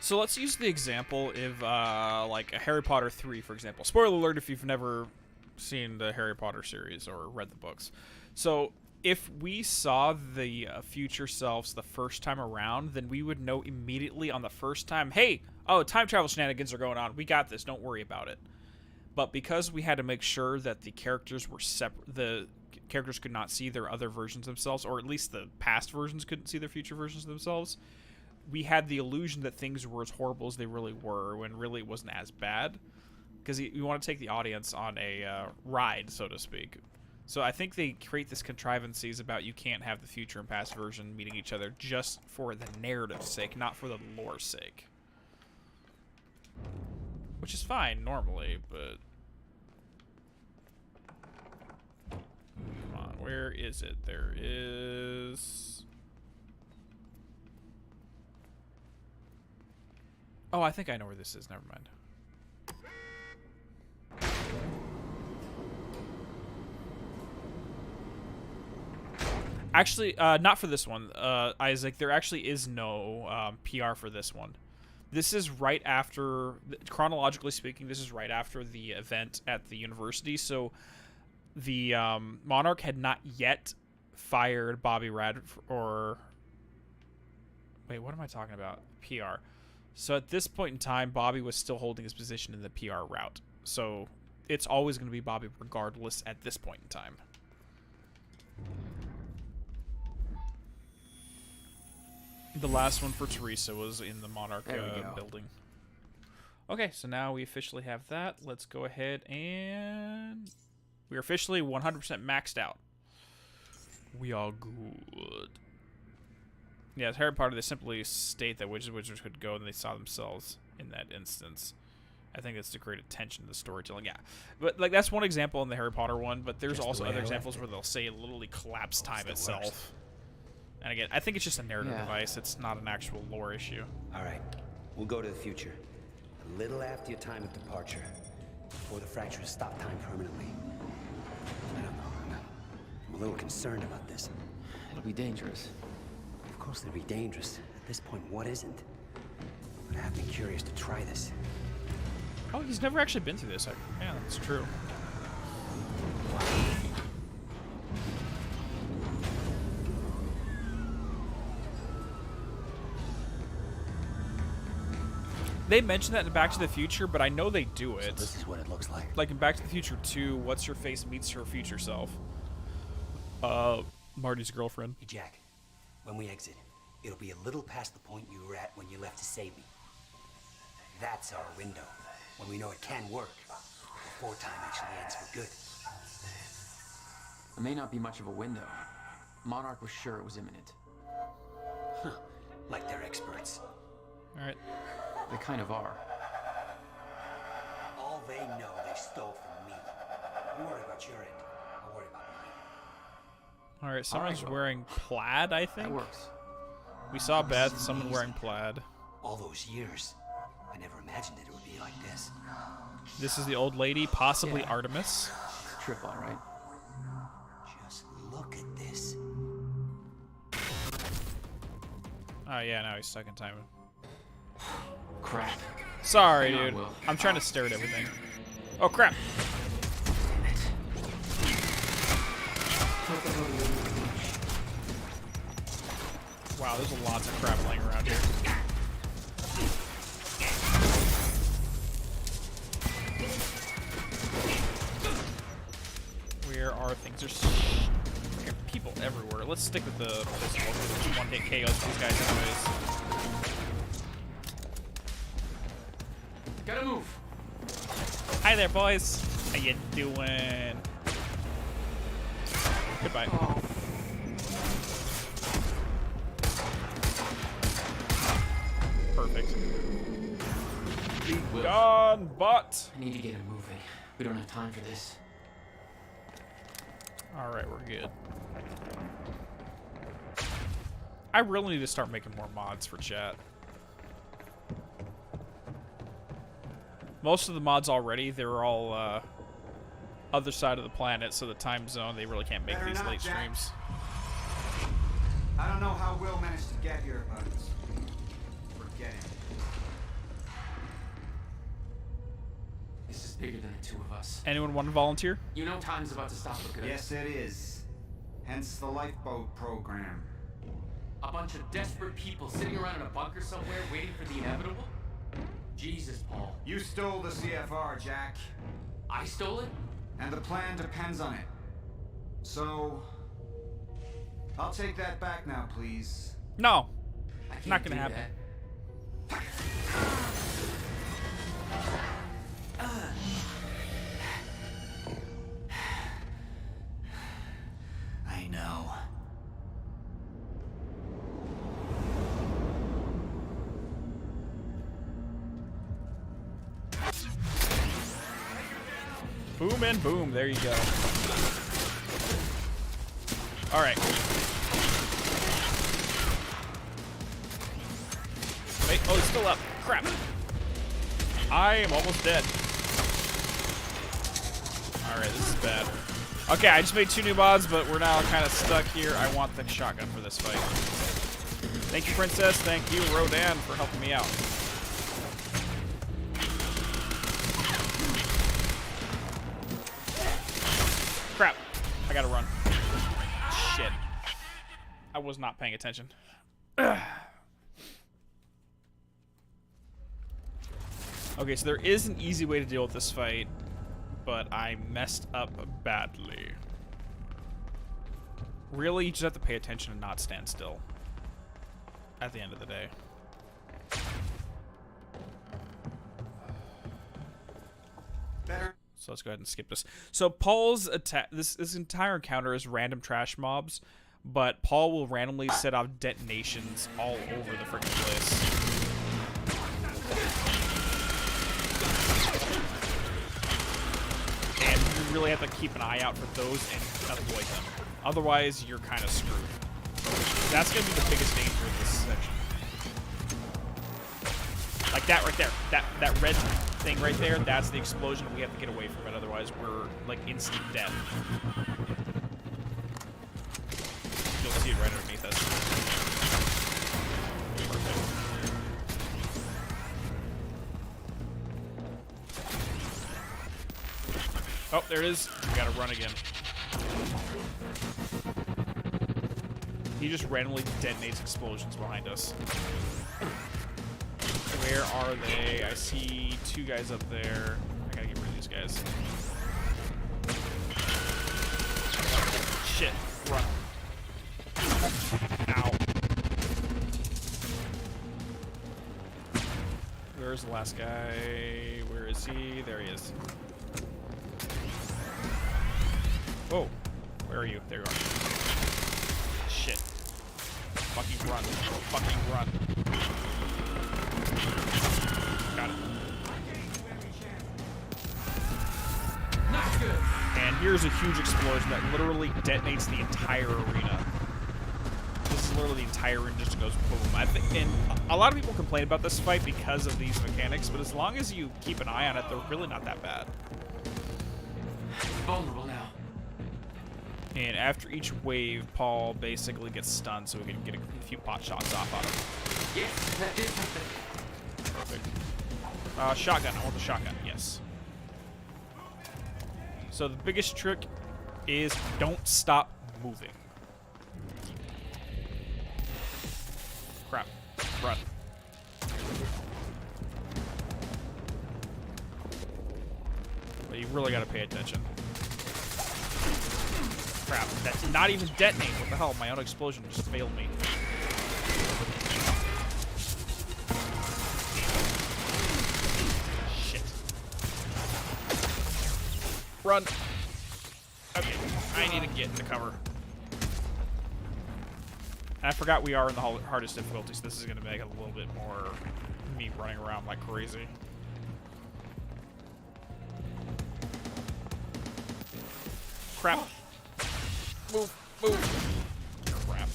So let's use the example of, like, a Harry Potter 3, for example. Spoiler alert if you've never seen the Harry Potter series or read the books. So, if we saw the future selves the first time around, then we would know immediately on the first time, hey, oh, time travel shenanigans are going on. We got this. Don't worry about it. But because we had to make sure that the characters were separate, the characters could not see their other versions of themselves, or at least the past versions couldn't see their future versions of themselves, we had the illusion that things were as horrible as they really were, when really it wasn't as bad. Because you want to take the audience on a ride, so to speak. So I think they create this contrivances about you can't have the future and past version meeting each other just for the narrative's sake, not for the lore's sake. Which is fine normally, but... Come on, where is it? There is... Oh, I think I know where this is. Never mind. Actually, not for this one, Isaac. There actually is no PR for this one. This is right after, chronologically speaking, this is right after the event at the university. So the Monarch had not yet fired Bobby or... Wait, what am I talking about? PR. So at this point in time, Bobby was still holding his position in the PR route. So it's always going to be Bobby regardless at this point in time. The last one for Theresa was in the Monarch building. Okay, so now we officially have that. Let's go ahead and... We're officially 100% maxed out. We are good. Yeah, as Harry Potter, they simply state that wizards could go and they saw themselves in that instance. I think that's to create attention to the storytelling. Yeah, but like that's one example in the Harry Potter one, but there's also other examples where they'll say literally collapse time itself. And again, I think it's just a narrative device. It's not an actual lore issue. All right, we'll go to the future. A little after your time of departure. Before the fractures stop time permanently. I don't know. I'm a little concerned about this. It'll be dangerous. Of course it'll be dangerous. At this point, what isn't? But I have been curious to try this. Oh, he's never actually been through this. Yeah, that's true. They mentioned that in Back to the Future, but I know they do it. So this is what it looks like. Like in Back to the Future 2, What's-Her-Face meets her future self. Marty's girlfriend. Hey, Jack. When we exit, it'll be a little past the point you were at when you left to save me. That's our window. When we know it can work. Before time actually ends for good. It may not be much of a window. Monarch was sure it was imminent. Huh. Like they're experts. Alright. They kind of are. All they know they stole from me. You worry about your end. I'll worry about mine. Alright, someone's wearing plaid, I think? That works. We saw Beth, someone wearing plaid. All those years, I never imagined it would be like this. This is the old lady, possibly Artemis. Trip, all right. Just look at this. Oh yeah, now he's stuck in time. Crap. Sorry, dude. I'm trying to stare at everything. Oh crap. Wow, there's lots of crap laying around here. Where are things? There's freaking people everywhere. Let's stick with the pistol. There's one hit KOs for these guys anyways. Gotta move. Hi there, boys. How you doing? Goodbye. Oh. Perfect. Be gone, but. I need to get him moving. We don't have time for this. Alright, we're good. I really need to start making more mods for chat. Most of the mods already, they're all other side of the planet, so the time zone, they really can't make Fair these enough, late Jack. streams. I don't know how Will managed to get here, but forget it. This is bigger than the two of us. Anyone want to volunteer? You know time's about to stop for good. Yes, it is. Hence the lifeboat program. A bunch of desperate people sitting around in a bunker somewhere waiting for the inevitable? Jesus, Paul. You stole the CFR, Jack. I stole it? And the plan depends on it. So, I'll take that back now, please. No. I can't Not gonna do happen. that. now. Boom and boom. There you go. All right. Wait. Oh, he's still up. Crap. I am almost dead. All right, this is bad. Okay, I just made 2 new mods, but we're now kind of stuck here. I want the shotgun for this fight. Thank you, Princess. Thank you, Rodan, for helping me out. Crap. I gotta run. Shit. I was not paying attention. Okay, so there is an easy way to deal with this fight, but I messed up badly. Really, you just have to pay attention and not stand still at the end of the day. So let's go ahead and skip this. So Paul's attack, this entire encounter is random trash mobs, but Paul will randomly set off detonations all over the freaking place. And you really have to keep an eye out for those and avoid them. Otherwise, you're kind of screwed. That's going to be the biggest danger in this section. Like that right there. That red thing right there, that's the explosion. We have to get away from it. Otherwise, we're like instant death. You'll see it right underneath us. Perfect. Oh, there it is. We gotta run again. He just randomly detonates explosions behind us. Where are they? I see 2 guys up there. I gotta get rid of these guys. Shit. Run. Ow. Where's the last guy? Where is he? There he is. Whoa. Where are you? There you are. Shit. Fucking run. Fucking run. Got it. Not good. And here's a huge explosion that literally detonates the entire arena. This is literally the entire arena just goes boom. I think, and a lot of people complain about this fight because of these mechanics, but as long as you keep an eye on it, they're really not that bad. Vulnerable now. And after each wave, Paul basically gets stunned so we can get a few pot shots off on him. Yes, that did something. Perfect. Shotgun. I want the shotgun. Yes. So the biggest trick is don't stop moving. Crap. Run. But you really gotta pay attention. Crap. That's not even detonating. What the hell? My own explosion just failed me. Shit. Run. Okay. I need to get into cover. And I forgot we are in the hardest difficulty, so this is going to make it a little bit more me running around like crazy. Crap. Move, move. Crap.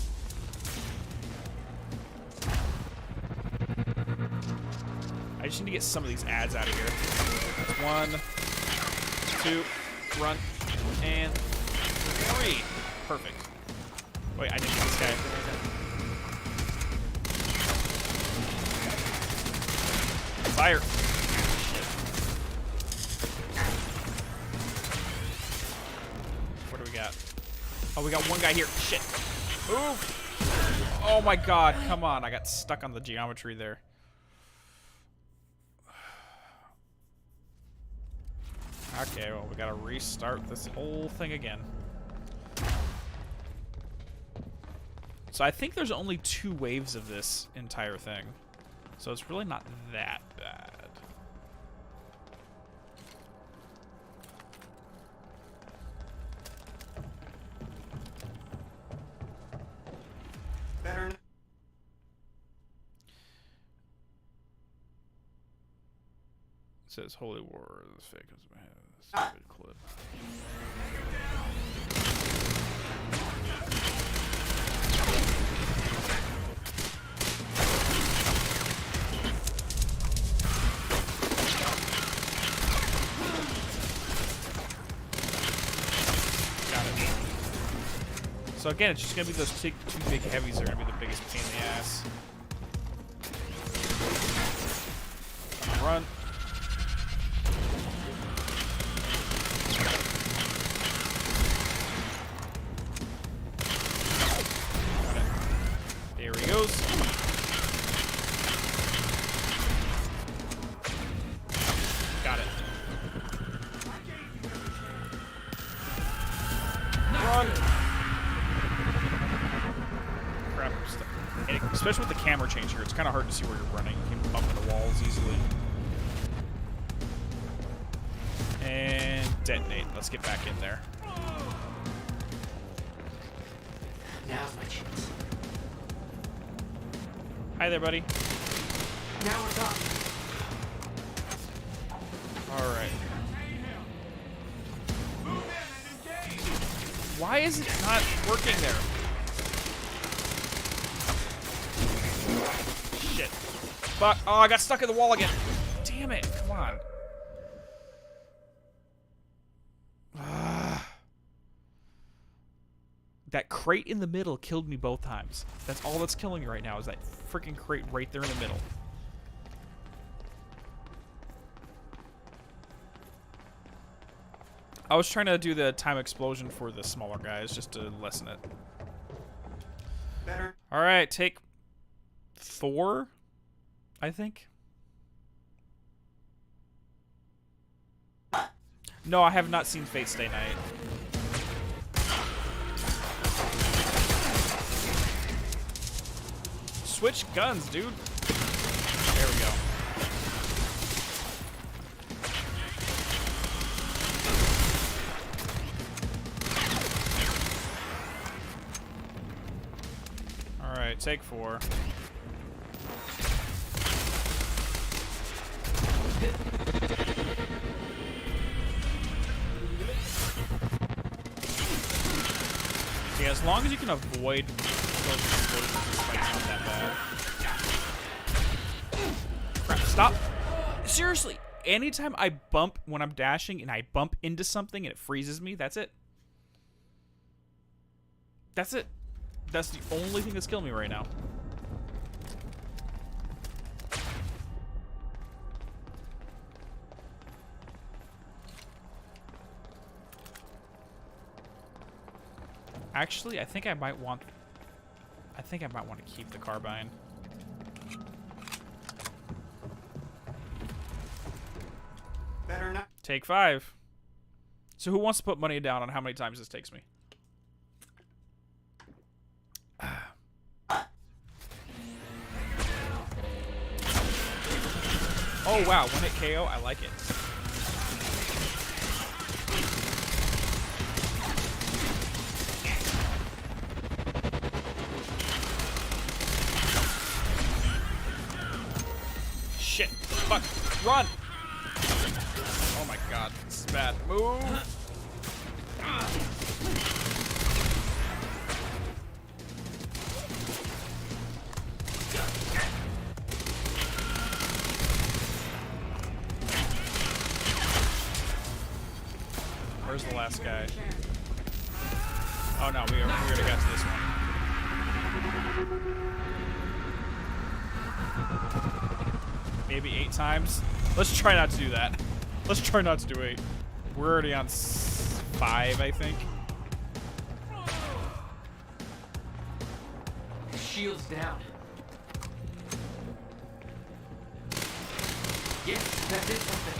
I just need to get some of these ads out of here. That's 1, 2, run, and 3. Perfect. Wait, I didn't get this guy. Fire. Shit. What do we got? Oh, we got one guy here. Shit. Move. Oh my god, come on. I got stuck on the geometry there. Okay, well, we gotta restart this whole thing again. So I think there's only 2 waves of this entire thing. So it's really not that bad. says Holy War. This fake stupid clip. Got it. So again, it's just gonna be those two big heavies that are gonna be the biggest pain in the ass. Run. There he goes. Got it. Run. Crap, I'm stuck. And especially with the camera change here, it's kind of hard to see where you're running. You can bump into walls easily. And detonate. Let's get back in there. Now's my chance. Hi there, buddy. Now we're talking. All right. Why is it not working there? Shit. Fuck. Oh, I got stuck in the wall again. Damn it. Come on. That crate in the middle killed me both times. That's all that's killing me right now is that freaking crate right there in the middle. I was trying to do the time explosion for the smaller guys just to lessen it. Better. All right, take 4, I think. No, I have not seen Fate Stay Night. Switch guns, dude. There we go. All right, take 4. Yeah, as long as you can avoid those explosions, it's like not that bad. Crap, stop. Seriously, anytime I bump when I'm dashing and I bump into something and it freezes me, that's it. That's it. That's the only thing that's killing me right now. Actually, I think I might want to keep the carbine. Better not. Take 5. So who wants to put money down on how many times this takes me? Oh wow, 1-hit KO, I like it. Shit. Fuck. Run! Oh my god. This is bad. Move! Where's the last guy? Oh no, we already got to this one. Maybe 8 times. Let's try not to do that. Let's try not to do 8. We're already on 5, I think. Shield's down. Yes, that did something.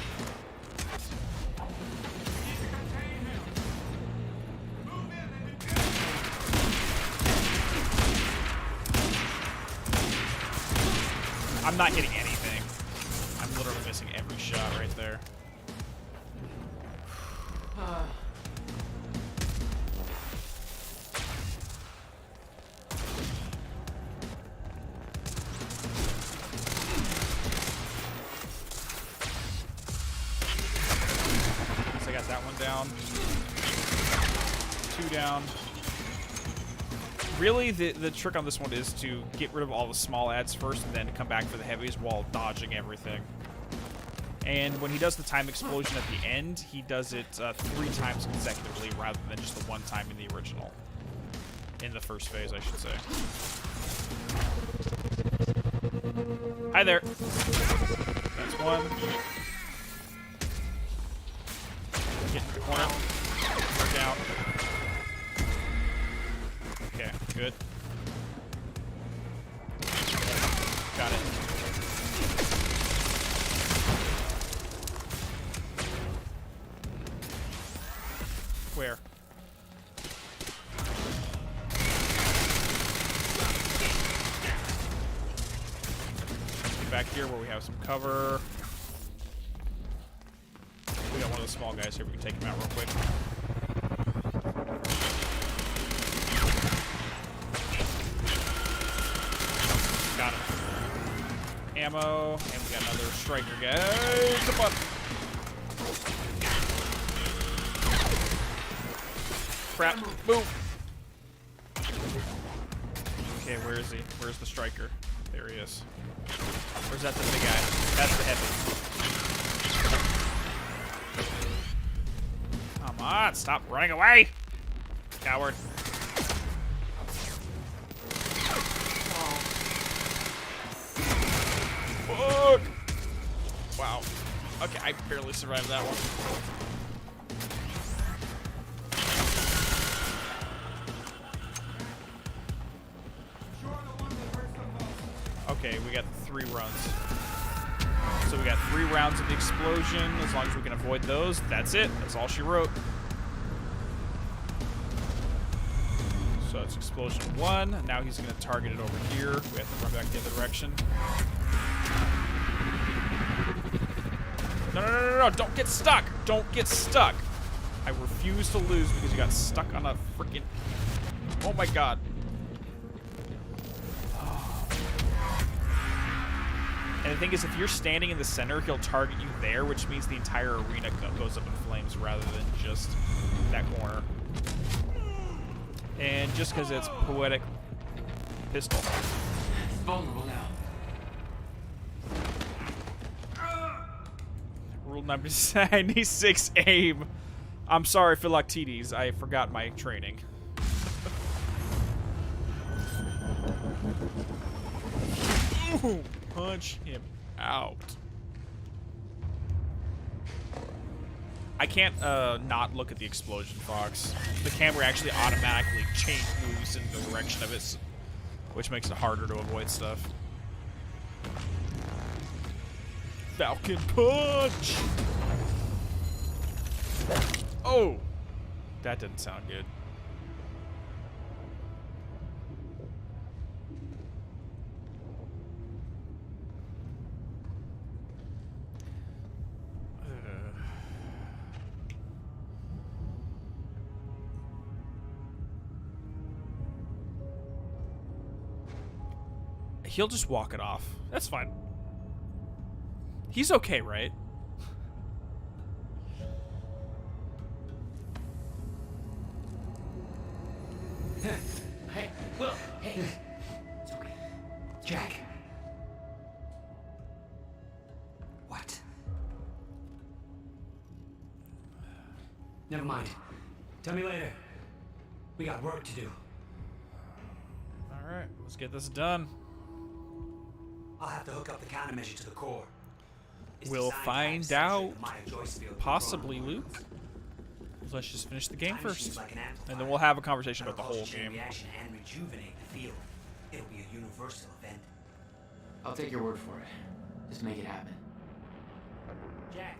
I'm not hitting anything. I'm literally missing every shot right there. down. Really, the trick on this one is to get rid of all the small ads first and then come back for the heavies while dodging everything. And when he does the time explosion at the end, he does it 3 times consecutively rather than just the 1 time in the original. In the first phase, I should say. Hi there. That's one. Get in the corner. We're down. Okay, good. Got it. Where? Get back here where we have some cover. We got one of the small guys here. We can take him out real quick. Got him. Ammo, and we got another striker guy. Come on. Crap. Move. Okay, where is he? Where's the striker? There he is. Or is that the big guy? That's the heavy. Come on, stop running away! Coward. Fuck! Wow. Okay, I barely survived that one. Okay, we got 3 runs. So we got 3 rounds of the explosion. As long as we can avoid those, that's it. That's all she wrote. So it's explosion 1. Now he's going to target it over here. We have to run back the other direction. No, no, no, no, no. Don't get stuck. Don't get stuck. I refuse to lose because you got stuck on a freaking... Oh my god. And the thing is, if you're standing in the center, he'll target you there, which means the entire arena goes up in flames rather than just that corner. And just because it's poetic pistol. It's vulnerable now. Rule number 96, aim. I'm sorry, Philoctetes. I forgot my training. Ooh. Punch him out. I can't not look at the explosion, Fox. The camera actually automatically moves in the direction of it, which makes it harder to avoid stuff. Falcon punch! Oh! That didn't sound good. He'll just walk it off. That's fine. He's okay, right? Hey, Will, hey. It's okay. Jack. What? Never mind. Tell me later. We got work to do. Alright, let's get this done. I'll have to hook up the countermeasure to the core. We'll find out. Possibly, Luke. Let's just finish the game first. And then we'll have a conversation about the whole game. And rejuvenate the field. It'll be a universal event. I'll take your word for it. Just make it happen. Jack,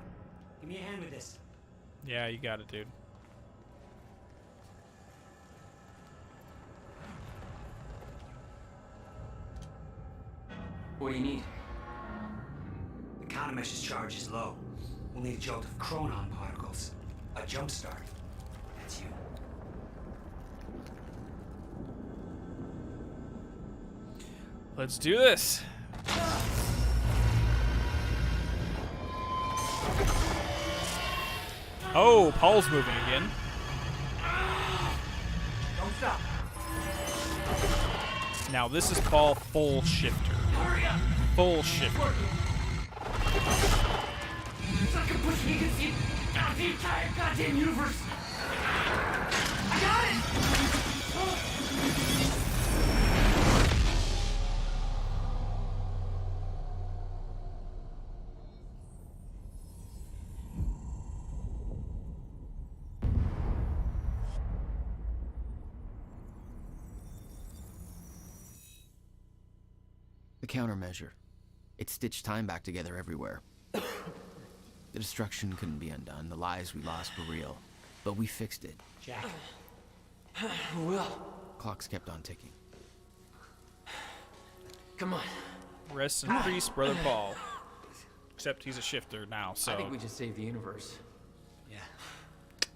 give me a hand with this. Yeah, you got it, dude. What do you need? The countermeasure's charge is low. We'll need a jolt of chronon particles. A jump start. That's you. Let's do this. Oh, Paul's moving again. Stop. Now this is Paul full shifter. Hurry up. Full shifter. It's like I'm pushing against the entire goddamn universe. I got it. The countermeasure. It stitched time back together everywhere. The destruction couldn't be undone. The lives we lost were real. But we fixed it. Jack. Will. Clocks kept on ticking. Come on. Rest in peace, Brother Paul. Except he's a shifter now, so... I think we just saved the universe. Yeah.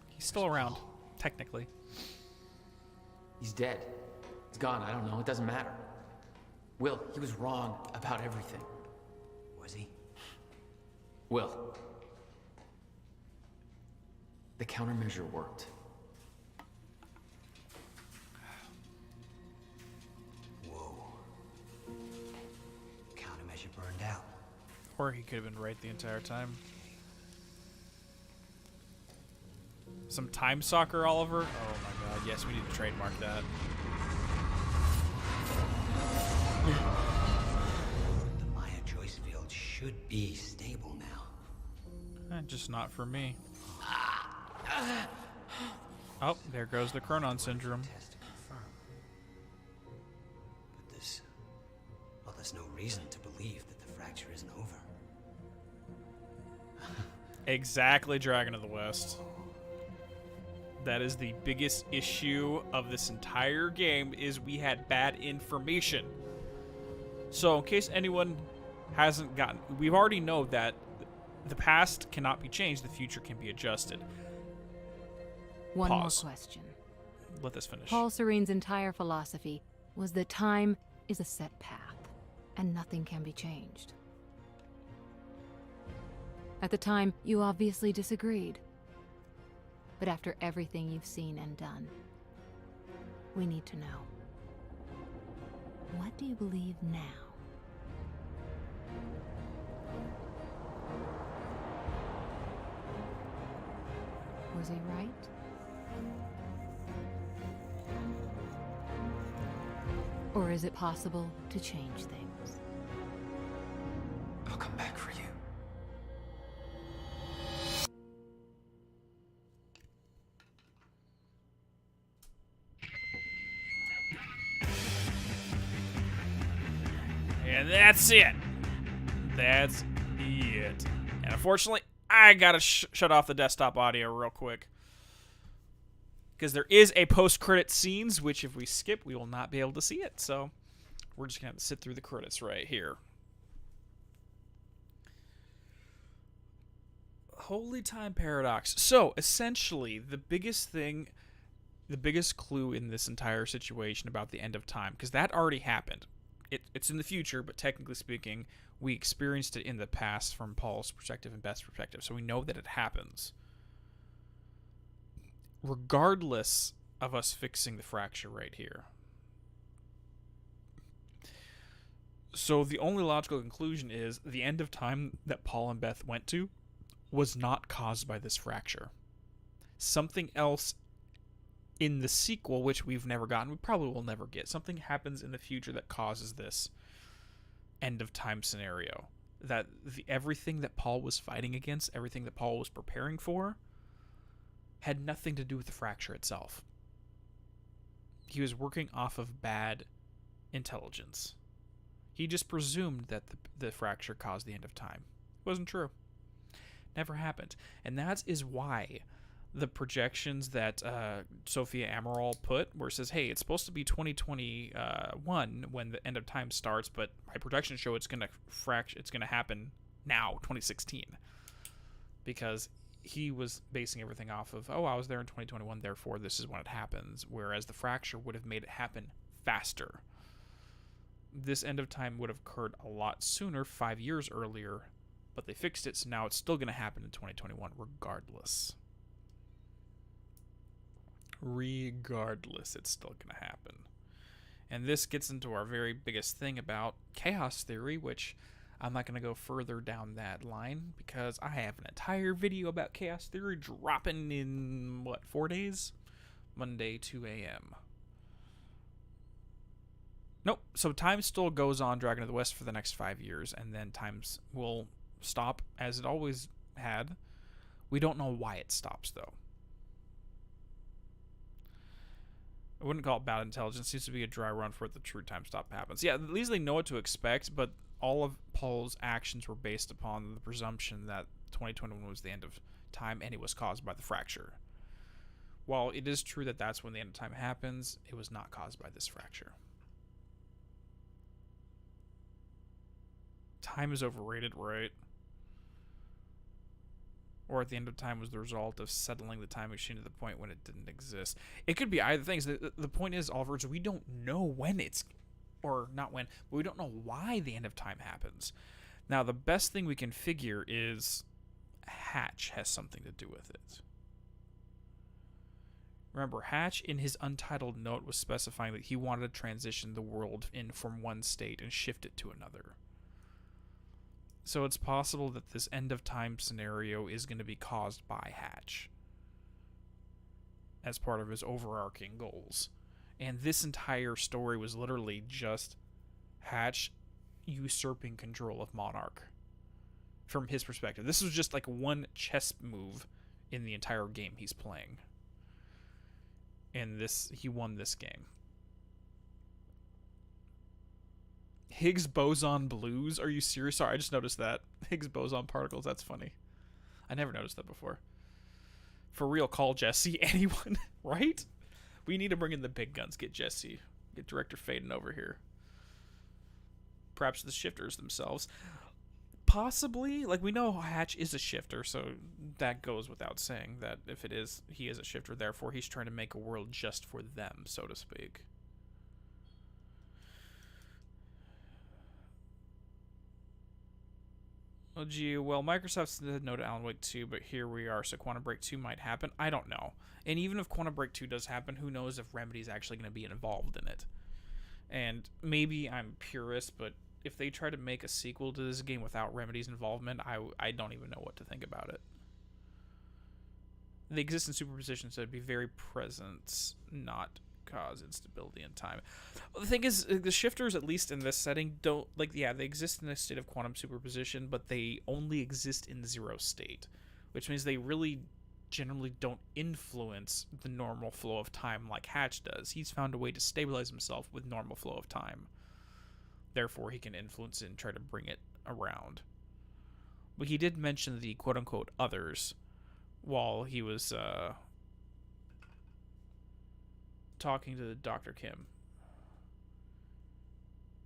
He's still around, technically. He's dead. He's gone. I don't know. It doesn't matter. Will, he was wrong about everything. Was he? Will. The countermeasure worked. Whoa. Countermeasure burned out. Or he could have been right the entire time. Some time soccer, Oliver? Oh my god, yes, we need to trademark that. The Maya Joyce field should be stable now. Just not for me. Oh, there goes the chronon syndrome. Test to confirm. But there's no reason to believe that the fracture isn't over. Exactly, Dragon of the West. That is the biggest issue of this entire game, is we had bad information. So, in case anyone hasn't gotten... We already know that the past cannot be changed, the future can be adjusted. One Pause. more question. Let this finish. Paul Serene's entire philosophy was that time is a set path, and nothing can be changed. At the time, you obviously disagreed. But after everything you've seen and done, we need to know. What do you believe now? Was he right? Or is it possible to change things? I'll come back for you. And that's it. That's it. And unfortunately, I gotta shut off the desktop audio real quick. Because there is a post-credit scenes, which if we skip, we will not be able to see it. So we're just going to have to sit through the credits right here. Holy time paradox. So essentially, the biggest thing, the biggest clue in this entire situation about the end of time, because that already happened. It's in the future, but technically speaking, we experienced it in the past from Paul's perspective and Beth's perspective. So we know that it happens. Regardless of us fixing the fracture right here. So the only logical conclusion is the end of time that Paul and Beth went to was not caused by this fracture. Something else in the sequel, which we've never gotten, we probably will never get. Something happens in the future that causes this end of time scenario. That everything that Paul was fighting against, everything that Paul was preparing for, had nothing to do with the fracture itself. He was working off of bad intelligence. He just presumed that the fracture caused the end of time. It wasn't true. Never happened. And that is why the projections that Sophia Amaral put, where it says, hey, it's supposed to be 2021 when the end of time starts, but my projections show it's going to happen now, 2016. Because he was basing everything off of, oh, I was there in 2021, therefore this is when it happens, whereas the fracture would have made it happen faster. This end of time would have occurred a lot sooner, 5 years earlier, but they fixed it, so now it's still going to happen in 2021 regardless. Regardless, it's still going to happen. And this gets into our very biggest thing about chaos theory, which I'm not going to go further down that line because I have an entire video about chaos theory dropping in, 4 days? Monday, 2 a.m. Nope. So time still goes on Dragon of the West for the next 5 years, and then times will stop as it always had. We don't know why it stops, though. I wouldn't call it bad intelligence. It seems to be a dry run for what the true time stop happens. Yeah, at least they know what to expect, but all of Paul's actions were based upon the presumption that 2021 was the end of time and it was caused by the fracture. While it is true that that's when the end of time happens, it was not caused by this fracture. Time is overrated, right? Or at the end of time was the result of settling the time machine to the point when it didn't exist. It could be either things. The point is, Oliver, is we don't know when it's, or not when, but we don't know why the end of time happens. Now, the best thing we can figure is Hatch has something to do with it. Remember, Hatch in his untitled note was specifying that he wanted to transition the world in from one state and shift it to another. So it's possible that this end of time scenario is going to be caused by Hatch as part of his overarching goals. And this entire story was literally just Hatch usurping control of Monarch from his perspective. This was just like one chess move in the entire game he's playing. And he won this game. Higgs boson blues? Are you serious? Sorry, I just noticed that. Higgs boson particles, that's funny. I never noticed that before. For real, call Jesse. Anyone, right? We need to bring in the big guns. Get Jesse. Get Director Faden over here. Perhaps the shifters themselves. Possibly. Like, we know Hatch is a shifter, so that goes without saying that if it is, he is a shifter, therefore he's trying to make a world just for them, so to speak. Oh, gee, well, Microsoft said no to Alan Wake 2, but here we are, so Quantum Break 2 might happen. I don't know. And even if Quantum Break 2 does happen, who knows if Remedy's actually going to be involved in it. And maybe I'm purist, but if they try to make a sequel to this game without Remedy's involvement, I don't even know what to think about it. The existence superposition said be very present, not cause instability in time. Well, the thing is, the shifters, at least in this setting, don't, like, yeah, they exist in a state of quantum superposition, but they only exist in zero state, which means they really generally don't influence the normal flow of time like Hatch does. He's found a way to stabilize himself with normal flow of time. Therefore, he can influence it and try to bring it around. But he did mention the quote-unquote others while he was talking to Dr. Kim.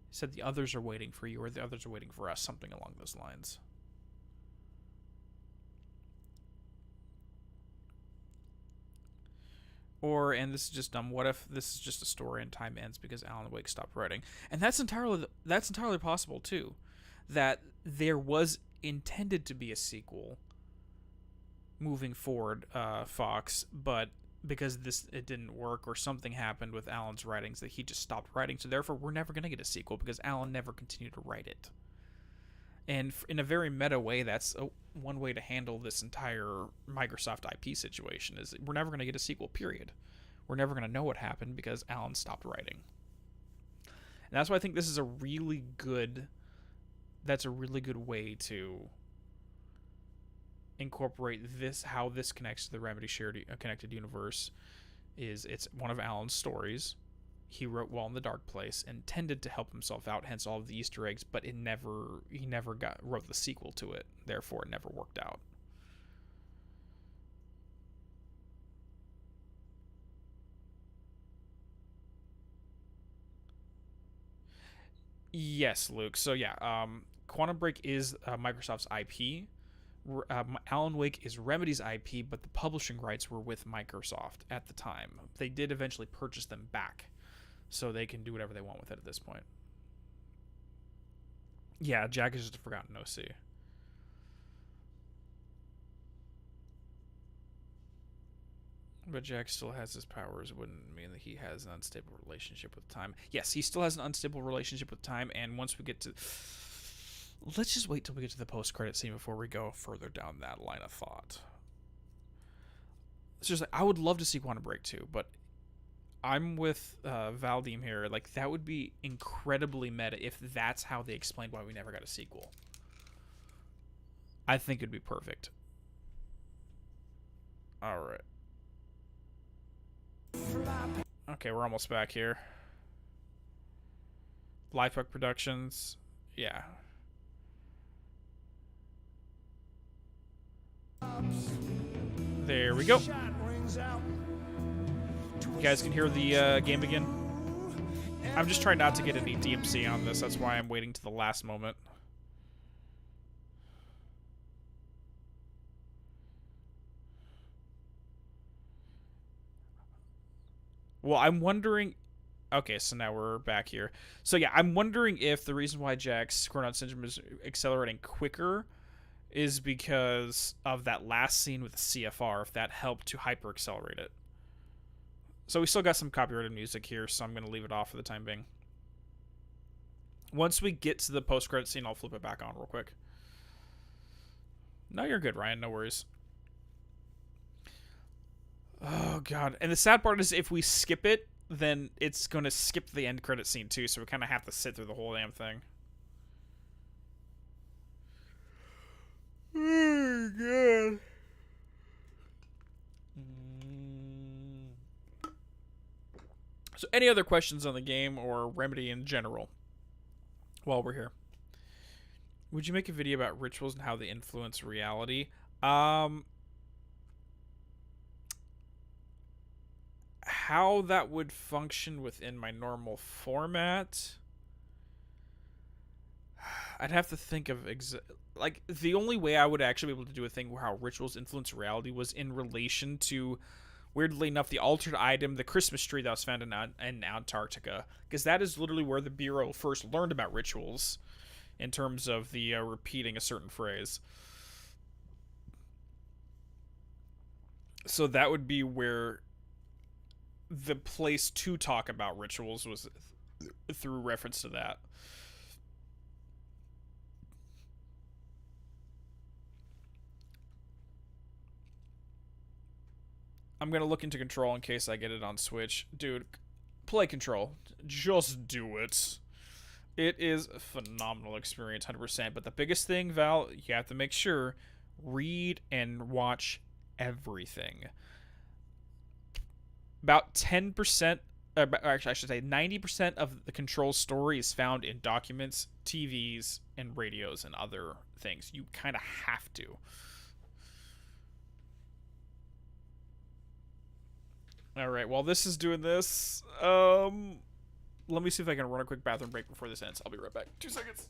He said the others are waiting for you, or the others are waiting for us, something along those lines. Or, and this is just dumb, what if this is just a story and time ends because Alan Wake stopped writing? And that's entirely possible too. That there was intended to be a sequel moving forward, Fox, but because it didn't work or something happened with Alan's writings that he just stopped writing, so therefore we're never going to get a sequel because Alan never continued to write it. And in a very meta way, that's one way to handle this entire Microsoft IP situation, is we're never going to get a sequel, period. We're never going to know what happened because Alan stopped writing. And that's why I think this is a really good way to incorporate this, how this connects to the Remedy shared connected universe. Is it's one of Alan's stories. He wrote while in the dark place and tended to help himself out, hence all of the Easter eggs, but he never wrote the sequel to it, therefore it never worked out. Yes, Luke. So yeah, Quantum Break is Microsoft's IP. Alan Wake is Remedy's IP, but the publishing rights were with Microsoft at the time. They did eventually purchase them back, so they can do whatever they want with it at this point. Yeah, Jack is just a forgotten OC. But Jack still has his powers. Wouldn't mean that he has an unstable relationship with time. Yes, he still has an unstable relationship with time. And once we get to... Let's just wait till we get to the post-credit scene before we go further down that line of thought. It's just like, I would love to see Quantum Break too, but I'm with Valdim here. Like, that would be incredibly meta if that's how they explained why we never got a sequel. I think it'd be perfect. All right. Okay, we're almost back here. Lifebuck Productions. Yeah. There we go. You guys can hear the game again. I'm just trying not to get any DMC on this. That's why I'm waiting to the last moment. Well, I'm wondering... Okay, so now we're back here. So yeah, I'm wondering if the reason why Jack's chronon syndrome is accelerating quicker is because of that last scene with the CFR, if that helped to hyper-accelerate it. So we still got some copyrighted music here, so I'm going to leave it off for the time being. Once we get to the post-credit scene, I'll flip it back on real quick. No, you're good, Ryan. No worries. Oh, God. And the sad part is if we skip it, then it's going to skip the end credit scene, too, so we kind of have to sit through the whole damn thing. Oh, God. So any other questions on the game or Remedy in general while we're here? Would you make a video about rituals and how they influence reality? How that would function within my normal format? I'd have to think of like the only way I would actually be able to do a thing where how rituals influence reality was in relation to, weirdly enough, the altered item, the Christmas tree that was found in Antarctica, because that is literally where the Bureau first learned about rituals in terms of the repeating a certain phrase. So that would be where the place to talk about rituals was through reference to that. I'm going to look into Control in case I get it on Switch. Dude, play Control. Just do it. It is a phenomenal experience, 100%. But the biggest thing, Val, you have to make sure, read and watch everything. About 10%, actually I should say 90% of the Control story is found in documents, TVs, and radios and other things. You kind of have to. Alright, while this is doing this, let me see if I can run a quick bathroom break before this ends. I'll be right back. 2 seconds.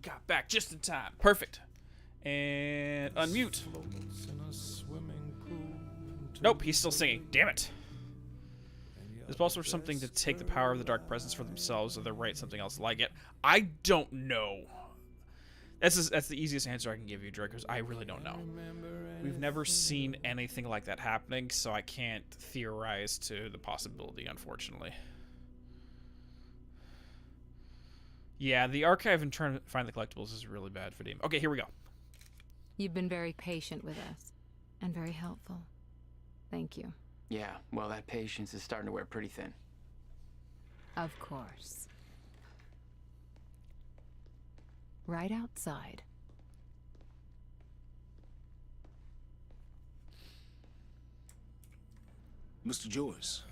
Got back just in time. Perfect. And unmute. Nope, he's still singing. Damn it. There's also something to take the power of the dark presence for themselves, or they write something else like it. I don't know. That's the easiest answer I can give you, Drake, because I really don't know. We've never seen anything like that happening, so I can't theorize to the possibility, unfortunately. Yeah, the archive and trying to find the collectibles is really bad for Dean. Okay, here we go. You've been very patient with us, and very helpful. Thank you. Yeah, well, that patience is starting to wear pretty thin. Of course. Right outside. Mr. Joyce.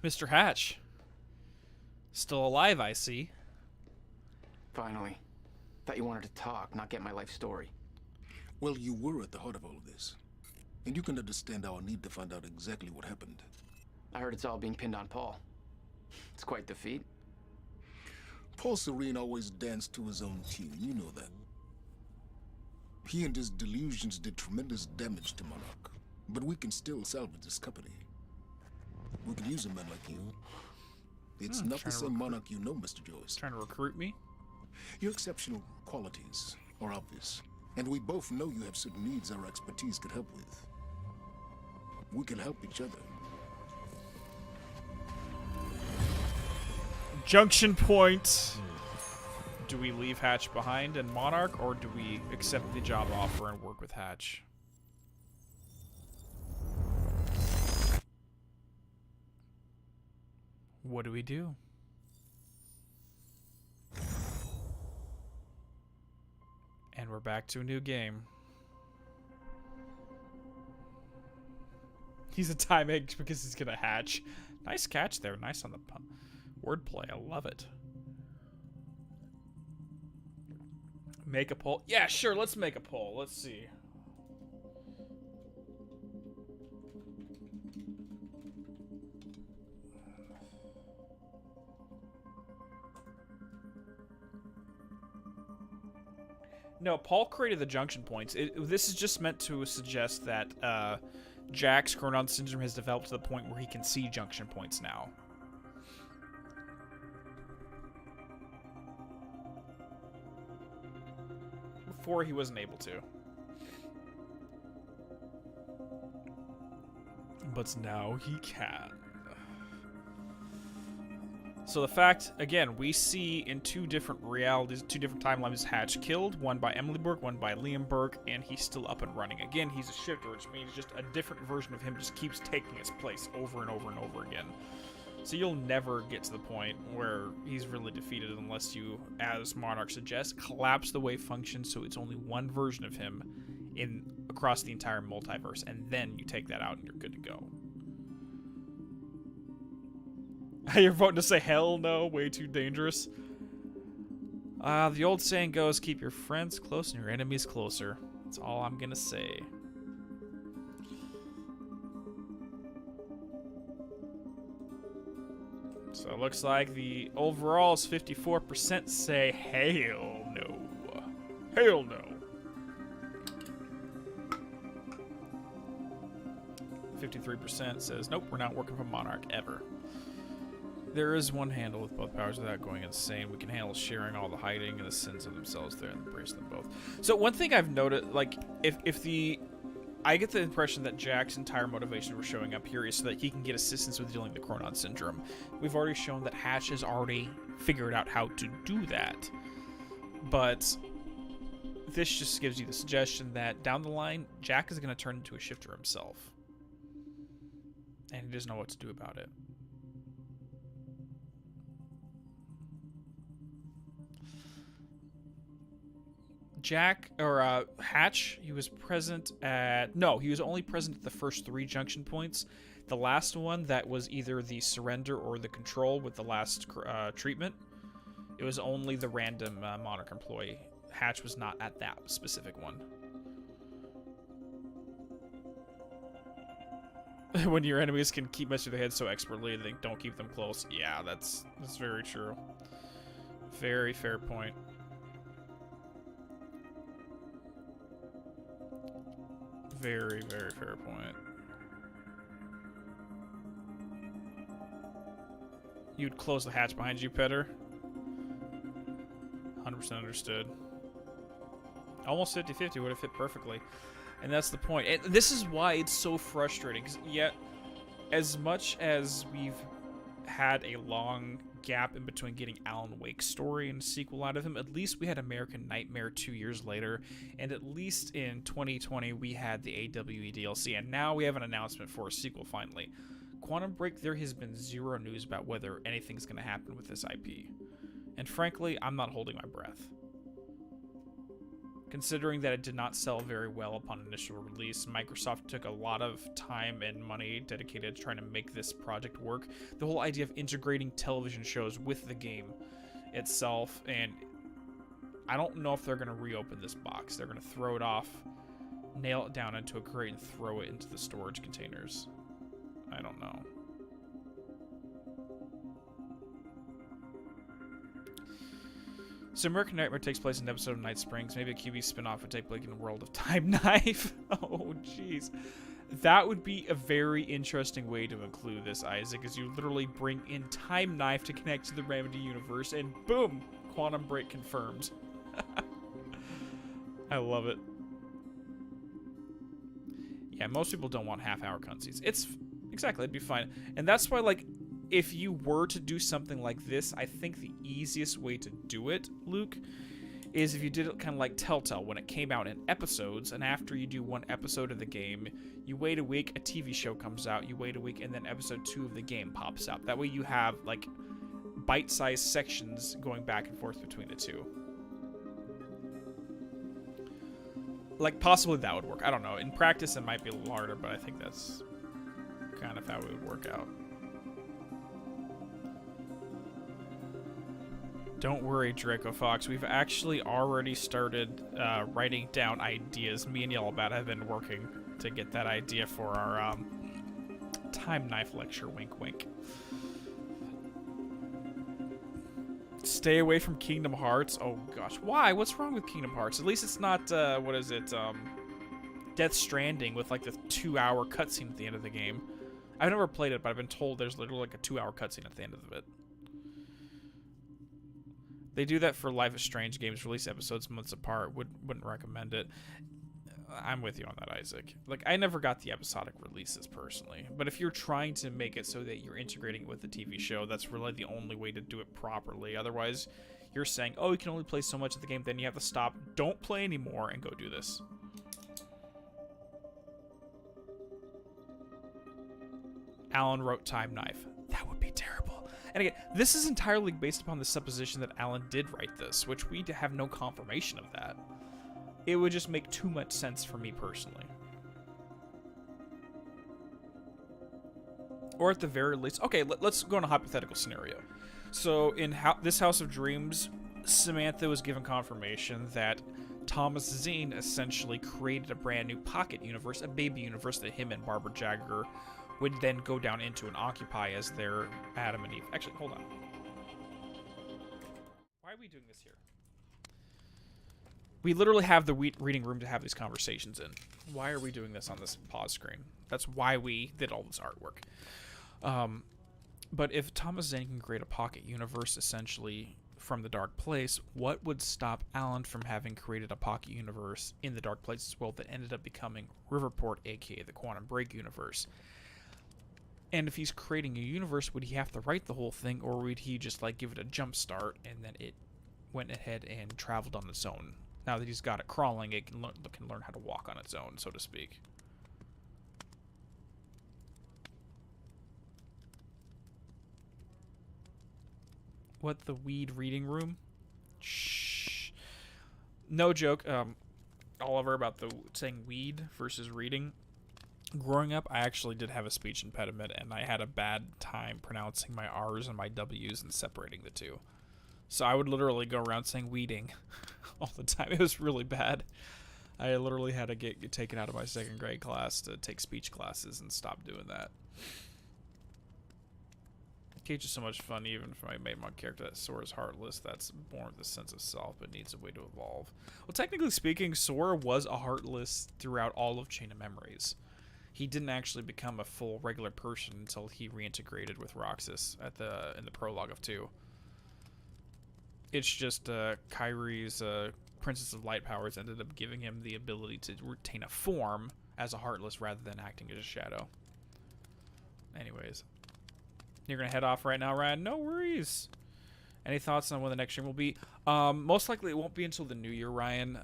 Mr. Hatch. Still alive, I see. Finally. Thought you wanted to talk, not get my life story. Well, you were at the heart of all of this. And you can understand our need to find out exactly what happened. I heard it's all being pinned on Paul. It's quite the feat. Paul Serene always danced to his own tune, you know that. He and his delusions did tremendous damage to Monarch. But we can still salvage this company. We can use a man like you. It's not the same Monarch you know, Mr. Joyce. Trying to recruit me? Your exceptional qualities are obvious. And we both know you have certain needs our expertise could help with. We can help each other. Junction point. Do we leave Hatch behind and Monarch, or do we accept the job offer and work with Hatch? What do we do? And we're back to a new game. He's a time egg because he's gonna hatch. Nice catch there. Nice on the wordplay. I love it. Make a poll. Yeah, sure. Let's make a poll. Let's see. No, Paul created the junction points. This is just meant to suggest that Jack's chronon syndrome has developed to the point where he can see junction points now. Before he wasn't able to. But now he can. So the fact, again, we see in two different realities, two different timelines, Hatch killed, one by Emily Burke, one by Liam Burke, and he's still up and running. Again, he's a shifter, which means just a different version of him just keeps taking his place over and over and over again. So you'll never get to the point where he's really defeated unless you, as Monarch suggests, collapse the wave function so it's only one version of him across the entire multiverse, and then you take that out and you're good to go. You're voting to say hell no, way too dangerous. The old saying goes, keep your friends close and your enemies closer. That's all I'm gonna say. So it looks like the overall is 54% say hell no. Hell no. 53% says nope, we're not working for Monarch ever. There is one handle with both powers without going insane. We can handle sharing all the hiding and the sins of themselves there and embrace them both. So one thing I've noted, like, I get the impression that Jack's entire motivation for showing up here is so that he can get assistance with dealing with the chronon syndrome. We've already shown that Hatch has already figured out how to do that. But this just gives you the suggestion that down the line, Jack is going to turn into a shifter himself. And he doesn't know what to do about it. Hatch, he was present at... No, he was only present at the first 3 junction points. The last one, that was either the surrender or the control with the last treatment. It was only the random Monarch employee. Hatch was not at that specific one. When your enemies can keep messing with their heads so expertly, they don't keep them close. Yeah, that's very true. Very fair point. Very, very fair point. You'd close the hatch behind you, Petter. 100% understood. Almost 50-50 would have fit perfectly. And that's the point. And this is why it's so frustrating. Because yet, as much as we've had a long gap in between getting Alan Wake's story and a sequel out of him, at least we had American Nightmare 2 years later, and at least in 2020 we had the AWE DLC, and now we have an announcement for a sequel finally. Quantum Break, there has been zero news about whether anything's going to happen with this IP. And frankly, I'm not holding my breath. Considering that it did not sell very well upon initial release, Microsoft took a lot of time and money dedicated to trying to make this project work. The whole idea of integrating television shows with the game itself, and I don't know if they're going to reopen this box. They're going to throw it off, nail it down into a crate, and throw it into the storage containers. I don't know. So American Nightmare takes place in an episode of Night Springs. Maybe a QB spin-off would take place in the world of Time Knife. Oh, jeez. That would be a very interesting way to include this, Isaac, as you literally bring in Time Knife to connect to the Remedy universe, and boom! Quantum Break confirmed. I love it. Yeah, most people don't want half-hour cutscenes. It's... Exactly, it'd be fine. And that's why, like, if you were to do something like this, I think the easiest way to do it, Luke, is if you did it kind of like Telltale, when it came out in episodes, and after you do one episode of the game, you wait a week, a TV show comes out, you wait a week, and then episode 2 of the game pops out. That way you have, like, bite-sized sections going back and forth between the two. Like, possibly that would work. I don't know. In practice, it might be a little harder, but I think that's kind of how it would work out. Don't worry, Draco Fox. We've actually already started writing down ideas. Me and Yellowbat have been working to get that idea for our Time Knife lecture. Wink, wink. Stay away from Kingdom Hearts. Oh, gosh. Why? What's wrong with Kingdom Hearts? At least it's not, what is it? Death Stranding with, like, the 2-hour cutscene at the end of the game. I've never played it, but I've been told there's literally, like, a 2-hour cutscene at the end of it. They do that for Life is Strange games, release episodes months apart. Wouldn't recommend it. I'm with you on that, Isaac. Like, I never got the episodic releases personally, but if you're trying to make it so that you're integrating it with the TV show, that's really the only way to do it properly. Otherwise, you're saying, oh, you can only play so much of the game, then you have to stop, don't play anymore, and go do this. Alan wrote Time Knife. That would be terrible. And again, this is entirely based upon the supposition that Alan did write this, which we have no confirmation of that. It would just make too much sense for me personally. Or at the very least... Okay, let's go in a hypothetical scenario. So, in this House of Dreams, Samantha was given confirmation that Thomas Zane essentially created a brand new pocket universe, a baby universe that him and Barbara Jagger would then go down into and occupy as their Adam and Eve. Actually, hold on. Why are we doing this here? We literally have the reading room to have these conversations in. Why are we doing this on this pause screen? That's why we did all this artwork. But if Thomas Zane can create a pocket universe essentially from the Dark Place, what would stop Alan from having created a pocket universe in the Dark Place as well that ended up becoming Riverport, aka the Quantum Break universe? And if he's creating a universe, would he have to write the whole thing, or would he just like give it a jump start and then it went ahead and traveled on its own? Now that he's got it crawling, it can learn how to walk on its own, so to speak. What, the weed reading room? Shh. No joke, Oliver, about the saying weed versus reading. Growing up, I actually did have a speech impediment, and I had a bad time pronouncing my R's and my W's and separating the two. So I would literally go around saying weeding all the time. It was really bad. I literally had to get taken out of my 2nd grade class to take speech classes and stop doing that. Cage is so much fun, even if I made my character that Sora's heartless, that's born with a sense of self, but needs a way to evolve. Well, technically speaking, Sora was a heartless throughout all of Chain of Memories. He didn't actually become a full regular person until he reintegrated with Roxas in the prologue of 2. It's just Kyrie's Princess of Light powers ended up giving him the ability to retain a form as a heartless rather than acting as a shadow. Anyways. You're going to head off right now, Ryan? No worries. Any thoughts on when the next stream will be? Most likely it won't be until the new year, Ryan.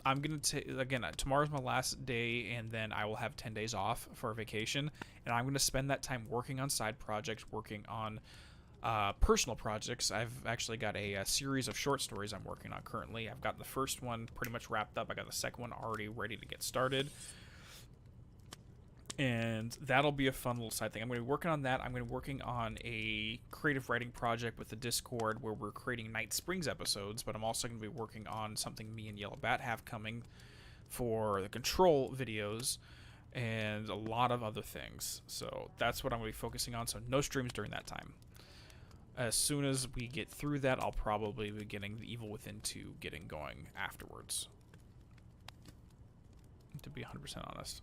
I'm going to take, again, tomorrow's my last day, and then I will have 10 days off for vacation, and I'm going to spend that time working on side projects, working on personal projects. I've actually got a series of short stories I'm working on currently. I've got the first one pretty much wrapped up. I got the second one already ready to get started. And that'll be a fun little side thing. I'm going to be working on that. I'm going to be working on a creative writing project with the Discord where we're creating Night Springs episodes, but I'm also going to be working on something me and Yellow Bat have coming for the Control videos and a lot of other things. So that's what I'm going to be focusing on, so no streams during that time. As soon as we get through that, I'll probably be getting the Evil Within 2 getting going afterwards. To be 100% honest.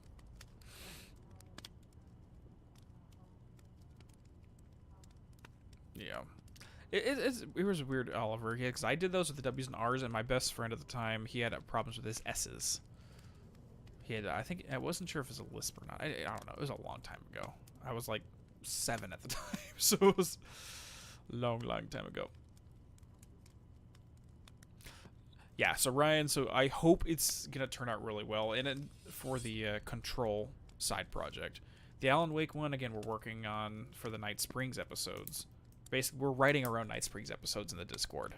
Yeah. It was weird, Oliver, because I did those with the W's and R's, and my best friend at the time, he had problems with his S's. He had, I think, I wasn't sure if it was a lisp or not. I don't know. It was a long time ago. I was like 7 at the time, so it was a long time ago. Yeah, so Ryan, so I hope it's going to turn out really well. And then for the Control side project, the Alan Wake one, again, we're working on for the Night Springs episodes. Basically, we're writing our own Night Springs episodes in the Discord.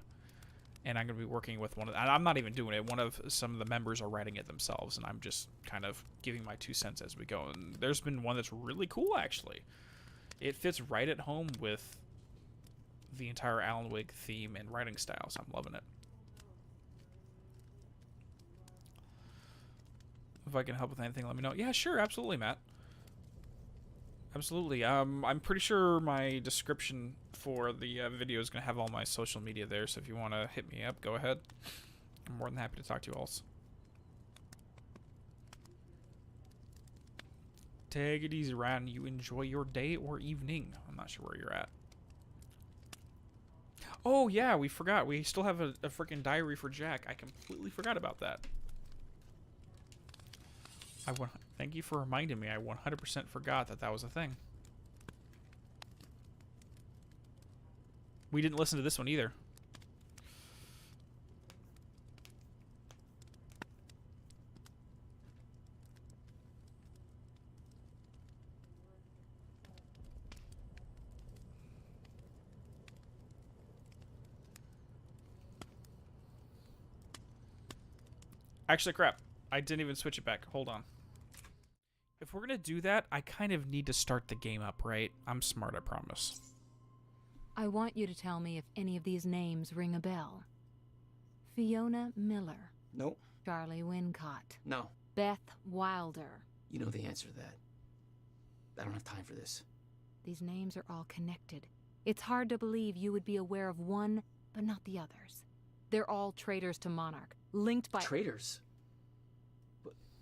And I'm going to be working with one of... And I'm not even doing it. Some of the members are writing it themselves, and I'm just kind of giving my 2 cents as we go. And there's been one that's really cool, actually. It fits right at home with the entire Alan Wake theme and writing style, so I'm loving it. If I can help with anything, let me know. Yeah, sure, absolutely, Matt. Absolutely. I'm pretty sure my description for the video is going to have all my social media there, so if you want to hit me up, go ahead. I'm more than happy to talk to you all. Take it easy, Ryan. You enjoy your day or evening. I'm not sure where you're at. Oh, yeah, we forgot. We still have a freaking diary for Jack. I completely forgot about that. Thank you for reminding me. I 100% forgot that was a thing. We didn't listen to this one either. Actually, crap. I didn't even switch it back. Hold on. If we're going to do that, I kind of need to start the game up, right? I'm smart, I promise. I want you to tell me if any of these names ring a bell. Fiona Miller. Nope. Charlie Wincott. No. Beth Wilder. You know the answer to that. I don't have time for this. These names are all connected. It's hard to believe you would be aware of one, but not the others. They're all traitors to Monarch, linked by... Traitors?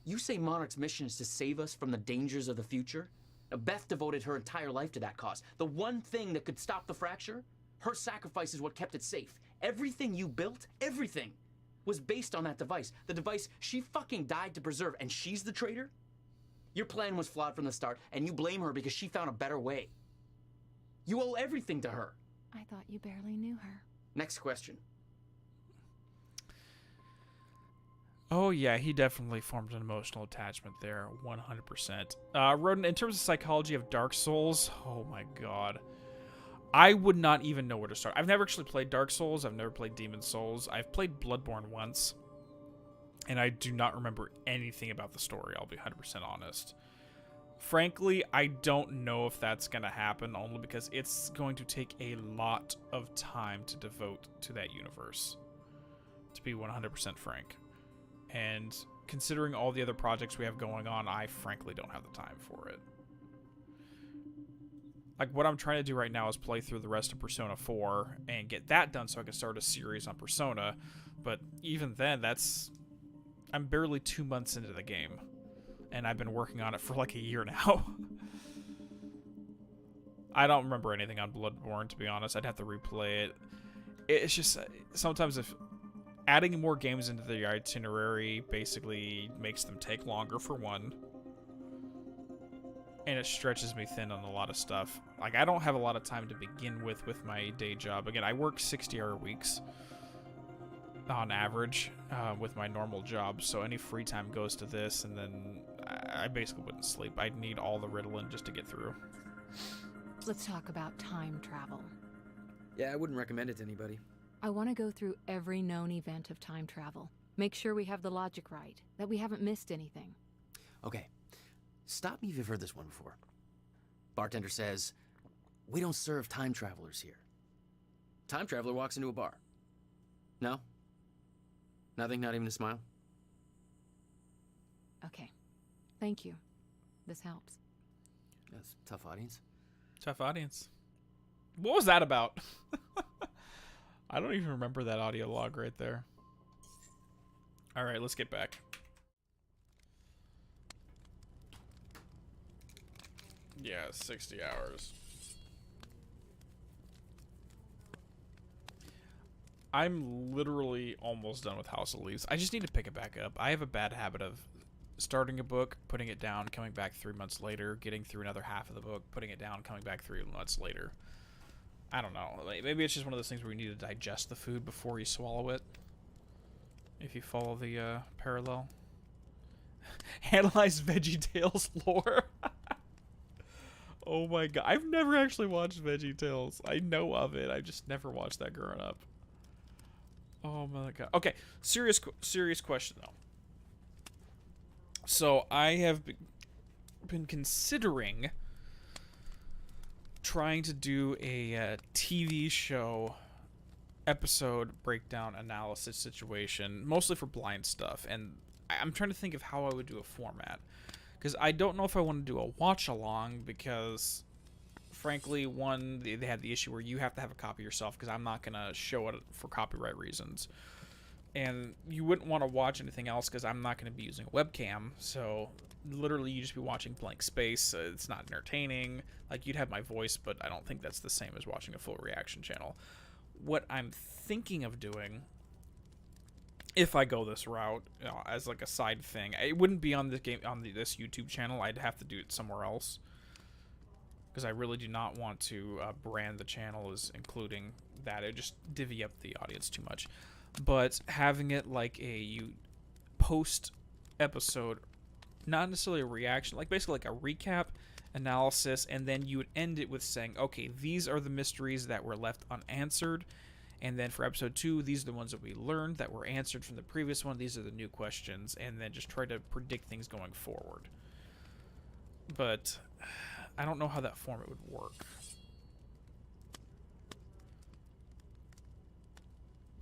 You say Monarch's mission is to save us from the dangers of the future? Now, Beth devoted her entire life to that cause. The one thing that could stop the fracture? Her sacrifice is what kept it safe. Everything you built, everything, was based on that device. The device she fucking died to preserve, and she's the traitor? Your plan was flawed from the start, and you blame her because she found a better way. You owe everything to her. I thought you barely knew her. Next question. Oh, yeah, he definitely formed an emotional attachment there, 100%. Rodin, in terms of psychology of Dark Souls, oh my god. I would not even know where to start. I've never actually played Dark Souls. I've never played Demon Souls. I've played Bloodborne once, and I do not remember anything about the story, I'll be 100% honest. Frankly, I don't know if that's going to happen, only because it's going to take a lot of time to devote to that universe, to be 100% frank. And considering all the other projects we have going on, I frankly don't have the time for it. Like, what I'm trying to do right now is play through the rest of Persona 4 and get that done so I can start a series on Persona. But even then, I'm barely 2 months into the game. And I've been working on it for like a year now. I don't remember anything on Bloodborne, to be honest. I'd have to replay it. It's just, sometimes if... adding more games into the itinerary basically makes them take longer, for one. And it stretches me thin on a lot of stuff. Like, I don't have a lot of time to begin with my day job. Again, I work 60-hour weeks on average with my normal job, so any free time goes to this, and then I basically wouldn't sleep. I'd need all the Ritalin just to get through. Let's talk about time travel. Yeah, I wouldn't recommend it to anybody. I want to go through every known event of time travel. Make sure we have the logic right, that we haven't missed anything. Okay. stop me if you've heard this one before. Bartender says, "We don't serve time travelers here." Time traveler walks into a bar. No? Nothing? Not even a smile? Okay. Thank you. This helps. That's a tough audience. Tough audience. What was that about? I don't even remember that audio log right there. All right, let's get back. Yeah, 60 hours. I'm literally almost done with House of Leaves. I just need to pick it back up. I have a bad habit of starting a book, putting it down, coming back 3 months later, getting through another half of the book, putting it down, coming back 3 months later. I don't know. Like, maybe it's just one of those things where you need to digest the food before you swallow it. If you follow the parallel. Analyze VeggieTales lore. Oh my god. I've never actually watched VeggieTales. I know of it. I just never watched that growing up. Oh my god. Okay, serious question though. So I have been considering trying to do a TV show episode breakdown analysis situation, mostly for blind stuff, and I'm trying to think of how I would do a format, because I don't know if I want to do a watch along, because frankly, one, they had the issue where you have to have a copy yourself, because I'm not going to show it for copyright reasons. And you wouldn't want to watch anything else, because I'm not going to be using a webcam. So literally you just be watching blank space. It's not entertaining. Like, you'd have my voice, but I don't think that's the same as watching a full reaction channel. What I'm thinking of doing, if I go this route, you know, as like a side thing, it wouldn't be on this this YouTube channel. I'd have to do it somewhere else, because I really do not want to brand the channel as including that. It just divvy up the audience too much. But having it like a post episode, not necessarily a reaction, like basically like a recap, analysis, and then you would end it with saying, okay, these are the mysteries that were left unanswered, and then for episode 2, these are the ones that we learned that were answered from the previous one, these are the new questions, and then just try to predict things going forward. But I don't know how that format would work.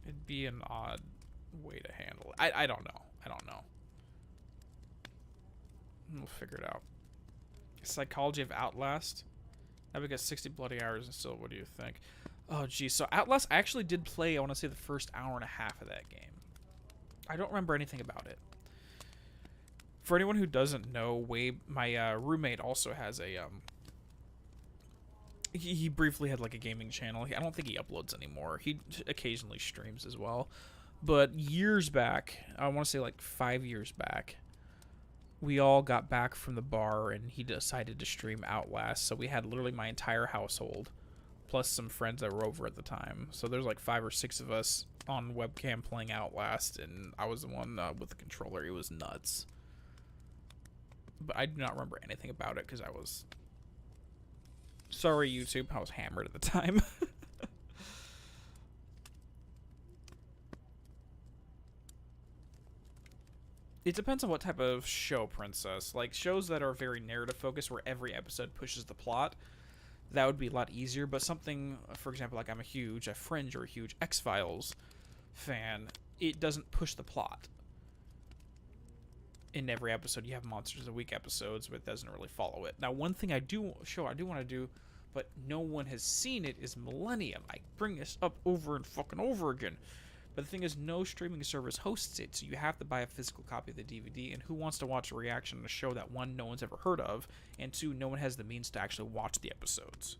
It'd be an odd way to handle it. I don't know. I don't know. We'll figure it out. Psychology of Outlast. Now we got 60 bloody hours and still, what do you think? Oh, geez. So Outlast, I actually did play, I want to say, the first hour and a half of that game. I don't remember anything about it. For anyone who doesn't know, my roommate also has a... He briefly had like a gaming channel. I don't think he uploads anymore. He occasionally streams as well. But years back, I want to say like 5 years back, we all got back from the bar and he decided to stream Outlast. So we had literally my entire household, plus some friends that were over at the time. So there's like 5 or 6 of us on webcam playing Outlast, and I was the one with the controller. It was nuts. But I do not remember anything about it because I was... Sorry, YouTube. I was hammered at the time. It depends on what type of show, Princess. Like, shows that are very narrative-focused, where every episode pushes the plot, that would be a lot easier. But something, for example, like I'm a Fringe or a huge X-Files fan, it doesn't push the plot. In every episode, you have Monsters of the Week episodes, but it doesn't really follow it. Now, one thing I do want to do, but no one has seen it, is Millennium. I bring this up over and fucking over again. But the thing is, no streaming service hosts it, so you have to buy a physical copy of the DVD, and who wants to watch a reaction on a show that, 1, no one's ever heard of, and 2, no one has the means to actually watch the episodes?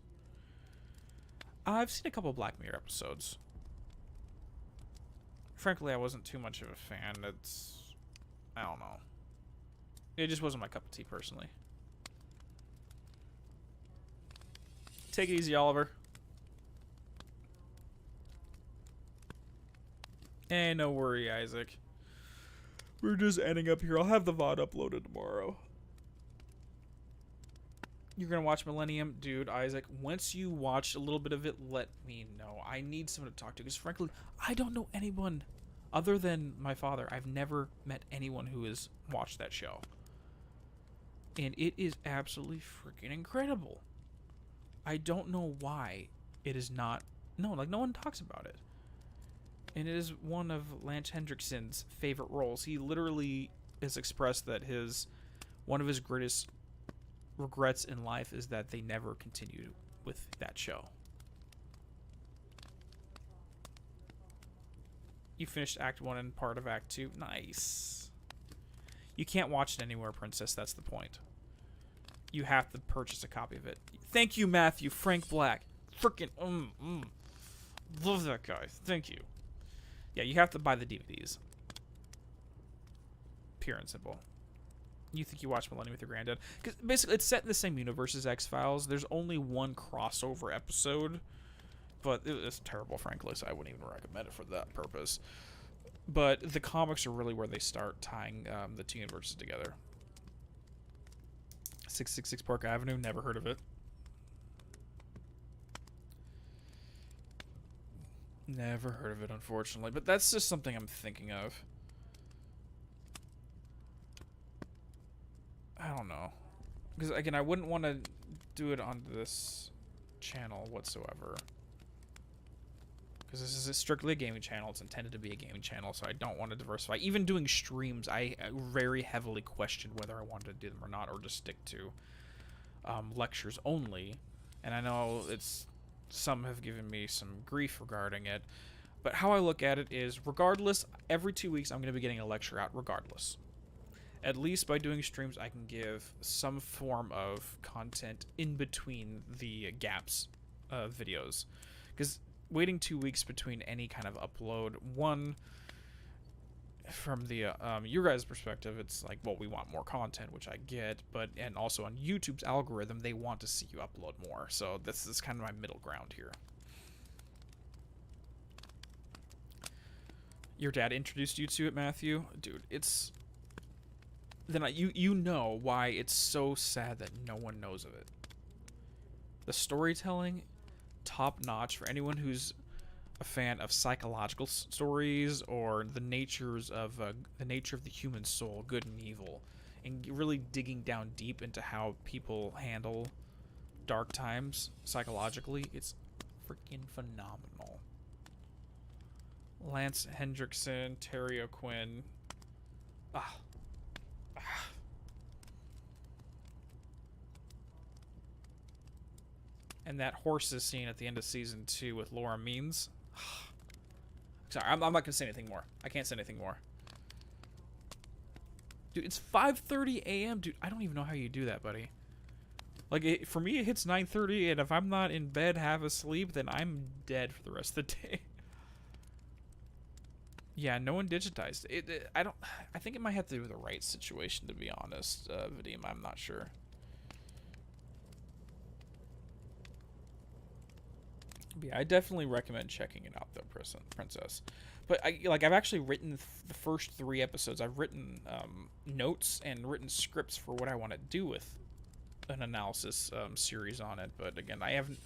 I've seen a couple of Black Mirror episodes. Frankly, I wasn't too much of a fan. I don't know. It just wasn't my cup of tea, personally. Take it easy, Oliver. Hey, no worry, Isaac. We're just ending up here. I'll have the VOD uploaded tomorrow. You're gonna watch Millennium? Dude, Isaac, once you watch a little bit of it, let me know. I need someone to talk to, because frankly, I don't know anyone other than my father. I've never met anyone who has watched that show. And it is absolutely freaking incredible. I don't know why it is not... No, like, no one talks about it. And it is one of Lance Hendrickson's favorite roles. He literally has expressed that one of his greatest regrets in life is that they never continued with that show. You finished Act 1 and part of Act 2. Nice. You can't watch it anywhere, Princess. That's the point. You have to purchase a copy of it. Thank you, Matthew. Frank Black. Frickin' love that guy. Thank you. Yeah, you have to buy the DVDs. Pure and simple. You think you watch Millennium with your granddad? Because basically, it's set in the same universe as X-Files. There's only one crossover episode, but it's terrible, frankly, so I wouldn't even recommend it for that purpose. But the comics are really where they start tying the two universes together. 666 Park Avenue, never heard of it. Never heard of it, unfortunately. But that's just something I'm thinking of. I don't know. Because, again, I wouldn't want to do it on this channel whatsoever. Because this is strictly a gaming channel. It's intended to be a gaming channel, so I don't want to diversify. Even doing streams, I very heavily question whether I wanted to do them or not, or just stick to lectures only. And I know some have given me some grief regarding it, but how I look at it is, regardless, every 2 weeks I'm going to be getting a lecture out regardless. At least by doing streams, I can give some form of content in between the gaps of videos. Because waiting 2 weeks between any kind of upload, one, from the your guys' perspective, it's like, well, we want more content, which I get, and also on YouTube's algorithm, they want to see you upload more. So this is kind of my middle ground here. Your dad introduced you to it, Matthew? Dude, it's... Then you know why it's so sad that no one knows of it. The storytelling, top notch for anyone who's a fan of psychological stories or the nature of the human soul, good and evil, and really digging down deep into how people handle dark times psychologically. It's freaking phenomenal. Lance Hendrickson, Terry O'Quinn. And that horses scene at the end of season 2 with Laura Means. Sorry, I'm not gonna say anything more. I can't say anything more. Dude, it's 5:30 a.m. Dude, I don't even know how you do that, buddy. Like, for me, it hits 9:30, and if I'm not in bed, half asleep, then I'm dead for the rest of the day. Yeah, no one digitized it. I think it might have to do with the right situation, to be honest, Vadim. I'm not sure. But yeah, I definitely recommend checking it out, though, Princess. But I've actually written the first 3 episodes. I've written notes and written scripts for what I want to do with an analysis series on it. But again, I haven't.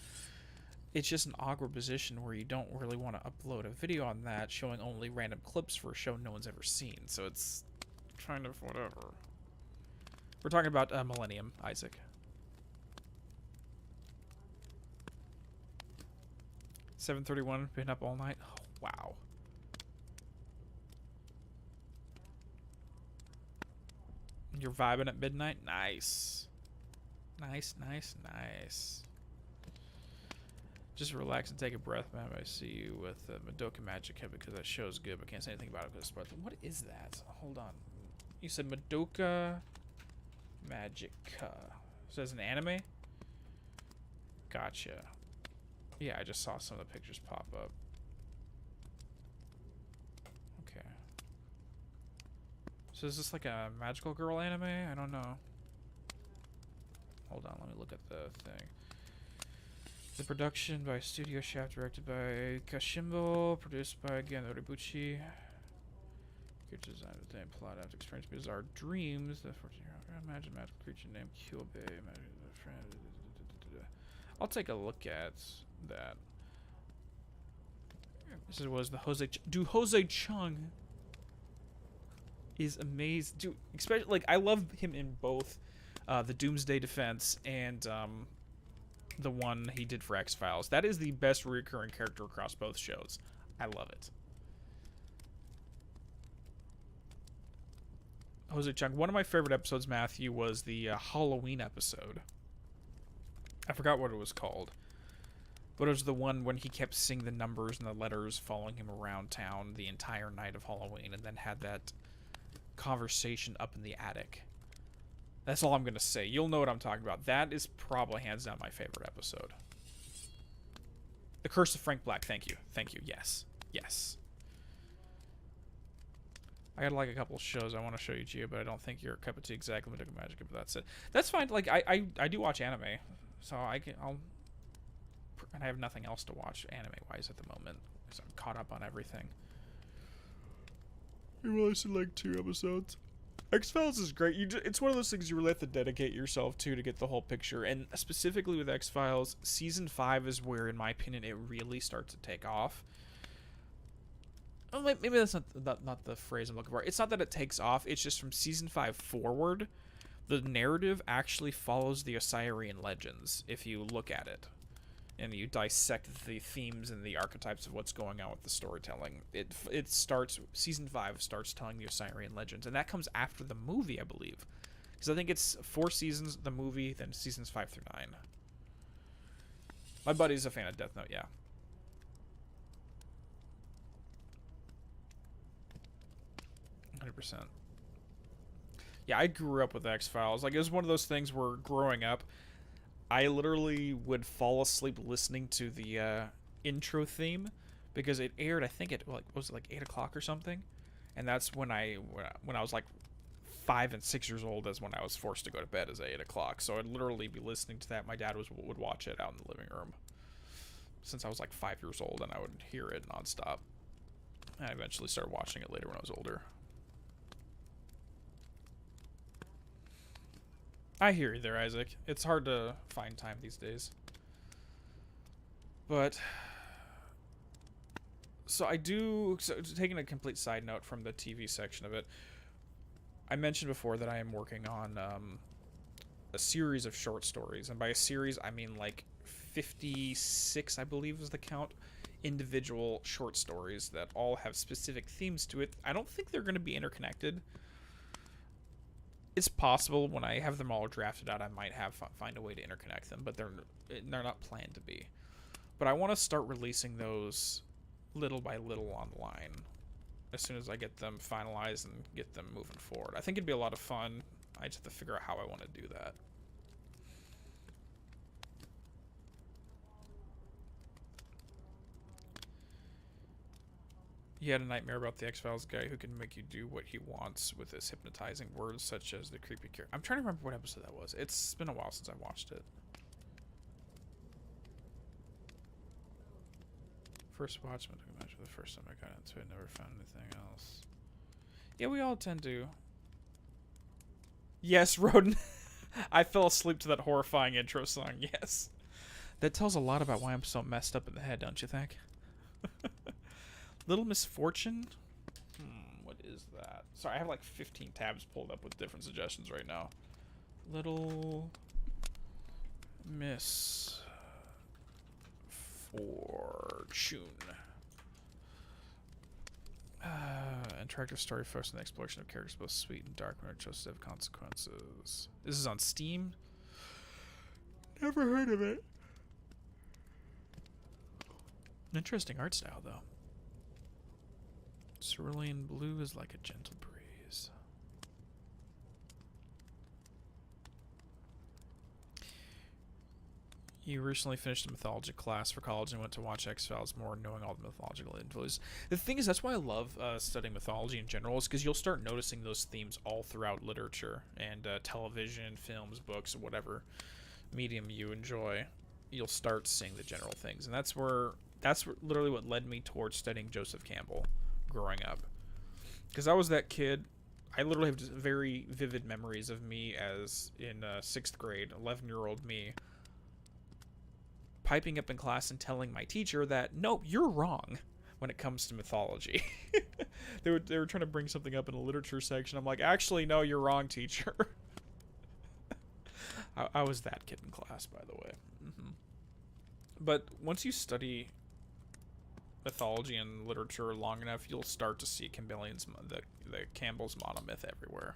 It's just an awkward position where you don't really want to upload a video on that, showing only random clips for a show no one's ever seen. So it's kind of whatever. We're talking about Millennium, Isaac. 7:31, been up all night. Oh, wow. You're vibing at midnight? Nice. Nice, nice, nice. Just relax and take a breath, man. I see you with Madoka Magica because that show's good, but can't say anything about it because it's what is that? Hold on. You said Madoka Magica. So it's an anime? Gotcha. Yeah, I just saw some of the pictures pop up. Okay. So is this like a magical girl anime? I don't know. Hold on, let me look at the thing. The production by Studio Shaft, directed by Kashimbo, produced by Gendo Ribuchi. Creature design with the plot after experience bizarre dreams. The 14-year-old imagine magical creature named Kyobe. I'll take a look at that. This was the Jose. Dude, Jose Chung is amazing. Dude, especially like I love him in both the Doomsday Defense, and the one he did for X-Files. That is the best recurring character across both shows. I love it. Jose Chung, one of my favorite episodes, Matthew, was the Halloween episode. I forgot what it was called. But it was the one when he kept seeing the numbers and the letters following him around town the entire night of Halloween, and then had that conversation up in the attic. That's all I'm going to say. You'll know what I'm talking about. That is probably hands down my favorite episode. The Curse of Frank Black. Thank you. Thank you. Yes. Yes. I got like a couple of shows I want to show you, Gio, but I don't think you're a cup of tea exactly. Magic, but that's it. That's fine. Like I do watch anime, so I'll and I have nothing else to watch anime-wise at the moment, because I'm caught up on everything. We released like 2 episodes. X-Files is great. It's one of those things you really have to dedicate yourself to get the whole picture. And specifically with X-Files, Season 5 is where, in my opinion, it really starts to take off. Oh, maybe that's not the phrase I'm looking for. It's not that it takes off. It's just from Season 5 forward, the narrative actually follows the Osirian legends, if you look at it. And you dissect the themes and the archetypes of what's going on with the storytelling. It starts, Season 5 starts telling the Osirian legends, and that comes after the movie, I believe. Because I think it's 4 seasons, the movie, then seasons 5 through 9. My buddy's a fan of Death Note, yeah. %. Yeah, I grew up with X-Files. Like, it was one of those things where growing up, I literally would fall asleep listening to the intro theme, because it aired, I think it, like, was it like 8 o'clock or something? And that's when I was like 5 and 6 years old, is when I was forced to go to bed, as 8 o'clock. So I'd literally be listening to that. My dad would watch it out in the living room since I was like 5 years old, and I would hear it nonstop. And I eventually started watching it later when I was older. I hear you there, Isaac. It's hard to find time these days. But, so taking a complete side note from the TV section of it, I mentioned before that I am working on a series of short stories. And by a series, I mean like 56, I believe is the count, individual short stories that all have specific themes to it. I don't think they're going to be interconnected. It's possible when I have them all drafted out, I might find a way to interconnect them, but they're not planned to be. But I want to start releasing those little by little online as soon as I get them finalized and get them moving forward. I think it'd be a lot of fun. I just have to figure out how I want to do that. He had a nightmare about the X-Files guy who can make you do what he wants with his hypnotizing words, such as the creepy character. I'm trying to remember what episode that was. It's been a while since I watched it. First watch, for the first time I got into it, never found anything else. Yeah, we all tend to. Yes, Rodin. I fell asleep to that horrifying intro song, yes. That tells a lot about why I'm so messed up in the head, don't you think? Little Misfortune? What is that? Sorry, I have like 15 tabs pulled up with different suggestions right now. Little Misfortune. Interactive story focused on the exploration of characters both sweet and dark when it chose to have consequences. This is on Steam? Never heard of it. Interesting art style, though. Cerulean blue is like a gentle breeze. You recently finished a mythology class for college and went to watch X-Files more, knowing all the mythological influences. The thing is, that's why I love studying mythology in general, is because you'll start noticing those themes all throughout literature and television, films, books, whatever medium you enjoy. You'll start seeing the general things, and that's literally what led me towards studying Joseph Campbell growing up, because I was that kid. I literally have just very vivid memories of me as in 6th grade, 11-year-old me, piping up in class and telling my teacher that, nope, you're wrong when it comes to mythology. they were trying to bring something up in a literature section. I'm like, actually, no, you're wrong, teacher. I was that kid in class, by the way. But once you study mythology and literature long enough, you'll start to see the Campbell's monomyth everywhere.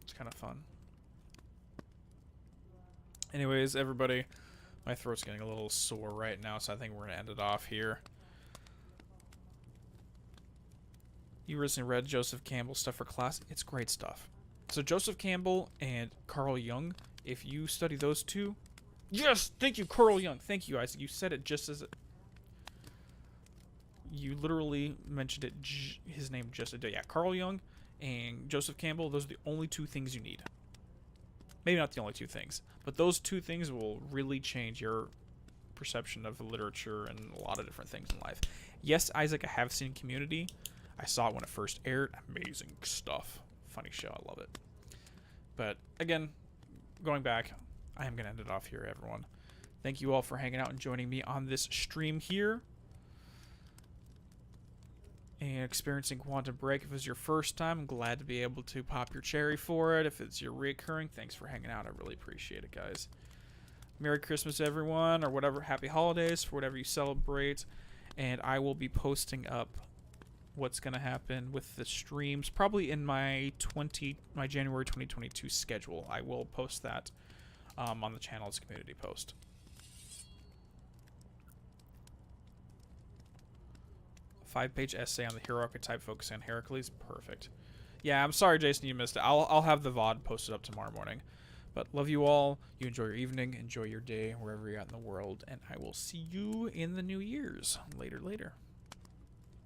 It's kind of fun. Anyways, everybody, my throat's getting a little sore right now, so I think we're gonna end it off here. You recently read Joseph Campbell's stuff for class. It's great stuff. So Joseph Campbell and Carl Jung, if you study those two, yes, thank you, Carl Jung. Thank you, Isaac. You said it just as it. You literally mentioned it. His name just a day. Yeah, Carl Jung and Joseph Campbell. Those are the only two things you need. Maybe not the only two things, but those two things will really change your perception of literature and a lot of different things in life. Yes, Isaac, I have seen Community. I saw it when it first aired. Amazing stuff. Funny show. I love it. But again, going back, I am going to end it off here, everyone. Thank you all for hanging out and joining me on this stream here. And experiencing Quantum Break. If it was your first time, I'm glad to be able to pop your cherry for it. If it's your recurring, thanks for hanging out. I really appreciate it, guys. Merry Christmas, everyone, or whatever. Happy holidays for whatever you celebrate. And I will be posting up what's going to happen with the streams probably in my January 2022 schedule. I will post that on the channel's community post. A 5-page essay on the hero archetype focusing on Heracles. Perfect. Yeah, I'm sorry, Jason, you missed it. I'll have the VOD posted up tomorrow morning. But love you all. You enjoy your evening. Enjoy your day wherever you're at in the world. And I will see you in the New Year's. Later.